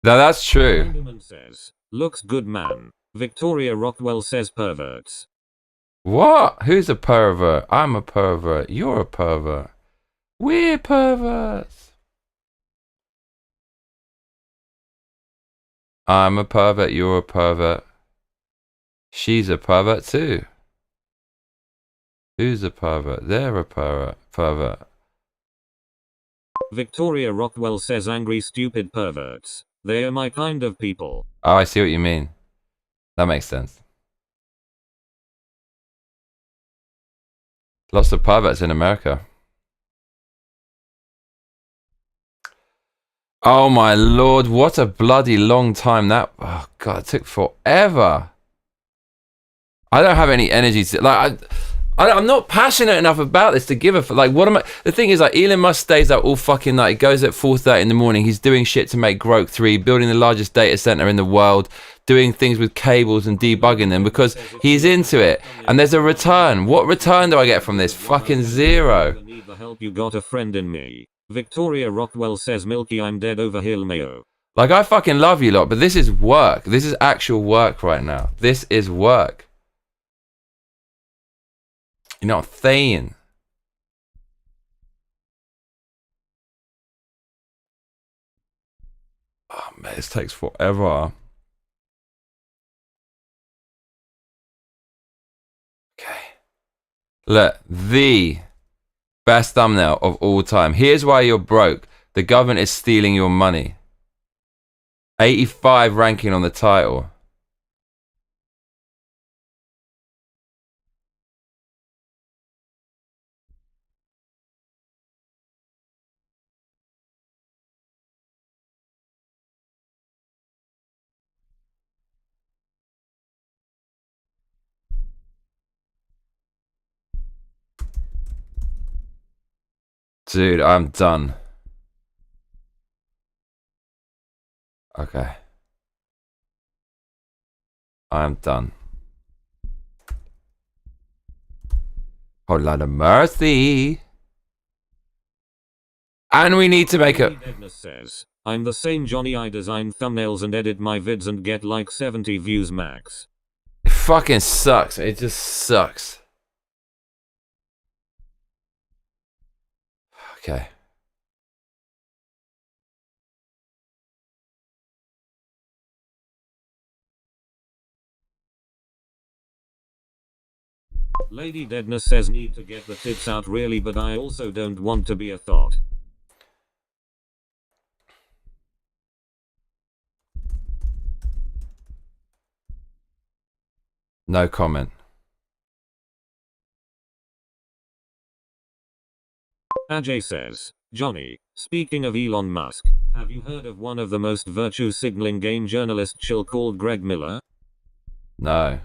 that's true. Randomman says, looks good, man. Victoria Rockwell says perverts. What? Who's a pervert? I'm a pervert. You're a pervert. We're perverts. I'm a pervert. You're a pervert. She's a pervert too. Who's a pervert? They're a pervert. Victoria Rockwell says angry stupid perverts. They are my kind of people. Oh, I see what you mean. That makes sense. Lots of perverts in America. Oh my lord, what a bloody long time that... Oh god, it took forever. I don't have any energy to... Like, I'm not passionate enough about this to give a... Like, what am I... The thing is, like, Elon Musk stays up all fucking night. He goes at 4:30 in the morning. He's doing shit to make Grok 3, building the largest data center in the world, doing things with cables and debugging them because he's into it. And there's a return. What return do I get from this? Fucking zero. Need the help, you got a friend in me. Victoria Rockwell says, Milky, I'm dead over Hill Mayo. Like, I fucking love you lot, but this is work. This is actual work right now. This is work. You know what I'm saying? Oh man, this takes forever. Okay. Look, the best thumbnail of all time. Here's why you're broke. The government is stealing your money. 85 ranking on the title. Dude, I'm done. Okay. I'm done. Whole lot of mercy. And we need to make a... Deadness says, I'm the same Johnny, I design thumbnails and edit my vids and get like 70 views max. It fucking sucks. It just sucks. Okay. Lady Deadness says, need to get the tits out really, but I also don't want to be a thought. No comment. Ajay says, Johnny, speaking of Elon Musk, have you heard of one of the most virtue signaling game journalists chill called Greg Miller? No.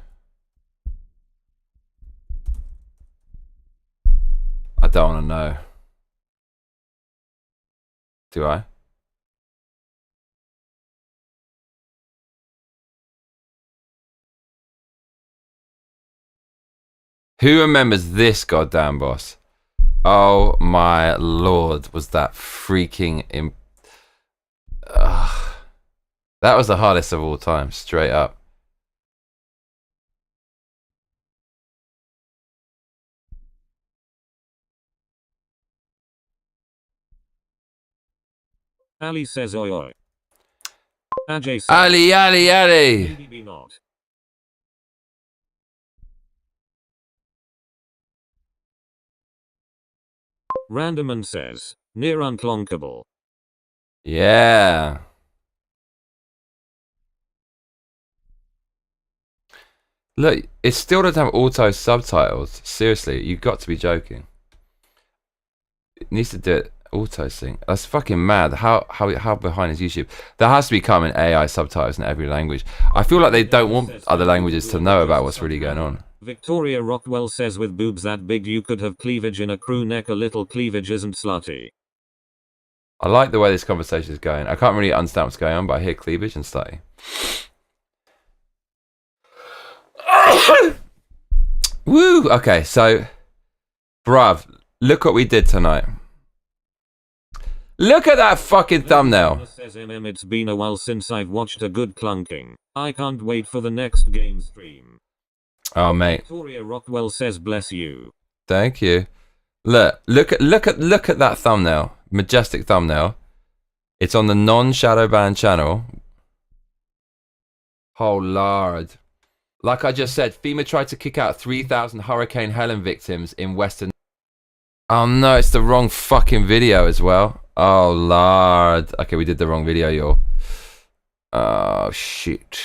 I don't want to know. Do I? Who remembers this goddamn boss? Oh my lord, was that freaking that was the hardest of all time, straight up. Ali says oi oi. Ajay says, Ali, Ali, Ali! maybe not. Randomman says, near unclonkable. Yeah. Look, it still doesn't have auto subtitles. Seriously, you've got to be joking. It needs to do it auto sync. That's fucking mad. How behind is YouTube? There has to be coming AI subtitles in every language. I feel like they don't want other languages to know about what's really going on. Victoria Rockwell says with boobs that big you could have cleavage in a crew neck. A little cleavage isn't slutty. I like the way this conversation is going. I can't really understand what's going on, but I hear cleavage and slutty. Woo! Okay, so, bruv, look what we did tonight. Look at that fucking thumbnail. Says it's been a while since I've watched a good clunking. I can't wait for the next game stream. Oh, mate. Victoria Rockwell says bless you. Thank you. Look at that thumbnail. Majestic thumbnail. It's on the non-shadow ban channel. Oh lord. Like I just said, FEMA tried to kick out 3,000 Hurricane Helen victims in Western. Oh no, it's the wrong fucking video as well. Oh lord. Okay, we did the wrong video, y'all. Oh shit.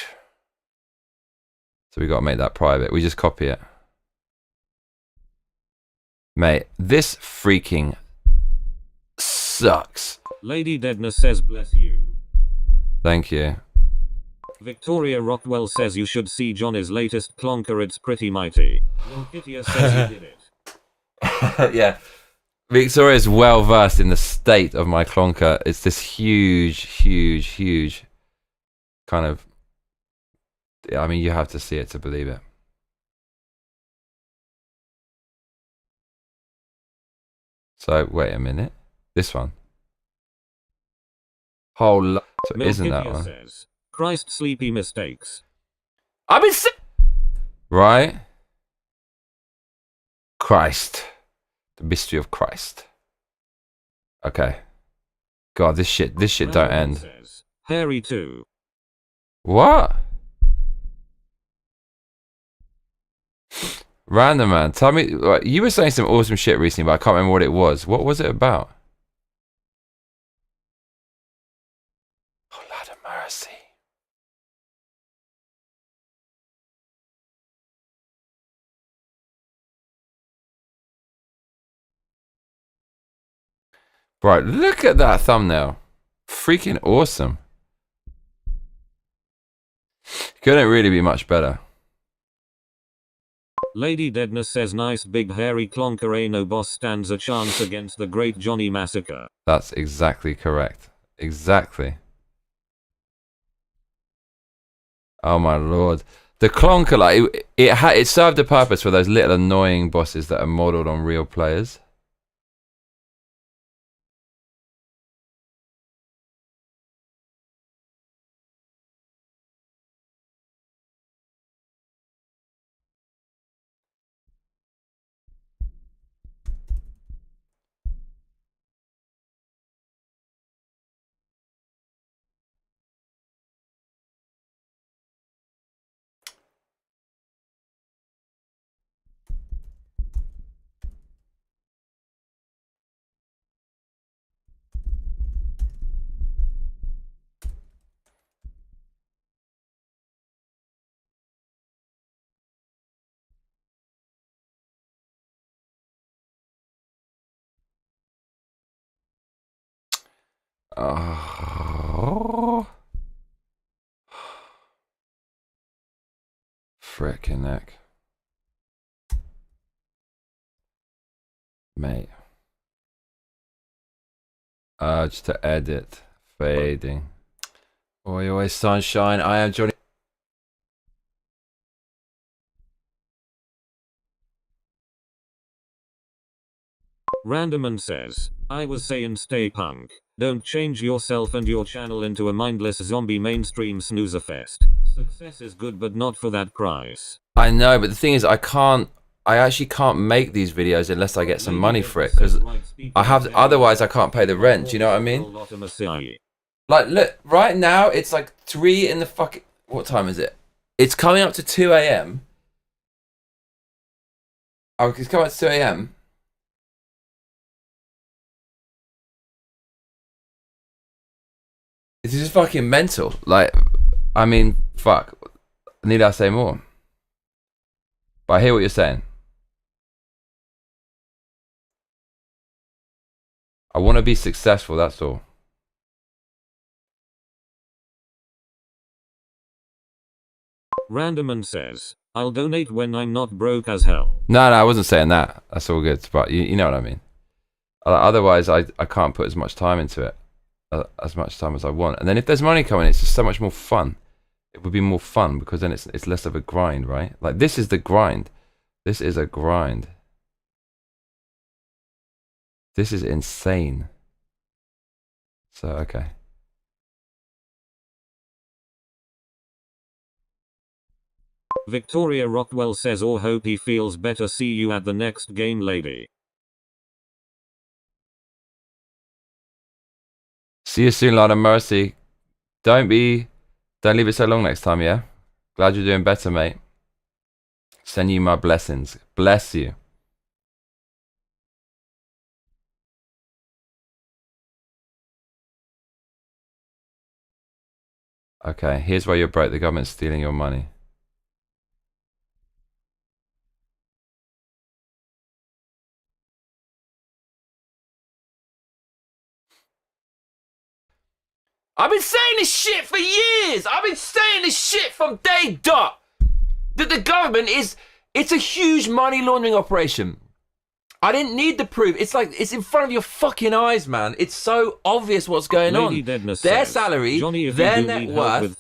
So we gotta make that private. We just copy it. Mate, this freaking sucks. Lady Deadness says bless you. Thank you. Victoria Rockwell says you should see Johnny's latest clonker. It's pretty mighty. Kittia says you did it. Yeah. Victoria's well versed in the state of my clonker. It's this huge kind of. I mean, you have to see it to believe it. So wait a minute. This one. So isn't that one? Says, Christ sleepy mistakes. I've been sick. Right. Christ. The mystery of Christ. Okay. God, this shit don't end. Says, Harry too. What? Random man, tell me. You were saying some awesome shit recently, but I can't remember what it was. What was it about? Oh, Lord of mercy. Right, look at that thumbnail. Freaking awesome. Couldn't really be much better. Lady Deadness says nice big hairy clonker. Ain't no boss stands a chance against the great Johnny Massacre. That's exactly correct. Exactly. Oh my lord. The clonker, like, it served a purpose for those little annoying bosses that are modeled on real players. Oh. Frickin' neck. Mate. Urge to edit. Fading. Oi, oi, sunshine. I am Johnny. Randomman says, I was saying stay punk. Don't change yourself and your channel into a mindless zombie mainstream snoozer fest. Success is good but not for that price. I know, but the thing is, I actually can't make these videos unless I get some money for it, because otherwise I can't pay the rent. Do you know what I mean? Like, look, right now it's like 3 in the fucking, what time is it? It's coming up to 2 a.m. Oh, it's coming up to 2 a.m. This is fucking mental. Like, I mean, fuck. Need I say more? But I hear what you're saying. I want to be successful, that's all. Randomman says, I'll donate when I'm not broke as hell. No, I wasn't saying that. That's all good. But you know what I mean. Otherwise, I can't put as much time into it. As much time as I want. And then if there's money coming, it's just so much more fun. It would be more fun because then it's less of a grind, right? Like, this is the grind. This is a grind. This is insane. So, okay. Victoria Rockwell says, or hope he feels better. See you at the next game, lady. See you soon, Lord of Mercy. Don't leave it so long next time, yeah? Glad you're doing better, mate. Send you my blessings. Bless you. Okay, here's why you're broke. The government's stealing your money. I've been saying this shit for years. I've been saying this shit from day dot. That the government it's a huge money laundering operation. I didn't need the proof. It's like, it's in front of your fucking eyes, man. It's so obvious what's going on. Their salary, their net worth,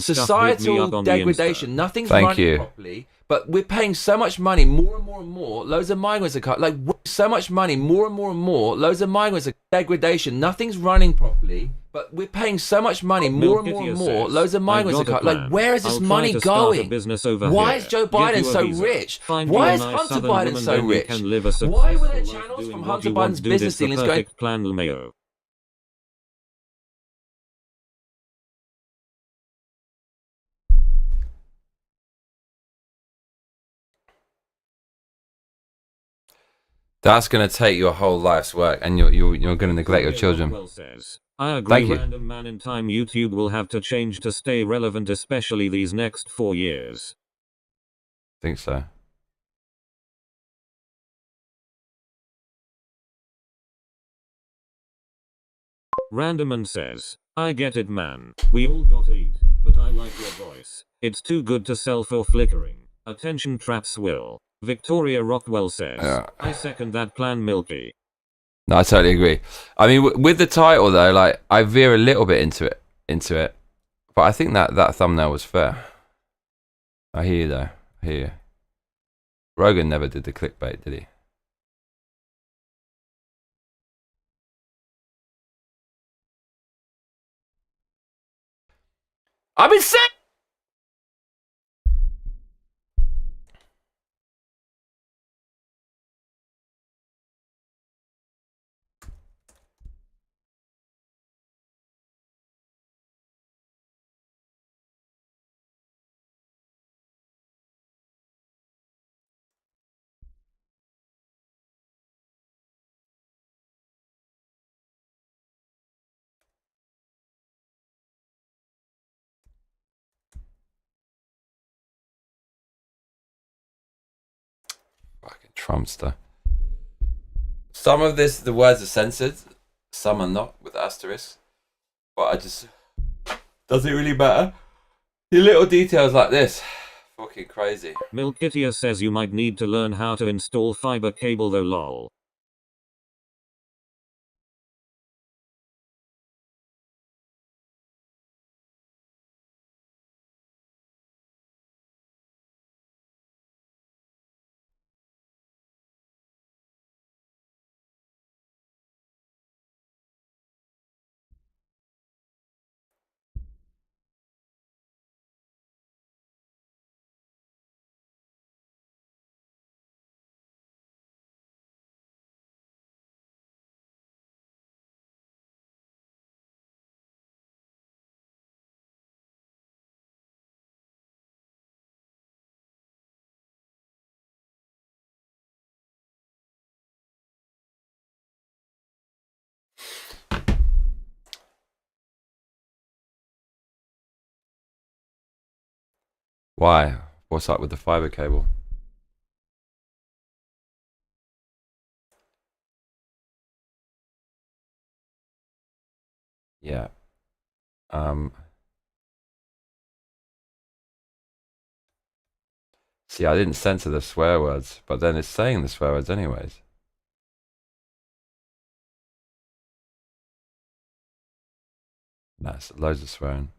societal degradation, nothing's running properly. But we're paying so much money, more and more and more. Loads of migrants are cut. Like, so much money, more and more and more. Loads of migrants are degradation. Nothing's running properly. But we're paying so much money, more and more and more. Loads of migrants are cut. Like, where is this money going? Why is Joe Biden so rich? Why is Hunter Biden so rich? Why were there channels from Hunter Biden's business dealings going? That's going to take your whole life's work, and you're going to neglect your children. I agree. Random man in time. YouTube will have to change to stay relevant, especially these next 4 years. Think so. Randomman says, I get it, man. We all gotta eat, but I like your voice. It's too good to sell for flickering. Attention traps will. Victoria Rockwell says, I second that plan, Milky. No, I totally agree. I mean, with the title though, like, I veer a little bit into it, but I think that thumbnail was fair. I hear you though. I hear you. Rogan never did the clickbait, did he? I've been saying. Fucking Trumpster. Some of the words are censored, some are not, with asterisks. But I just, does it really matter? The little details like this, fucking crazy. Milkitia says you might need to learn how to install fiber cable though lol. Why? What's up with the fiber cable? Yeah. See, I didn't censor the swear words, but then it's saying the swear words anyways. That's loads of swearing.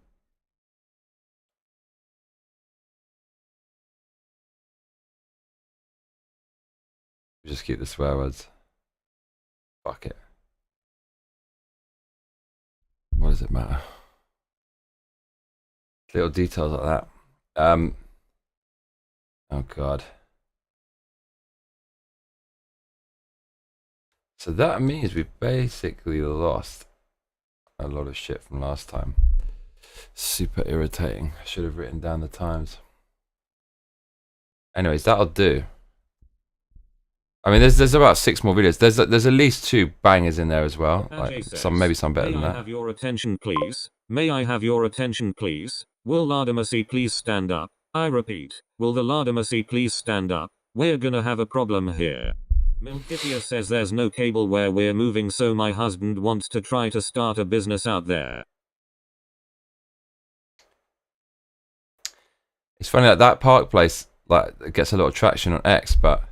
Just keep the swear words. Fuck it. What does it matter? Little details like that. Oh god. So that means we basically lost a lot of shit from last time. Super irritating. I should have written down the times. Anyways, that'll do. I mean, there's about 6 more videos. There's at least 2 bangers in there as well. Like maybe some better than that. May I have your attention, please? May I have your attention, please? Will Ladamasi please stand up? I repeat, will the Ladamasi please stand up? We're gonna have a problem here. Milkitia says there's no cable where we're moving, so my husband wants to try to start a business out there. It's funny that that park place like gets a lot of traction on X, but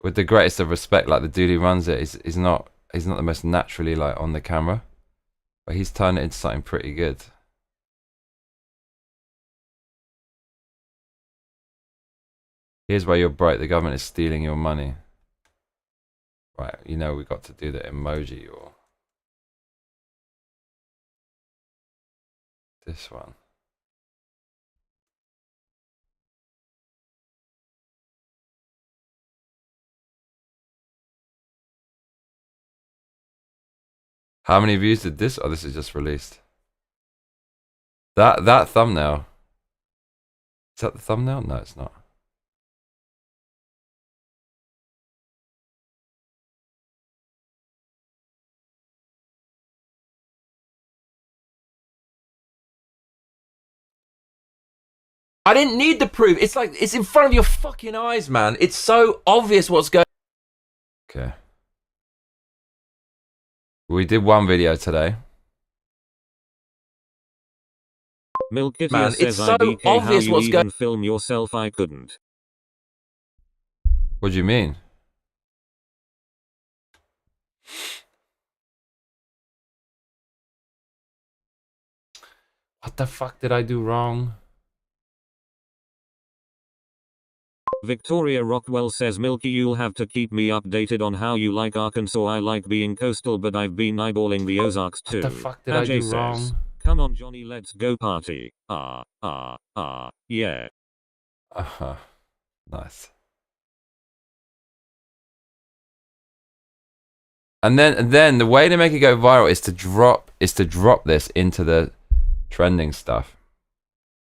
with the greatest of respect, like the dude who runs it is not the most naturally like on the camera, but he's turned it into something pretty good. Here's where you're broke. The government is stealing your money. Right, you know we got to do the emoji or this one. How many views did this? Oh, this is just released. That thumbnail. Is that the thumbnail? No, it's not. I didn't need the proof. It's like, it's in front of your fucking eyes, man. It's so obvious what's going on. Okay. We did one video today. Milkitia says it's so IDK obvious how what's you even film yourself. I couldn't. What do you mean? What the fuck did I do wrong? Victoria Rockwell says Milky, you'll have to keep me updated on how you like Arkansas. I like being coastal, but I've been eyeballing the Ozarks too. What the fuck did I do wrong? Come on Johnny, let's go party. Yeah. Nice. And then the way to make it go viral is to drop this into the trending stuff.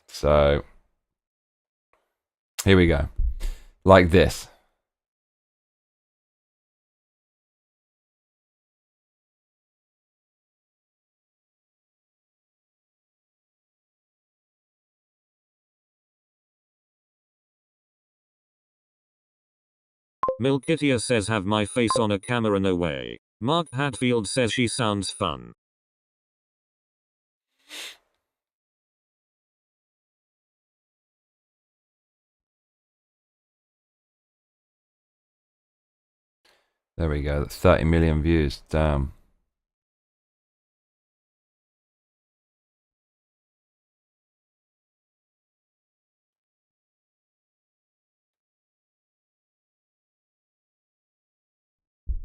So here we go. Like this. Milkitia says have my face on a camera, no way. Mark Hatfield says she sounds fun. There we go. 30 million views. Damn.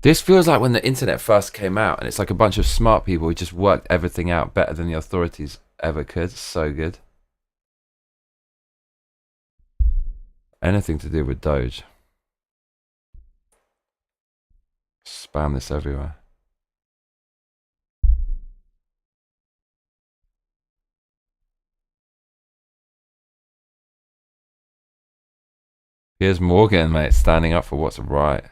This feels like when the internet first came out, and it's like a bunch of smart people who just worked everything out better than the authorities ever could. It's so good. Anything to do with Doge. Spam this everywhere. Here's Morgan, mate, standing up for what's right.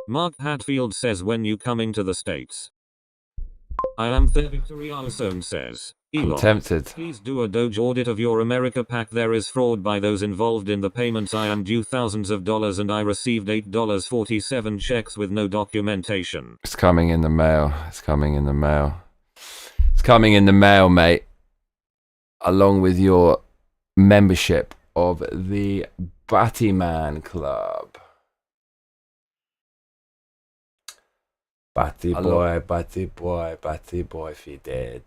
Mark Hatfield says, when you coming to the States? I am the Victoria Zone says, I'm Elon, tempted. please do a Doge audit of your America pack. There is fraud by those involved in the payments. I am due thousands of dollars and I received $8.47 checks with no documentation. It's coming in the mail. It's coming in the mail. It's coming in the mail, mate. Along with your membership of the Battyman Club. Batty boy, Batty boy, Batty boy, if he did.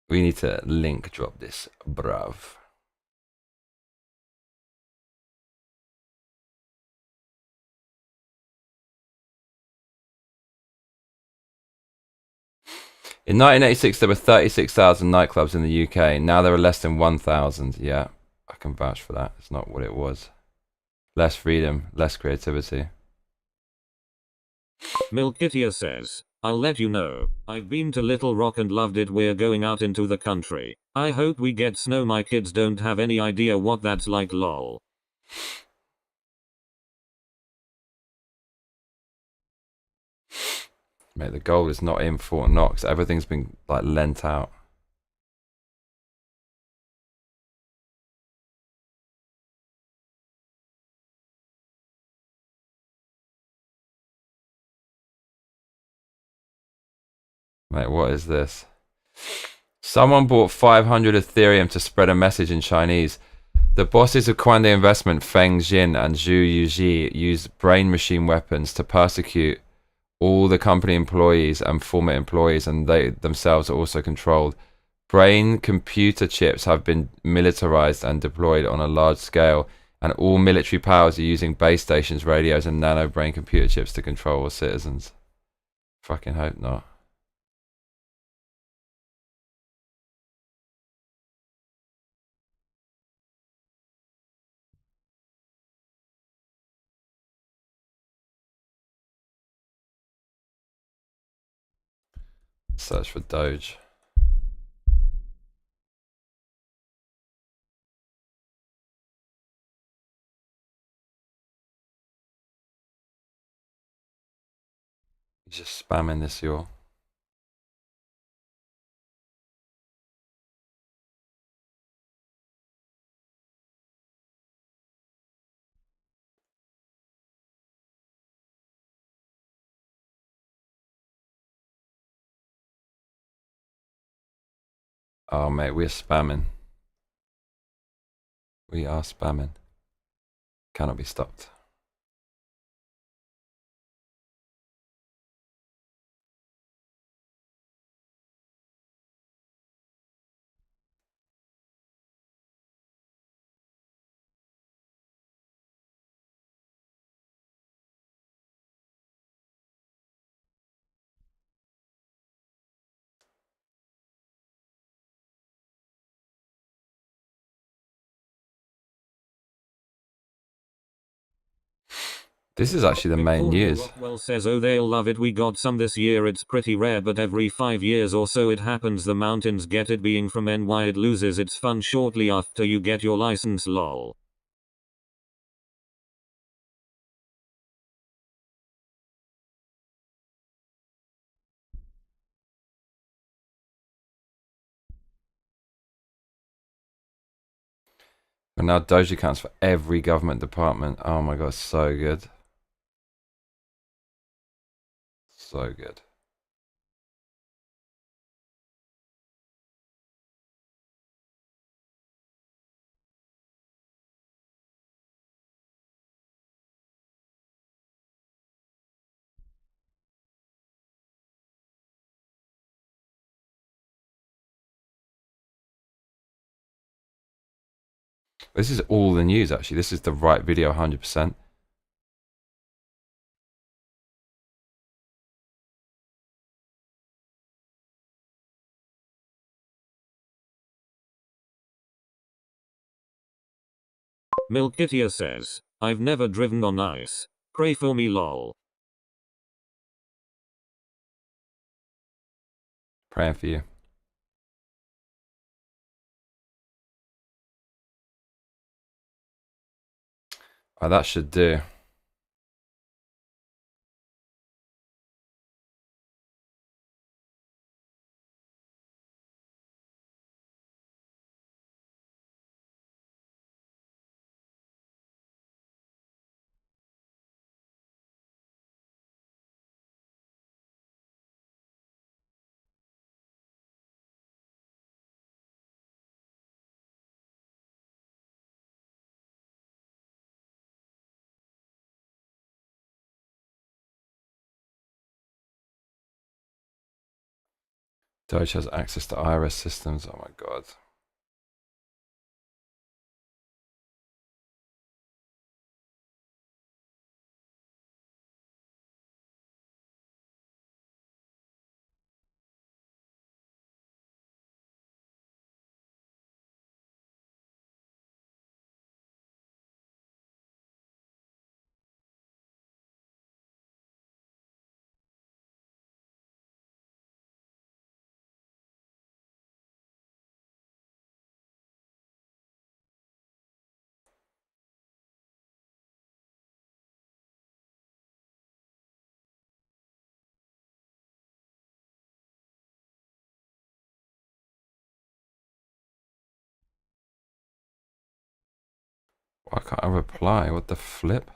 We need to link drop this, bruv. In 1986, there were 36,000 nightclubs in the UK. Now there are less than 1,000. Yeah, I can vouch for that. It's not what it was. Less freedom, less creativity. Milkitia says, I'll let you know. I've been to Little Rock and loved it. We're going out into the country. I hope we get snow. My kids don't have any idea what that's like, lol. Mate, the gold is not in Fort Knox. Everything's been like lent out. Mate, what is this? Someone bought 500 Ethereum to spread a message in Chinese. The bosses of Quande Investment, Feng Jin and Zhu Yuji, used brain machine weapons to persecute all the company employees and former employees, and they themselves are also controlled. Brain computer chips have been militarized and deployed on a large scale, and all military powers are using base stations, radios, and nano brain computer chips to control all citizens. Fucking hope not. Search for Doge. He's just spamming this, y'all. Oh, mate, we're spamming. We are spamming. Cannot be stopped. This is actually the main news. Rockwell says, oh, they'll love it. We got some this year. It's pretty rare, but every 5 years or so it happens. The mountains get it. Being from NY, it loses its fun shortly after you get your license, lol. And now Doge accounts for every government department. Oh my god, so good. So good. This is all the news, actually. This is the right video, 100%. Milkitia says, I've never driven on ice. Pray for me, lol. Praying for you. Oh, that should do. Doge has access to IRS systems. Oh my god. Why can't I reply? What the flip?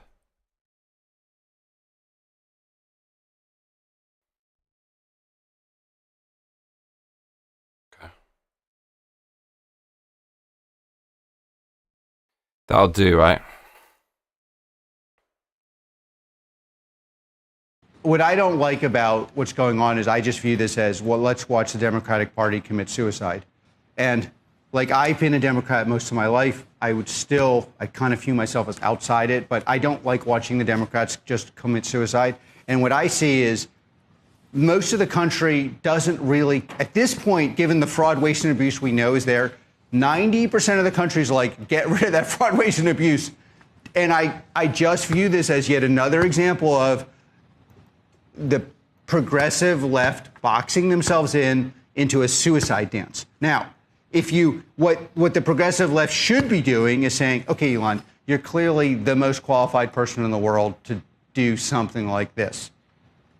Okay. That'll do, right? What I don't like about what's going on is I just view this as, well, let's watch the Democratic Party commit suicide. And like, I've been a Democrat most of my life. I kind of view myself as outside it, but I don't like watching the Democrats just commit suicide. And what I see is most of the country doesn't really, at this point, given the fraud, waste, and abuse we know is there, 90% of the country is like, get rid of that fraud, waste, and abuse. And I just view this as yet another example of the progressive left boxing themselves into a suicide dance. Now, what the progressive left should be doing is saying, okay, Elon, you're clearly the most qualified person in the world to do something like this.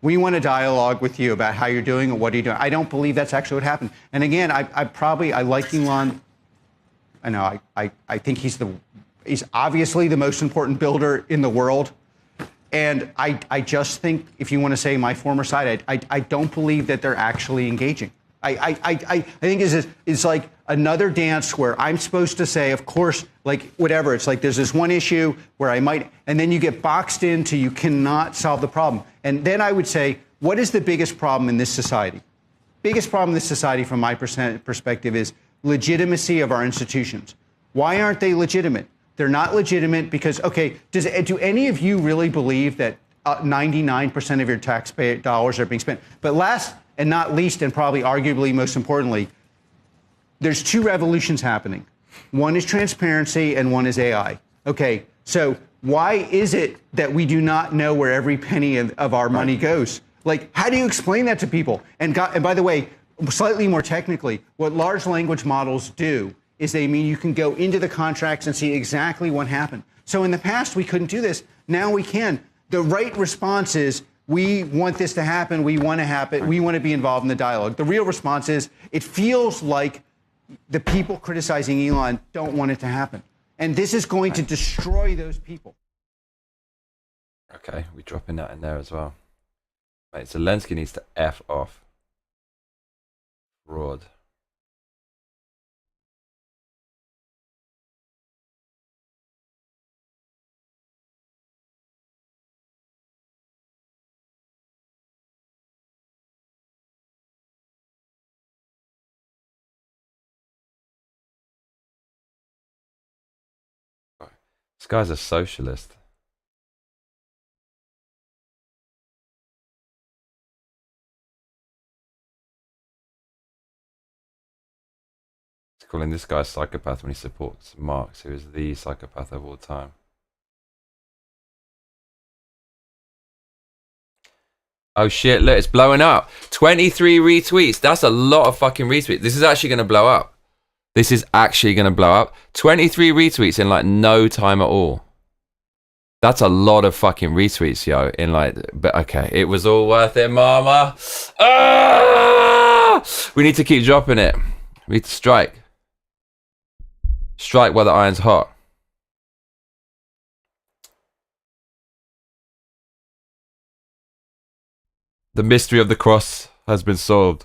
We want to dialogue with you about how you're doing and what are you doing. I don't believe that's actually what happened. And again, I like Elon. I know I think he's obviously the most important builder in the world. And I just think, if you want to say my former side, I don't believe that they're actually engaging. I think it's like another dance where I'm supposed to say, of course, like whatever. It's like there's this one issue where and then you get boxed into, you cannot solve the problem. And then I would say, what is the biggest problem in this society? Biggest problem in this society, from my perspective, is legitimacy of our institutions. Why aren't they legitimate? They're not legitimate because, okay, do any of you really believe that 99% of your taxpayer dollars are being spent? But last and not least, and probably arguably most importantly, there's two revolutions happening. One is transparency and one is AI. Okay, so Why is it that we do not know where every penny of our money goes? Like, how do you explain that to people? And by the way, slightly more technically, what large language models do is they mean you can go into the contracts and see exactly what happened. So in the past, we couldn't do this. Now we can. The right response is, we want this to happen. We want to happen. We want to be involved in the dialogue. The real response is, it feels like the people criticizing Elon don't want it to happen. And this is going to destroy those people. Okay, we're dropping that in there as well. Mate, Zelensky needs to F off. Fraud. This guy's a socialist. He's calling this guy a psychopath when he supports Marx, who is the psychopath of all time. Oh shit, look, it's blowing up. 23 retweets. That's a lot of fucking retweets. This is actually going to blow up. This is actually going to blow up. 23 retweets in like no time at all. That's a lot of fucking retweets, yo. In like, but okay, it was all worth it, mama. Ah! We need to keep dropping it. We need to strike. Strike while the iron's hot. The mystery of the cross has been solved.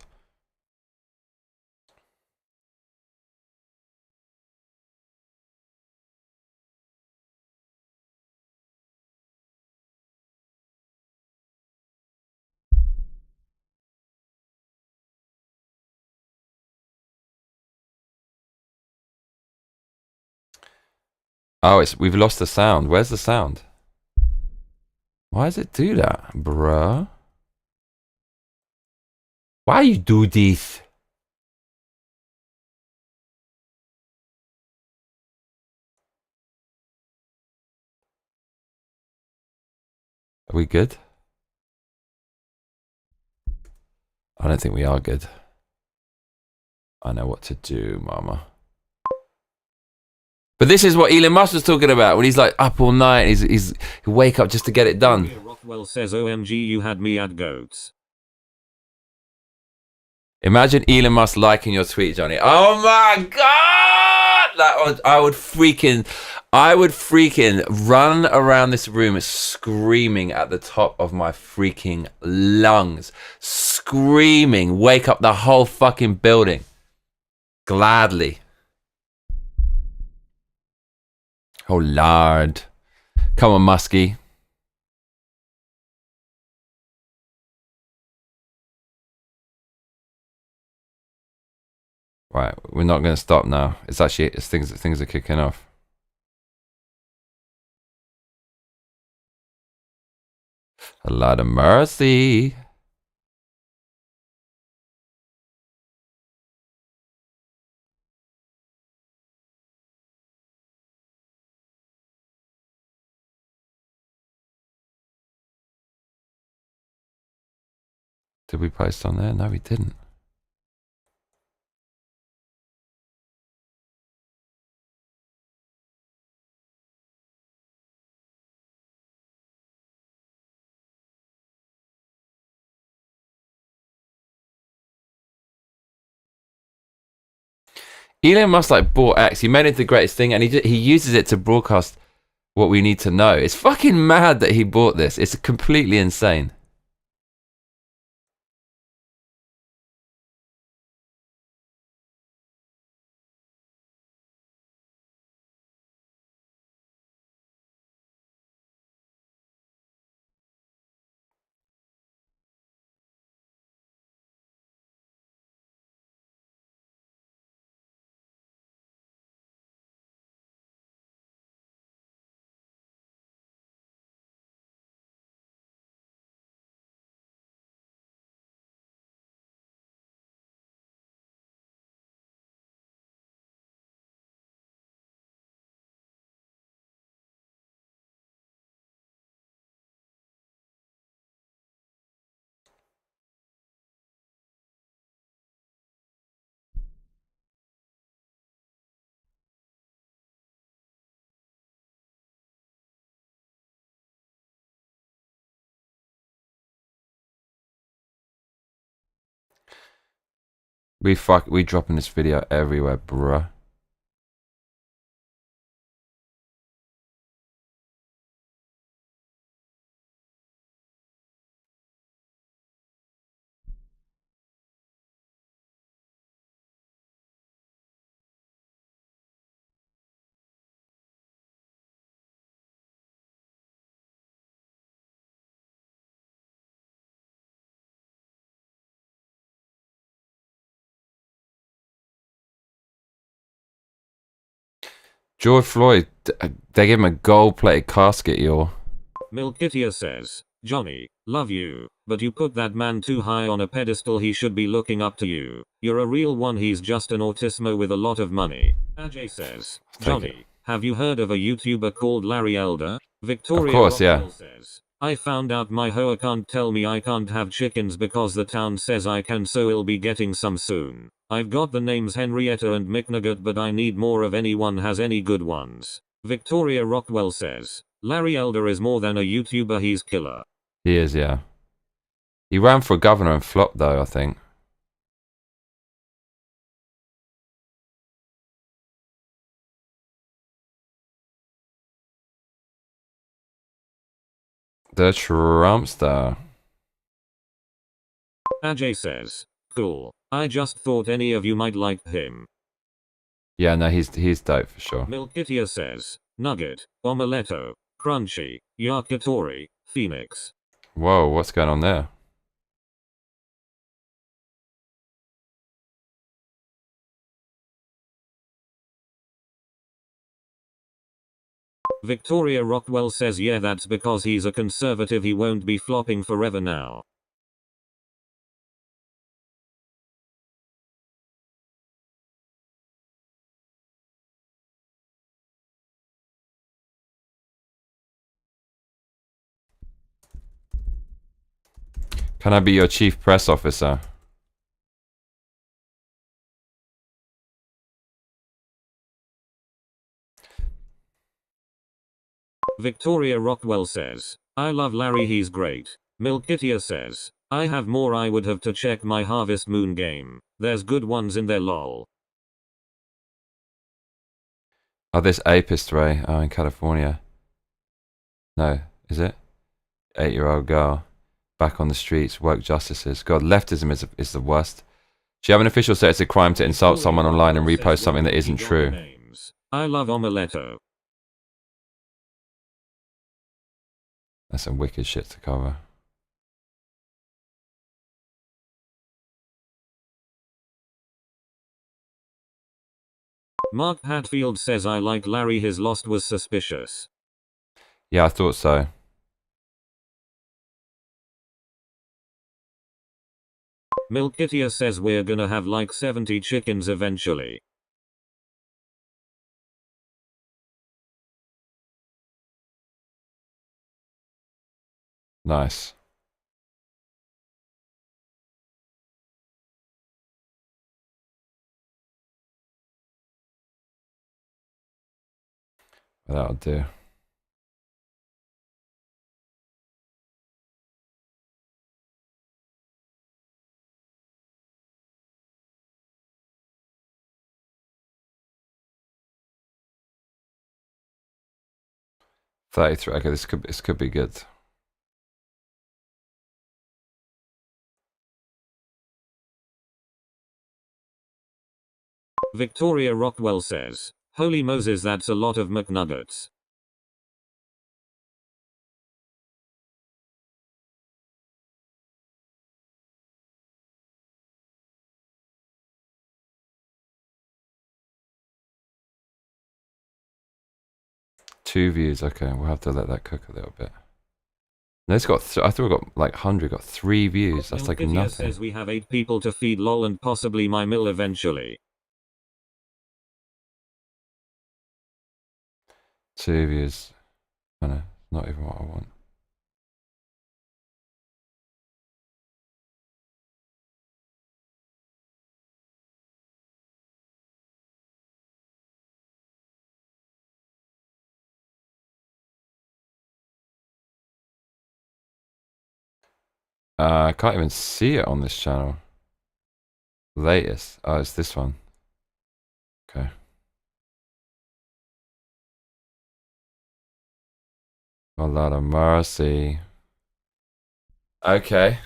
Oh, we've lost the sound. Where's the sound? Why does it do that, bruh? Why you do this? Are we good? I don't think we are good. I know what to do, mama. But this is what Elon Musk was talking about when he's like up all night. He'll wake up just to get it done. Rockwell says, "OMG, you had me at goats." Imagine Elon Musk liking your tweet, Johnny. Oh my god! Like, I would freaking run around this room screaming at the top of my freaking lungs, screaming, wake up the whole fucking building, gladly. Oh Lord, come on, Muskie. Right, we're not going to stop now. It's actually things are kicking off. A lot of mercy. Did we post on there? No, we didn't. Elon Musk like bought X. He made it the greatest thing, and he uses it to broadcast what we need to know. It's fucking mad that he bought this. It's completely insane. We dropping this video everywhere, bruh. George Floyd, they gave him a gold-plated casket, y'all. Milkitia says, Johnny, love you, but you put that man too high on a pedestal. He should be looking up to you. You're a real one. He's just an autismo with a lot of money. Ajay says, Johnny, have you heard of a YouTuber called Larry Elder? Victoria Of course, yeah. Rockwell says, I found out my hoa can't tell me I can't have chickens because the town says I can, so I'll be getting some soon. I've got the names Henrietta and McNugget, but I need more. Of anyone has any good ones. Victoria Rockwell says, Larry Elder is more than a YouTuber, he's killer. He is, yeah. He ran for governor and flopped, though, I think. The Trumpster. Ajay says, cool. I just thought any of you might like him. Yeah, no, he's dope for sure. Milkitia says, Nugget, Omeletto, Crunchy, Yakitori, Phoenix. Whoa, what's going on there? Victoria Rockwell says, yeah, that's because he's a conservative. He won't be flopping forever now. Can I be your chief press officer? Victoria Rockwell says, I love Larry, he's great. Milkitia says, I have more. I would have to check my Harvest Moon game. There's good ones in there, lol. Oh, this apist Ray. Oh, in California. No, is it? 8-year-old girl. Back on the streets. Woke justices. God, leftism is the worst. Should you have an official say it's a crime to insult someone online and repost something that isn't true? I love Omeletto. That's some wicked shit to cover. Mark Hatfield says, I like Larry, his lost was suspicious. Yeah, I thought so. Milkitia says, we're gonna have like 70 chickens eventually. Nice. That'll do. $33. Okay, this could be good. Victoria Rockwell says, holy Moses, that's a lot of McNuggets. Two views. Okay, we'll have to let that cook a little bit. No, it's got. I thought we got like 100. Got 3 views. That's like Milkitia nothing. says we have 8 people to feed, lol, and possibly my mill eventually. 2 views. I know. Not even what I want. I can't even see it on this channel. Latest. Oh, it's this one. Okay. A lot of mercy. Okay.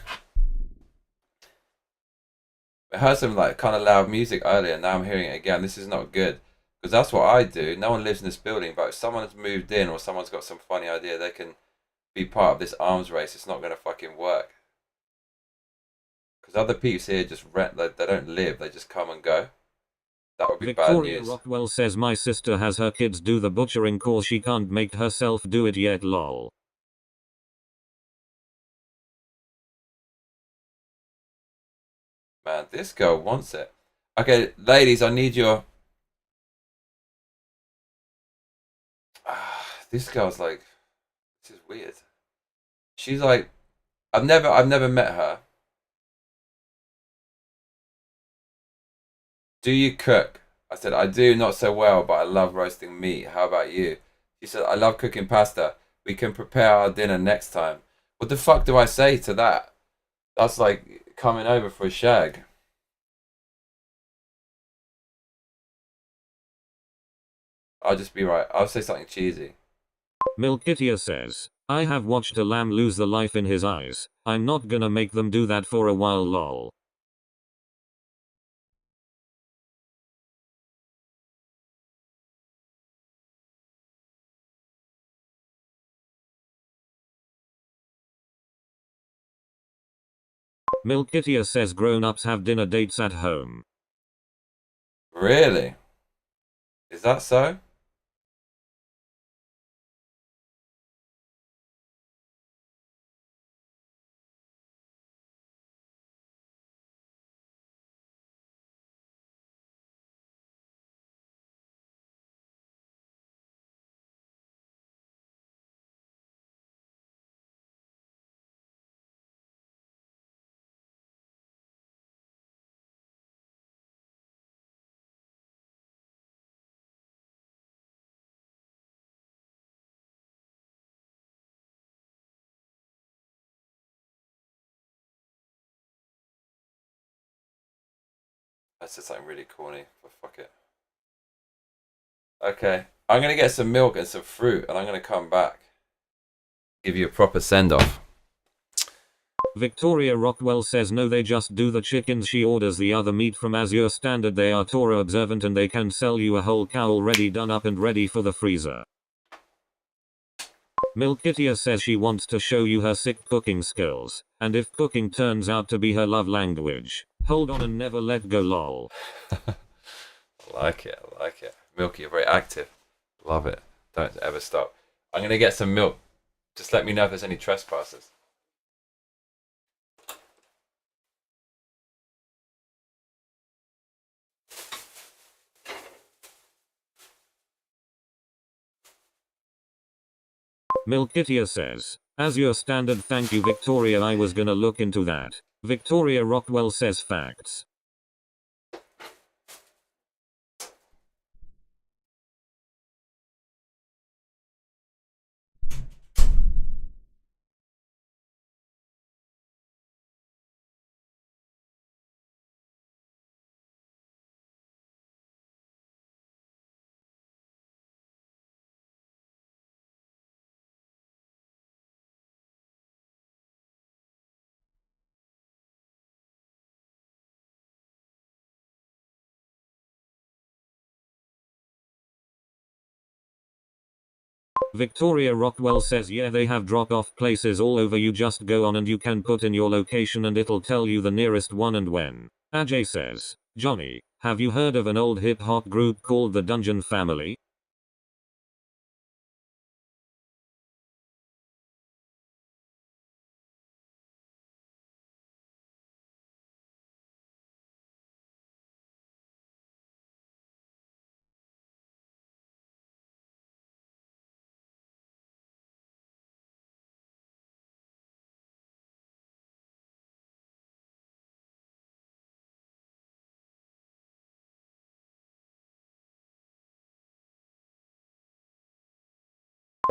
I heard some like kind of loud music earlier. Now I'm hearing it again. This is not good because that's what I do. No one lives in this building, but if someone's moved in or someone's got some funny idea, they can be part of this arms race. It's not gonna fucking work because other peeps here just rent. They don't live. They just come and go. That would be bad Victoria news. Rockwell says my sister has her kids do the butchering cause she can't make herself do it yet lol. Man, this girl wants it. Okay, ladies, I need your. This girl's like, this is weird. She's like, I've never met her. Do you cook? I said, I do, not so well, but I love roasting meat. How about you? She said, I love cooking pasta. We can prepare our dinner next time. What the fuck do I say to that? That's like coming over for a shag. I'll just be right. I'll say something cheesy. Milkitia says, I have watched a lamb lose the life in his eyes. I'm not gonna make them do that for a while lol. Milkitia says grown-ups have dinner dates at home. Really? Is that so? I said something really corny, but fuck it. Okay, I'm gonna get some milk and some fruit, and I'm gonna come back. Give you a proper send off. Victoria Rockwell says no, they just do the chickens. She orders the other meat from Azure Standard. They are Torah observant and they can sell you a whole cow already done up and ready for the freezer. Milkitia says she wants to show you her sick cooking skills, and if cooking turns out to be her love language, hold on and never let go lol. I like it, I like it. Milky, you're very active. Love it. Don't ever stop. I'm gonna get some milk. Just let me know if there's any trespassers. Milkitia says, Azure Standard, thank you Victoria, I was gonna look into that. Victoria Rockwell says facts. Victoria Rockwell says yeah, they have drop-off places all over. You just go on and you can put in your location and it'll tell you the nearest one and when. Ajay says, Johnny, have you heard of an old hip-hop group called the Dungeon Family?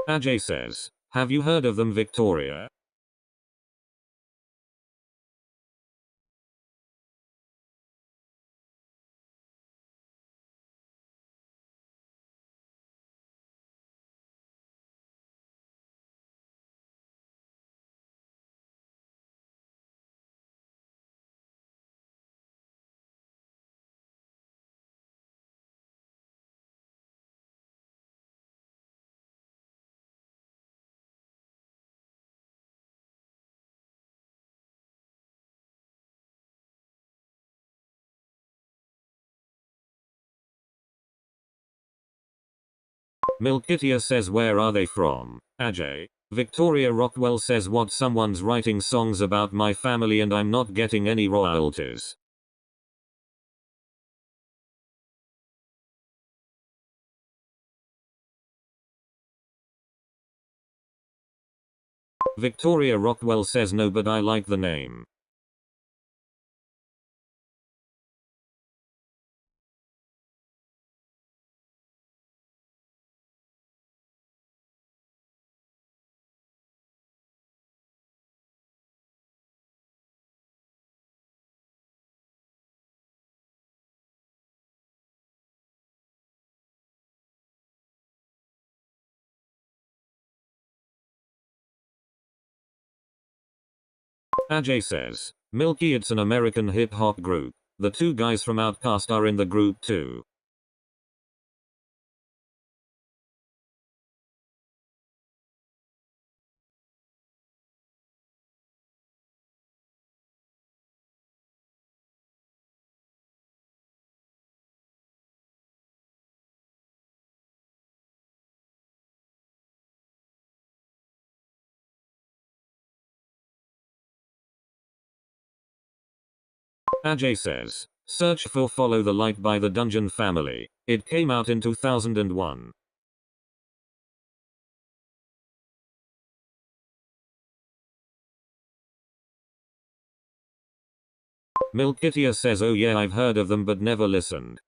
Ajay says, have you heard of them Victoria? Milkitia says where are they from? Ajay. Victoria Rockwell says what, someone's writing songs about my family and I'm not getting any royalties. Victoria Rockwell says no, but I like the name. Ajay says, Milky, it's an American hip hop group. The two guys from Outkast are in the group too. Ajay says, search for Follow the Light by the Dungeon Family. It came out in 2001. Milkitia says oh yeah, I've heard of them but never listened.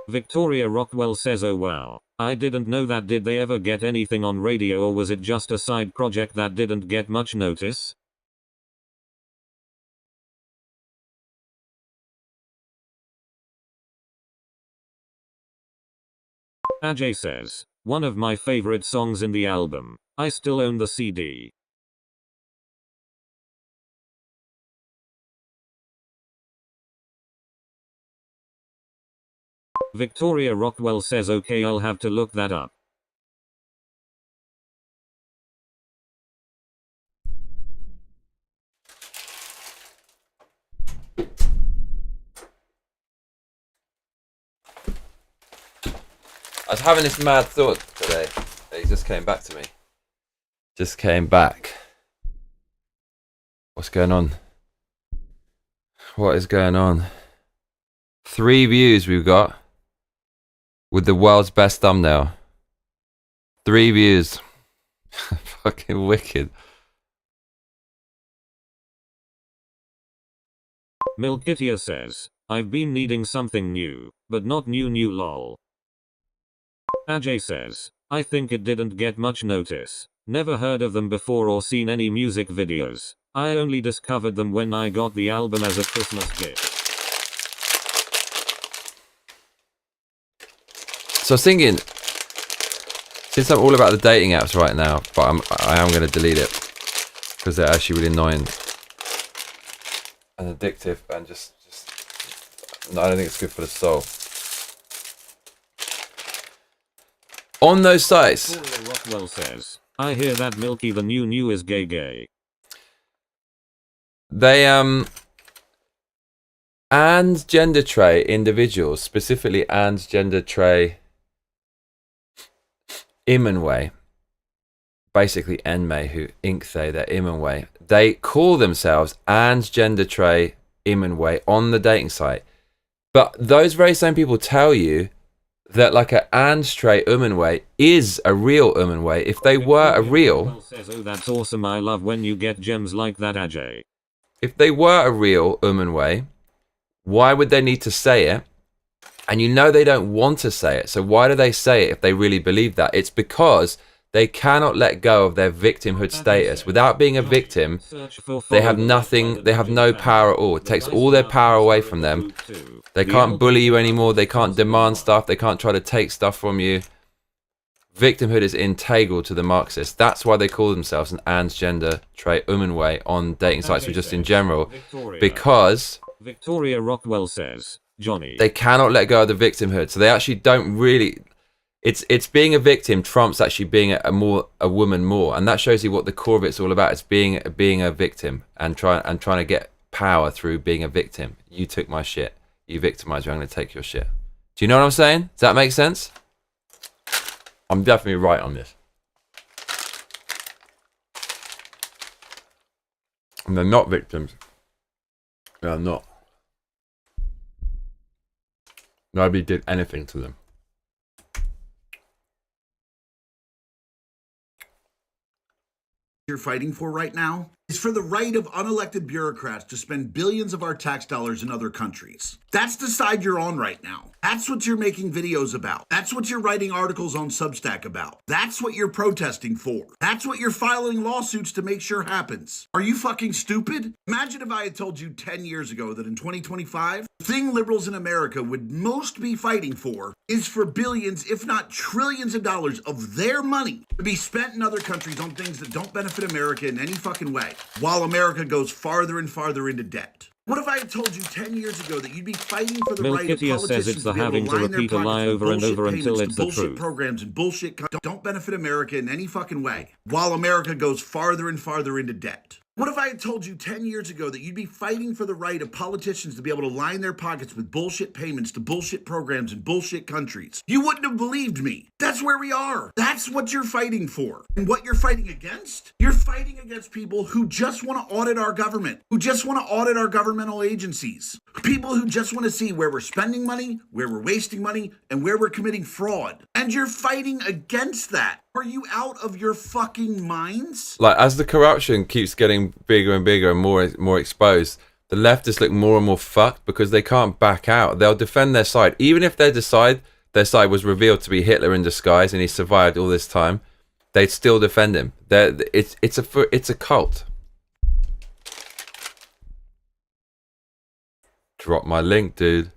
Victoria Rockwell says oh wow, I didn't know that. Did they ever get anything on radio or was it just a side project that didn't get much notice? Ajay says, one of my favorite songs in the album. I still own the CD. Victoria Rockwell says okay, I'll have to look that up. I was having this mad thought today. He just came back to me. Just came back. What's going on? What is going on? 3 views we've got with the world's best thumbnail. 3 views. Fucking wicked. Milkitia says, I've been needing something new, but not new lol. Ajay says, I think it didn't get much notice. Never heard of them before or seen any music videos. I only discovered them when I got the album as a Christmas gift. So I was thinking, since I'm all about the dating apps right now, but I am going to delete it because they're actually really annoying and addictive and just no, I don't think it's good for the soul. On those sites, Rockwell says, I hear that Milky the new is gay. they and gender tray individuals, specifically and gender tray Imanway, basically Enme, who ink they're Imanway, they call themselves and gender tray Imanway on the dating site. But those very same people tell you that like a and tray Umanway is a real Umanway. If they were a real, says, oh that's awesome, I love when you get gems like that, Ajay. If they were a real Umanway, why would they need to say it? And you know they don't want to say it. So why do they say it if they really believe that? It's because they cannot let go of their victimhood status. Without being a victim, they have nothing, they have no power at all. It takes all their power away from them. They can't bully you anymore. They can't demand stuff. They can't try to take stuff from you. Victimhood is integral to the Marxists. That's why they call themselves an transgender trait Umanway on dating sites or just in general. Because Victoria Rockwell says, Johnny, they cannot let go of the victimhood. So they actually don't really... It's being a victim trumps actually being a woman more, and that shows you what the core of it's all about. It's being a victim and trying to get power through being a victim. You took my shit. You victimized me. I'm going to take your shit. Do you know what I'm saying? Does that make sense? I'm definitely right on this. And they're not victims. They're not. Nobody did anything to them. You're fighting for right now is for the right of unelected bureaucrats to spend billions of our tax dollars in other countries. That's the side you're on right now. That's what you're making videos about. That's what you're writing articles on Substack about. That's what you're protesting for. That's what you're filing lawsuits to make sure happens. Are you fucking stupid? Imagine if I had told you 10 years ago that in 2025, the thing liberals in America would most be fighting for is for billions, if not trillions of dollars of their money to be spent in other countries on things that don't benefit America in any fucking way, while America goes farther and farther into debt. What if I had told you 10 years ago that you'd be fighting for the right of Milkitia politicians says it's the to be able having to to line their repeat a lie pockets with over and bullshit over until payments it's to the bullshit truth. programs and bullshit don't benefit America in any fucking way, while America goes farther and farther into debt? What if I had told you 10 years ago that you'd be fighting for the right of politicians to be able to line their pockets with bullshit payments to bullshit programs in bullshit countries? You wouldn't have believed me. That's where we are. That's what you're fighting for. And what you're fighting against? You're fighting against people who just want to audit our government, who just want to audit our governmental agencies, people who just want to see where we're spending money, where we're wasting money, and where we're committing fraud. And you're fighting against that. Are you out of your fucking minds? Like, as the corruption keeps getting bigger and bigger and more exposed, the leftists look more and more fucked because they can't back out. They'll defend their side. Even if they decide their side was revealed to be Hitler in disguise and he survived all this time, they'd still defend him. It's a cult. Drop my link, dude.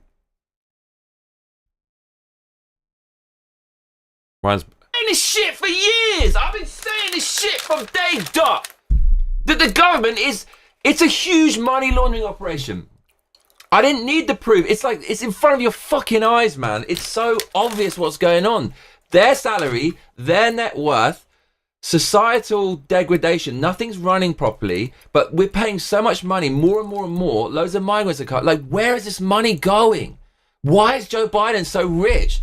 Mine's saying this shit for years. I've been saying this shit from day dot. That the government it's a huge money laundering operation. I didn't need the proof. It's like, it's in front of your fucking eyes, man. It's so obvious what's going on. Their salary, their net worth, societal degradation, nothing's running properly, but we're paying so much money, more and more and more, loads of migrants are coming. Like, where is this money going? Why is Joe Biden so rich?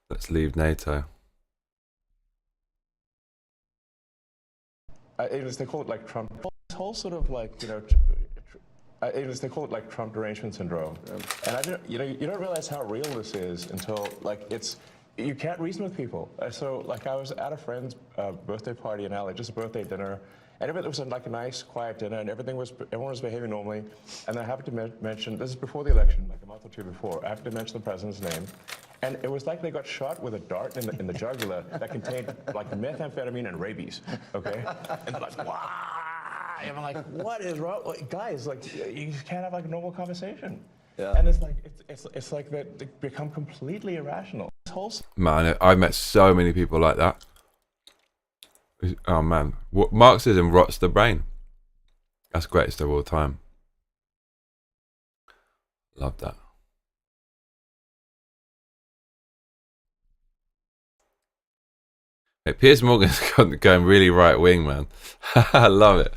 Let's leave NATO. They call it like Trump. This whole sort of like, you know, they call it like Trump derangement syndrome. And I didn't, you don't realize how real this is until like you can't reason with people. So like I was at a friend's birthday party in LA, just a birthday dinner, and it was like a nice, quiet dinner, and everyone was behaving normally. And I happened to mention, this is before the election, like a month or two before, I happened to mention the president's name. And it was like they got shot with a dart in the jugular that contained like methamphetamine and rabies, okay? And they're like, wow! And I'm like, what is wrong? Like, guys, like, you can't have like a normal conversation. Yeah. And it's like, it's like they become completely irrational. This whole Man, I've met so many people like that. Oh man, Marxism rots the brain. That's greatest of all time. Love that. Hey, Piers Morgan's going really right wing, man. I love it.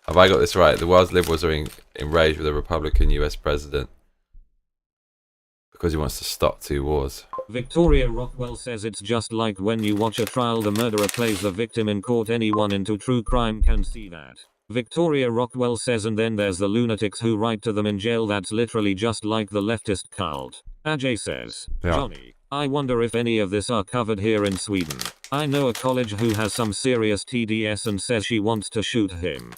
Have I got this right? The world's liberals are enraged with a Republican US president because he wants to stop 2 wars. Victoria Rockwell says it's just like when you watch a trial, the murderer plays the victim in court. Anyone into true crime can see that. Victoria Rockwell says, and then there's the lunatics who write to them in jail. That's literally just like the leftist cult. Ajay says, Yeah. Johnny, I wonder if any of this are covered here in Sweden. I know a college who has some serious TDS and says she wants to shoot him.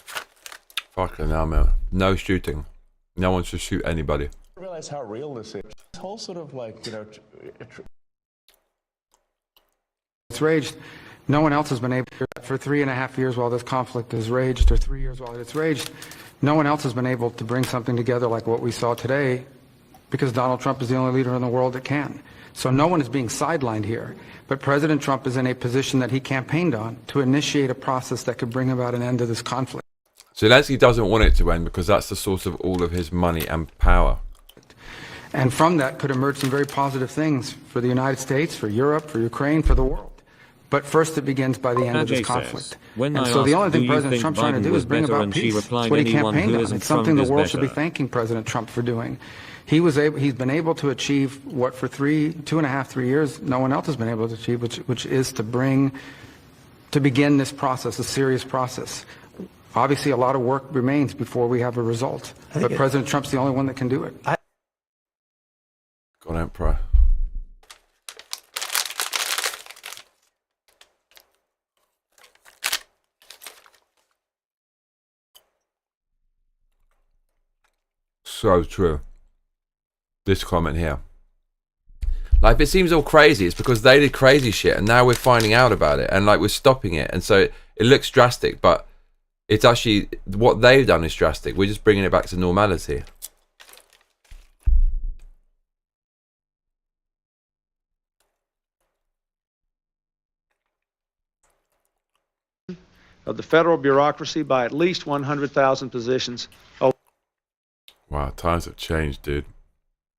Fucking hell, man. No shooting. No one should shoot anybody. I realize how real this is. This whole sort of like, you know, It's raged. No one else has been able to, for 3.5 years while this conflict has raged, or 3 years while it's raged, no one else has been able to bring something together like what we saw today, because Donald Trump is the only leader in the world that can. So no one is being sidelined here, but President Trump is in a position that he campaigned on to initiate a process that could bring about an end to this conflict. Zelensky doesn't want it to end because that's the source of all of his money and power. And from that could emerge some very positive things for the United States, for Europe, for Ukraine, for the world. But first, it begins by the end of this Ajay conflict. says, when And I so the asked, only thing "Do you President think Trump's trying to Biden do was is bring better?" about and she peace. replied, That's what he "Anyone campaigned who on. isn't It's something Trump the is world should be better." thanking President Trump for doing. He's been able to achieve what for 2.5, 3 years, no one else has been able to achieve, which is to begin this process, a serious process. Obviously, a lot of work remains before we have a result, but President Trump's the only one that can do it. God, Emperor. So true. This comment here. Like, if it seems all crazy, it's because they did crazy shit and now we're finding out about it and like we're stopping it. And so it looks drastic, but it's actually what they've done is drastic. We're just bringing it back to normality. Of the federal bureaucracy by at least 100,000 positions Wow, times have changed, dude.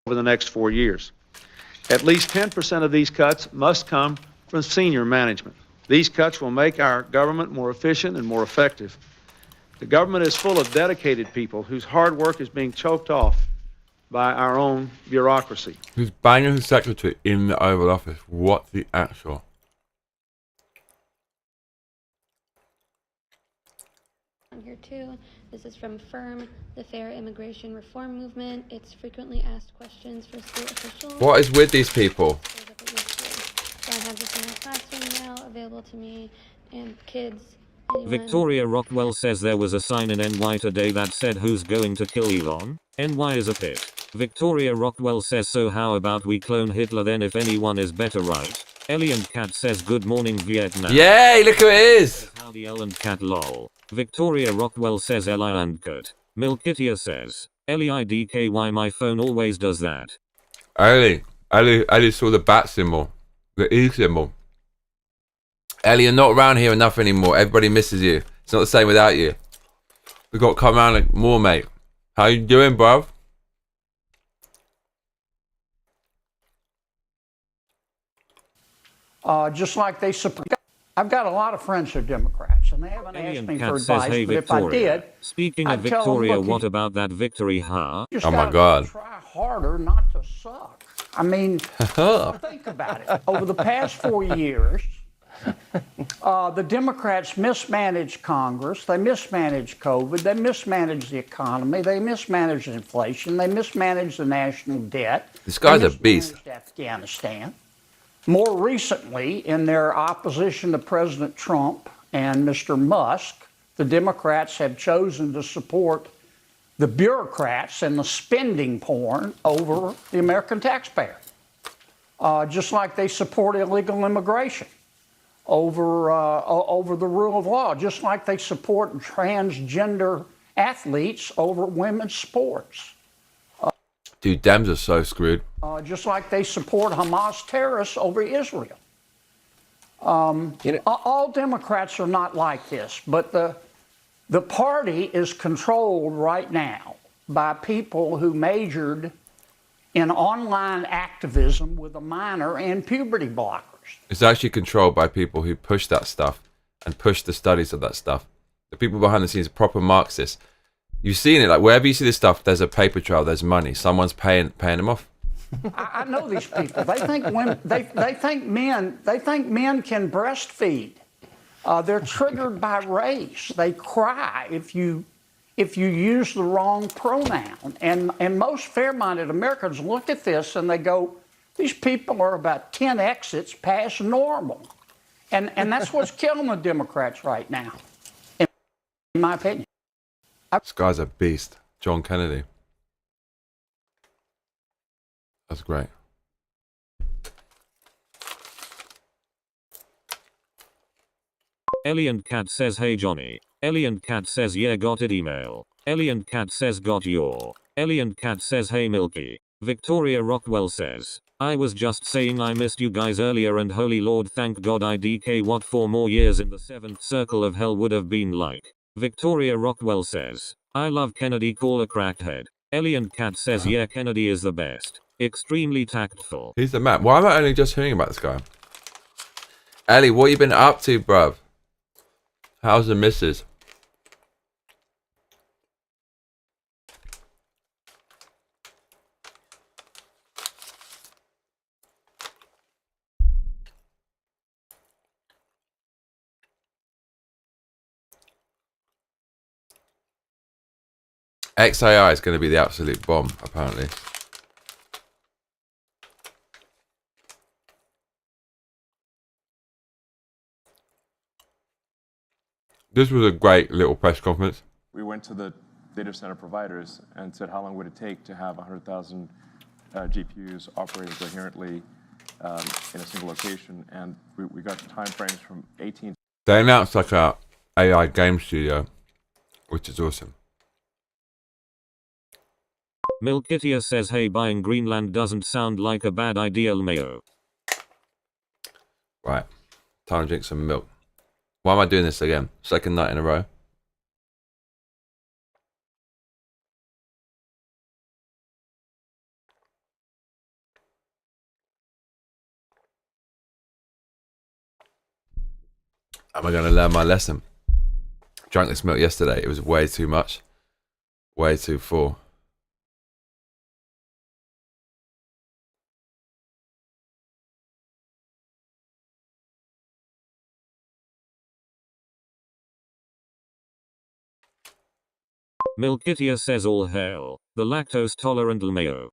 over the next 4 years. At least 10% of these cuts must come from senior management. These cuts will make our government more efficient and more effective. The government is full of dedicated people whose hard work is being choked off by our own bureaucracy. Who's banging his secretary in the Oval Office? What the actual? On here too. This is from FIRM, the Fair Immigration Reform Movement. It's frequently asked questions for state officials. What is with these people? So I have this in my classroom now, available to me and kids. Anyone. Victoria Rockwell says there was a sign in NY today that said, "Who's going to kill Elon? NY is a pit." Victoria Rockwell says, "So how about we clone Hitler then if anyone is better, right?" Ellie and Cat says, "Good morning Vietnam." Yay, look who it is! Howdy L and Cat lol. Victoria Rockwell says, "Ella and Cat." Milkitia says, "LEIDKY my phone always does that." Ellie saw the bat symbol. The E symbol. Ellie, you're not around here enough anymore. Everybody misses you. It's not the same without you. We've got to come around more, mate. How you doing, bruv? Just like they support. I've got a lot of friends who are Democrats, and they haven't asked me for advice. Hey, but if I did, speaking of I'd tell them, Victoria, look, what about that victory, huh? you just Oh my gotta God. Try harder not to suck. I mean, think about it. Over the past 4 years, the Democrats mismanaged Congress, they mismanaged COVID, they mismanaged the economy, they mismanaged inflation, they mismanaged the national debt. This guy's they a beast. mismanaged Afghanistan. More recently, in their opposition to President Trump and Mr. Musk, the Democrats have chosen to support the bureaucrats and the spending porn over the American taxpayer. Just like they support illegal immigration over the rule of law, just like they support transgender athletes over women's sports. Dude, Dems are so screwed. Just like they support Hamas terrorists over Israel. All Democrats are not like this, but the party is controlled right now by people who majored in online activism with a minor in puberty blockers. It's actually controlled by people who push that stuff and push the studies of that stuff. The people behind the scenes are proper Marxists. You've seen it, like wherever you see this stuff, there's a paper trail, there's money. Someone's paying them off. I know these people. They think women. They think men. They think men can breastfeed. They're triggered by race. They cry if you use the wrong pronoun. And most fair-minded Americans look at this and they go, these people are about 10 exits past normal, and that's what's killing the Democrats right now, in my opinion. This guy's a beast. John Kennedy. That's great. Ellie and Cat says, "Hey Johnny." Ellie and Cat says, "Yeah, got it email." Ellie and Cat says, "Got your." Ellie and Cat says, "Hey Milky." Victoria Rockwell says, "I was just saying I missed you guys earlier and holy lord thank god IDK what 4 more years in the 7th circle of hell would have been like." Victoria Rockwell says, "I love Kennedy, call a crackhead." Ellie and Cat says, "Yeah, Kennedy is the best. Extremely tactful." He's the man. Why am I only just hearing about this guy? Ellie, what you been up to, bruv? How's the missus? XAI is going to be the absolute bomb, apparently. This was a great little press conference. We went to the data center providers and said, how long would it take to have 100,000 GPUs operating coherently in a single location? And we got time frames from 18. They announced like a AI game studio, which is awesome. Milkitia says, hey, buying Greenland doesn't sound like a bad idea, Mayo. Right, time to drink some milk. Why am I doing this again? Second night in a row. Am I going to learn my lesson? Drank this milk yesterday. It was way too much. Way too full. Milkitia says, all hail the lactose tolerant Mayo.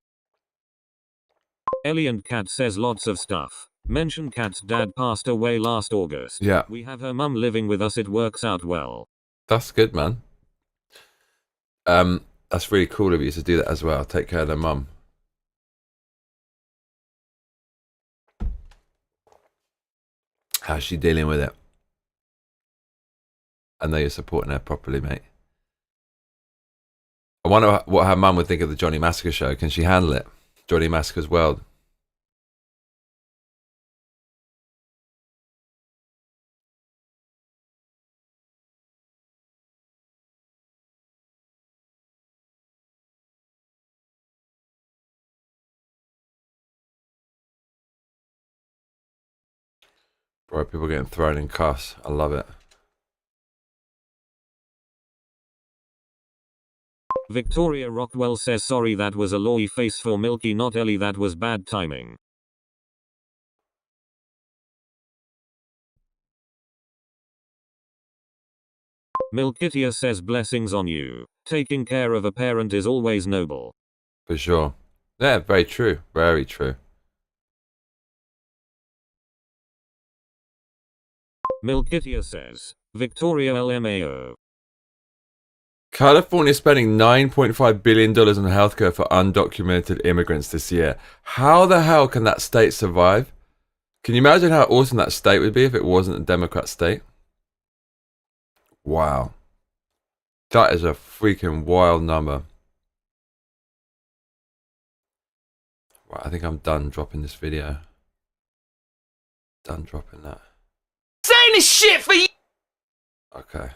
Ellie and Kat says, lots of stuff. Mention Kat's dad passed away last August. Yeah. We have her mum living with us. It works out well. That's good, man. That's really cool of you to do that as well. Take care of their mum. How's she dealing with it? I know you're supporting her properly, mate. I wonder what her mum would think of the Johnny Massacre show. Can she handle it? Johnny Massacre's World. Bro, people getting thrown in cuffs. I love it. Victoria Rockwell says, sorry, that was a lolly face for Milky, not Ellie. That was bad timing. Milkitia says, blessings on you. Taking care of a parent is always noble. For sure. Yeah, very true. Very true. Milkitia says, Victoria LMAO. California spending $9.5 billion on healthcare for undocumented immigrants this year. How the hell can that state survive? Can you imagine how awesome that state would be if it wasn't a Democrat state? Wow. That is a freaking wild number. Right, I think I'm done dropping this video. Done dropping that. Saying this shit for you! Okay.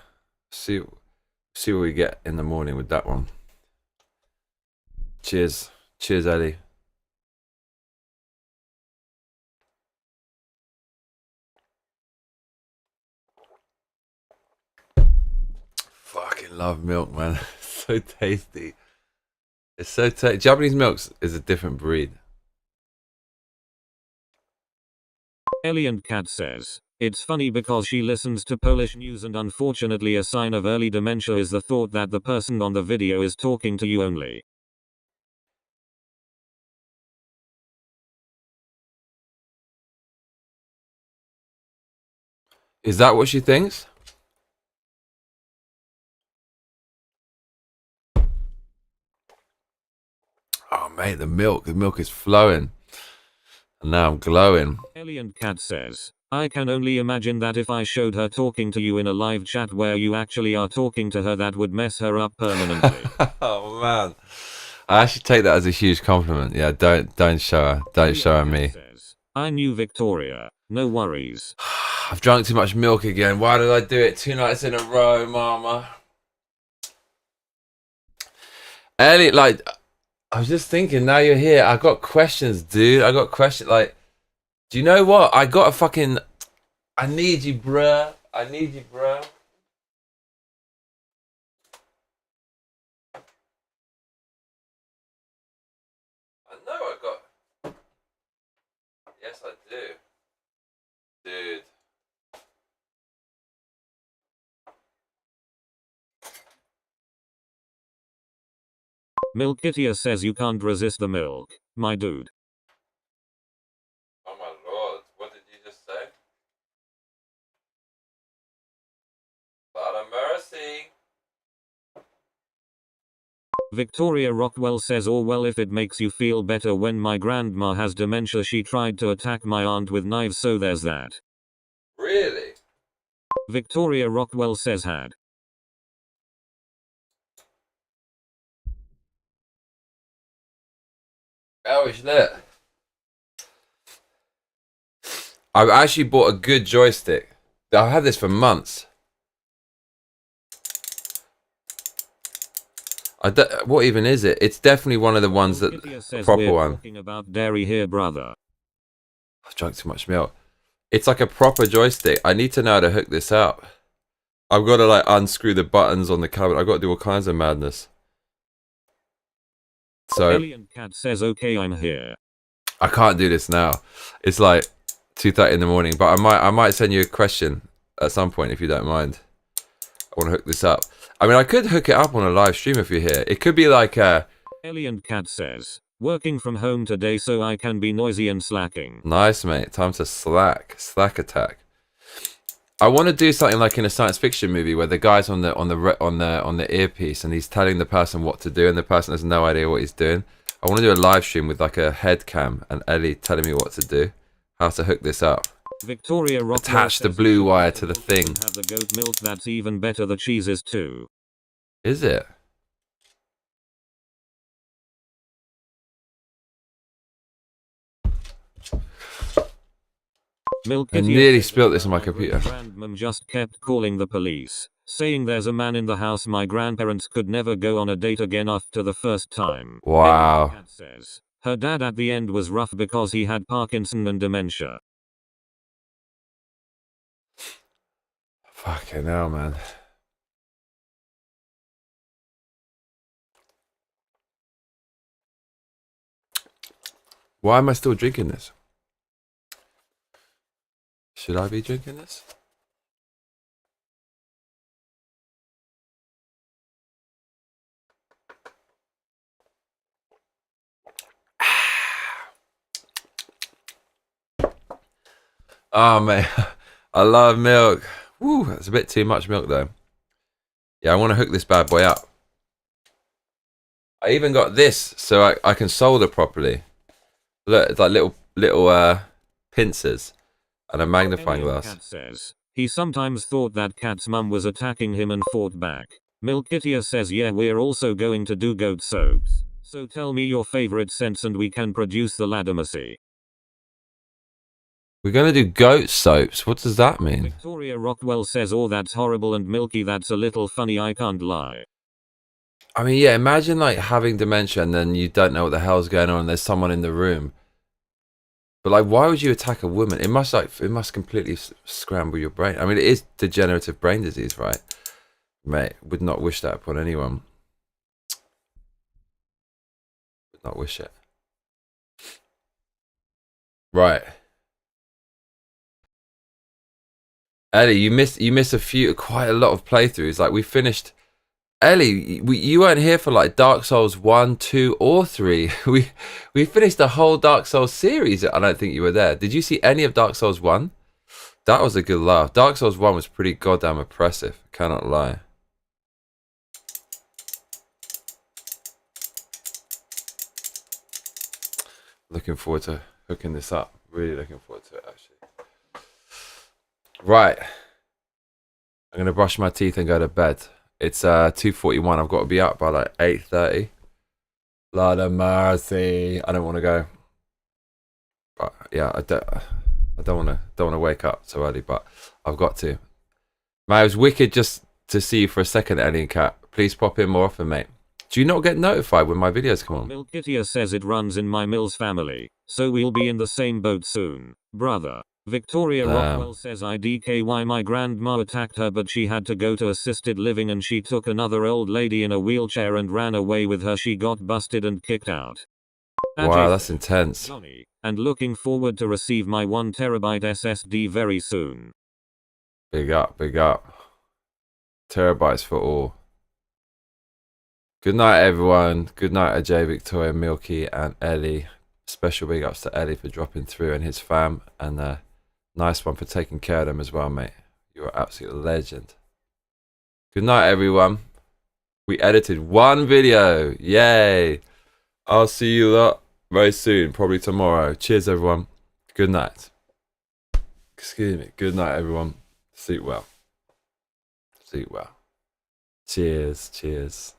See what we get in the morning with that one. Cheers. Cheers, Ellie. Fucking love milk, man. So tasty. It's so tasty. Japanese milk is a different breed. Ellie and Kat says, it's funny because she listens to Polish news and unfortunately a sign of early dementia is the thought that the person on the video is talking to you only. Is that what she thinks? Oh, mate, the milk is flowing. And now I'm glowing. Ellie and Kat says, I can only imagine that if I showed her talking to you in a live chat where you actually are talking to her, that would mess her up permanently. Oh, man. I actually take that as a huge compliment. Yeah, don't show her. Don't show her me. Says, I knew Victoria. No worries. I've drunk too much milk again. Why did I do it 2 nights in a row, mama? Ellie, like, I was just thinking, now you're here, I got questions, dude. I got questions, like, do you know what? I got a fucking, I need you, bruh. I need you, bruh. I know I got. Yes, I do. Dude. Milkitia says you can't resist the milk, my dude. Oh my lord. What did you just say? Lot of mercy. Victoria Rockwell says, oh well, if it makes you feel better, when my grandma has dementia she tried to attack my aunt with knives, so there's that. Really? Victoria Rockwell says had. Oh, it's lit. I've actually bought a good joystick. I've had this for months. What even is it? It's definitely one of the ones that the proper we're one. Talking about dairy here, brother. I've drunk too much milk. It's like a proper joystick. I need to know how to hook this up. I've got to like unscrew the buttons on the cabinet. I've got to do all kinds of madness. So Alien Cat says, okay, I'm here. I can't do this now. It's like 2:30 in the morning. But I might send you a question at some point if you don't mind. I want to hook this up. I mean, I could hook it up on a live stream if you're here. It could be like a... Alien Cat says, working from home today so I can be noisy and slacking. Nice, mate. Time to slack. Slack attack. I want to do something like in a science fiction movie where the guy's on the earpiece and he's telling the person what to do and the person has no idea what he's doing. I want to do a live stream with like a head cam and Ellie telling me what to do, how to hook this up. Victoria Rockwell attach the blue wire to the thing. Have the goat milk, that's even better. The cheese is too. Is it? I nearly spilled this on my computer. Grandmom just kept calling the police, saying there's a man in the house. My grandparents could never go on a date again after the first time. Wow. Cat says her dad at the end was rough because he had Parkinson and dementia. Fucking hell, man. Why am I still drinking this? Should I be drinking this? Oh, man. I love milk. Woo, that's a bit too much milk, though. Yeah, I want to hook this bad boy up. I even got this so I can solder properly. Look, it's like little pincers and a magnifying glass. Cat says he sometimes thought that Cat's mum was attacking him and fought back. Milkitia says, yeah, we're also going to do goat soaps. So tell me your favorite scents and we can produce the Ladimacy. We're going to do goat soaps. What does that mean? Victoria Rockwell says, oh, that's horrible and Milky, that's a little funny, I can't lie. I mean, yeah, imagine like having dementia and then you don't know what the hell's going on and there's someone in the room. But like, why would you attack a woman? It must completely scramble your brain. I mean, it is degenerative brain disease, right? Mate, would not wish that upon anyone. Would not wish it. Right. Ellie, you missed quite a lot of playthroughs. Like we finished. Ellie, you weren't here for like Dark Souls 1, 2, or 3. We finished the whole Dark Souls series. I don't think you were there. Did you see any of Dark Souls 1? That was a good laugh. Dark Souls 1 was pretty goddamn oppressive. Cannot lie. Looking forward to hooking this up. Really looking forward to it, actually. Right. I'm going to brush my teeth and go to bed. It's 2:41. I've got to be up by like 8:30. Lord of mercy. I don't want to go. But yeah, I don't want to wake up so early, but I've got to. Man, it was wicked just to see you for a second, Alien Cat. Please pop in more often, mate. Do you not get notified when my videos come on? Milkitia says it runs in my Mills family, so we'll be in the same boat soon, brother. Victoria Rockwell says IDKY my grandma attacked her but she had to go to assisted living and she took another old lady in a wheelchair and ran away with her. She got busted and kicked out. Wow, that's intense. Johnny, and looking forward to receive my 1 terabyte SSD very soon. Big up, big up. Terabytes for all. Good night, everyone. Good night, Ajay, Victoria, Milky, and Ellie. Special big ups to Ellie for dropping through and his fam, and nice one for taking care of them as well, mate. You're an absolute legend. Good night, everyone. We edited 1 video. Yay. I'll see you lot very soon, probably tomorrow. Cheers, everyone. Good night. Excuse me. Good night, everyone. Sleep well. Sleep well. Cheers, cheers.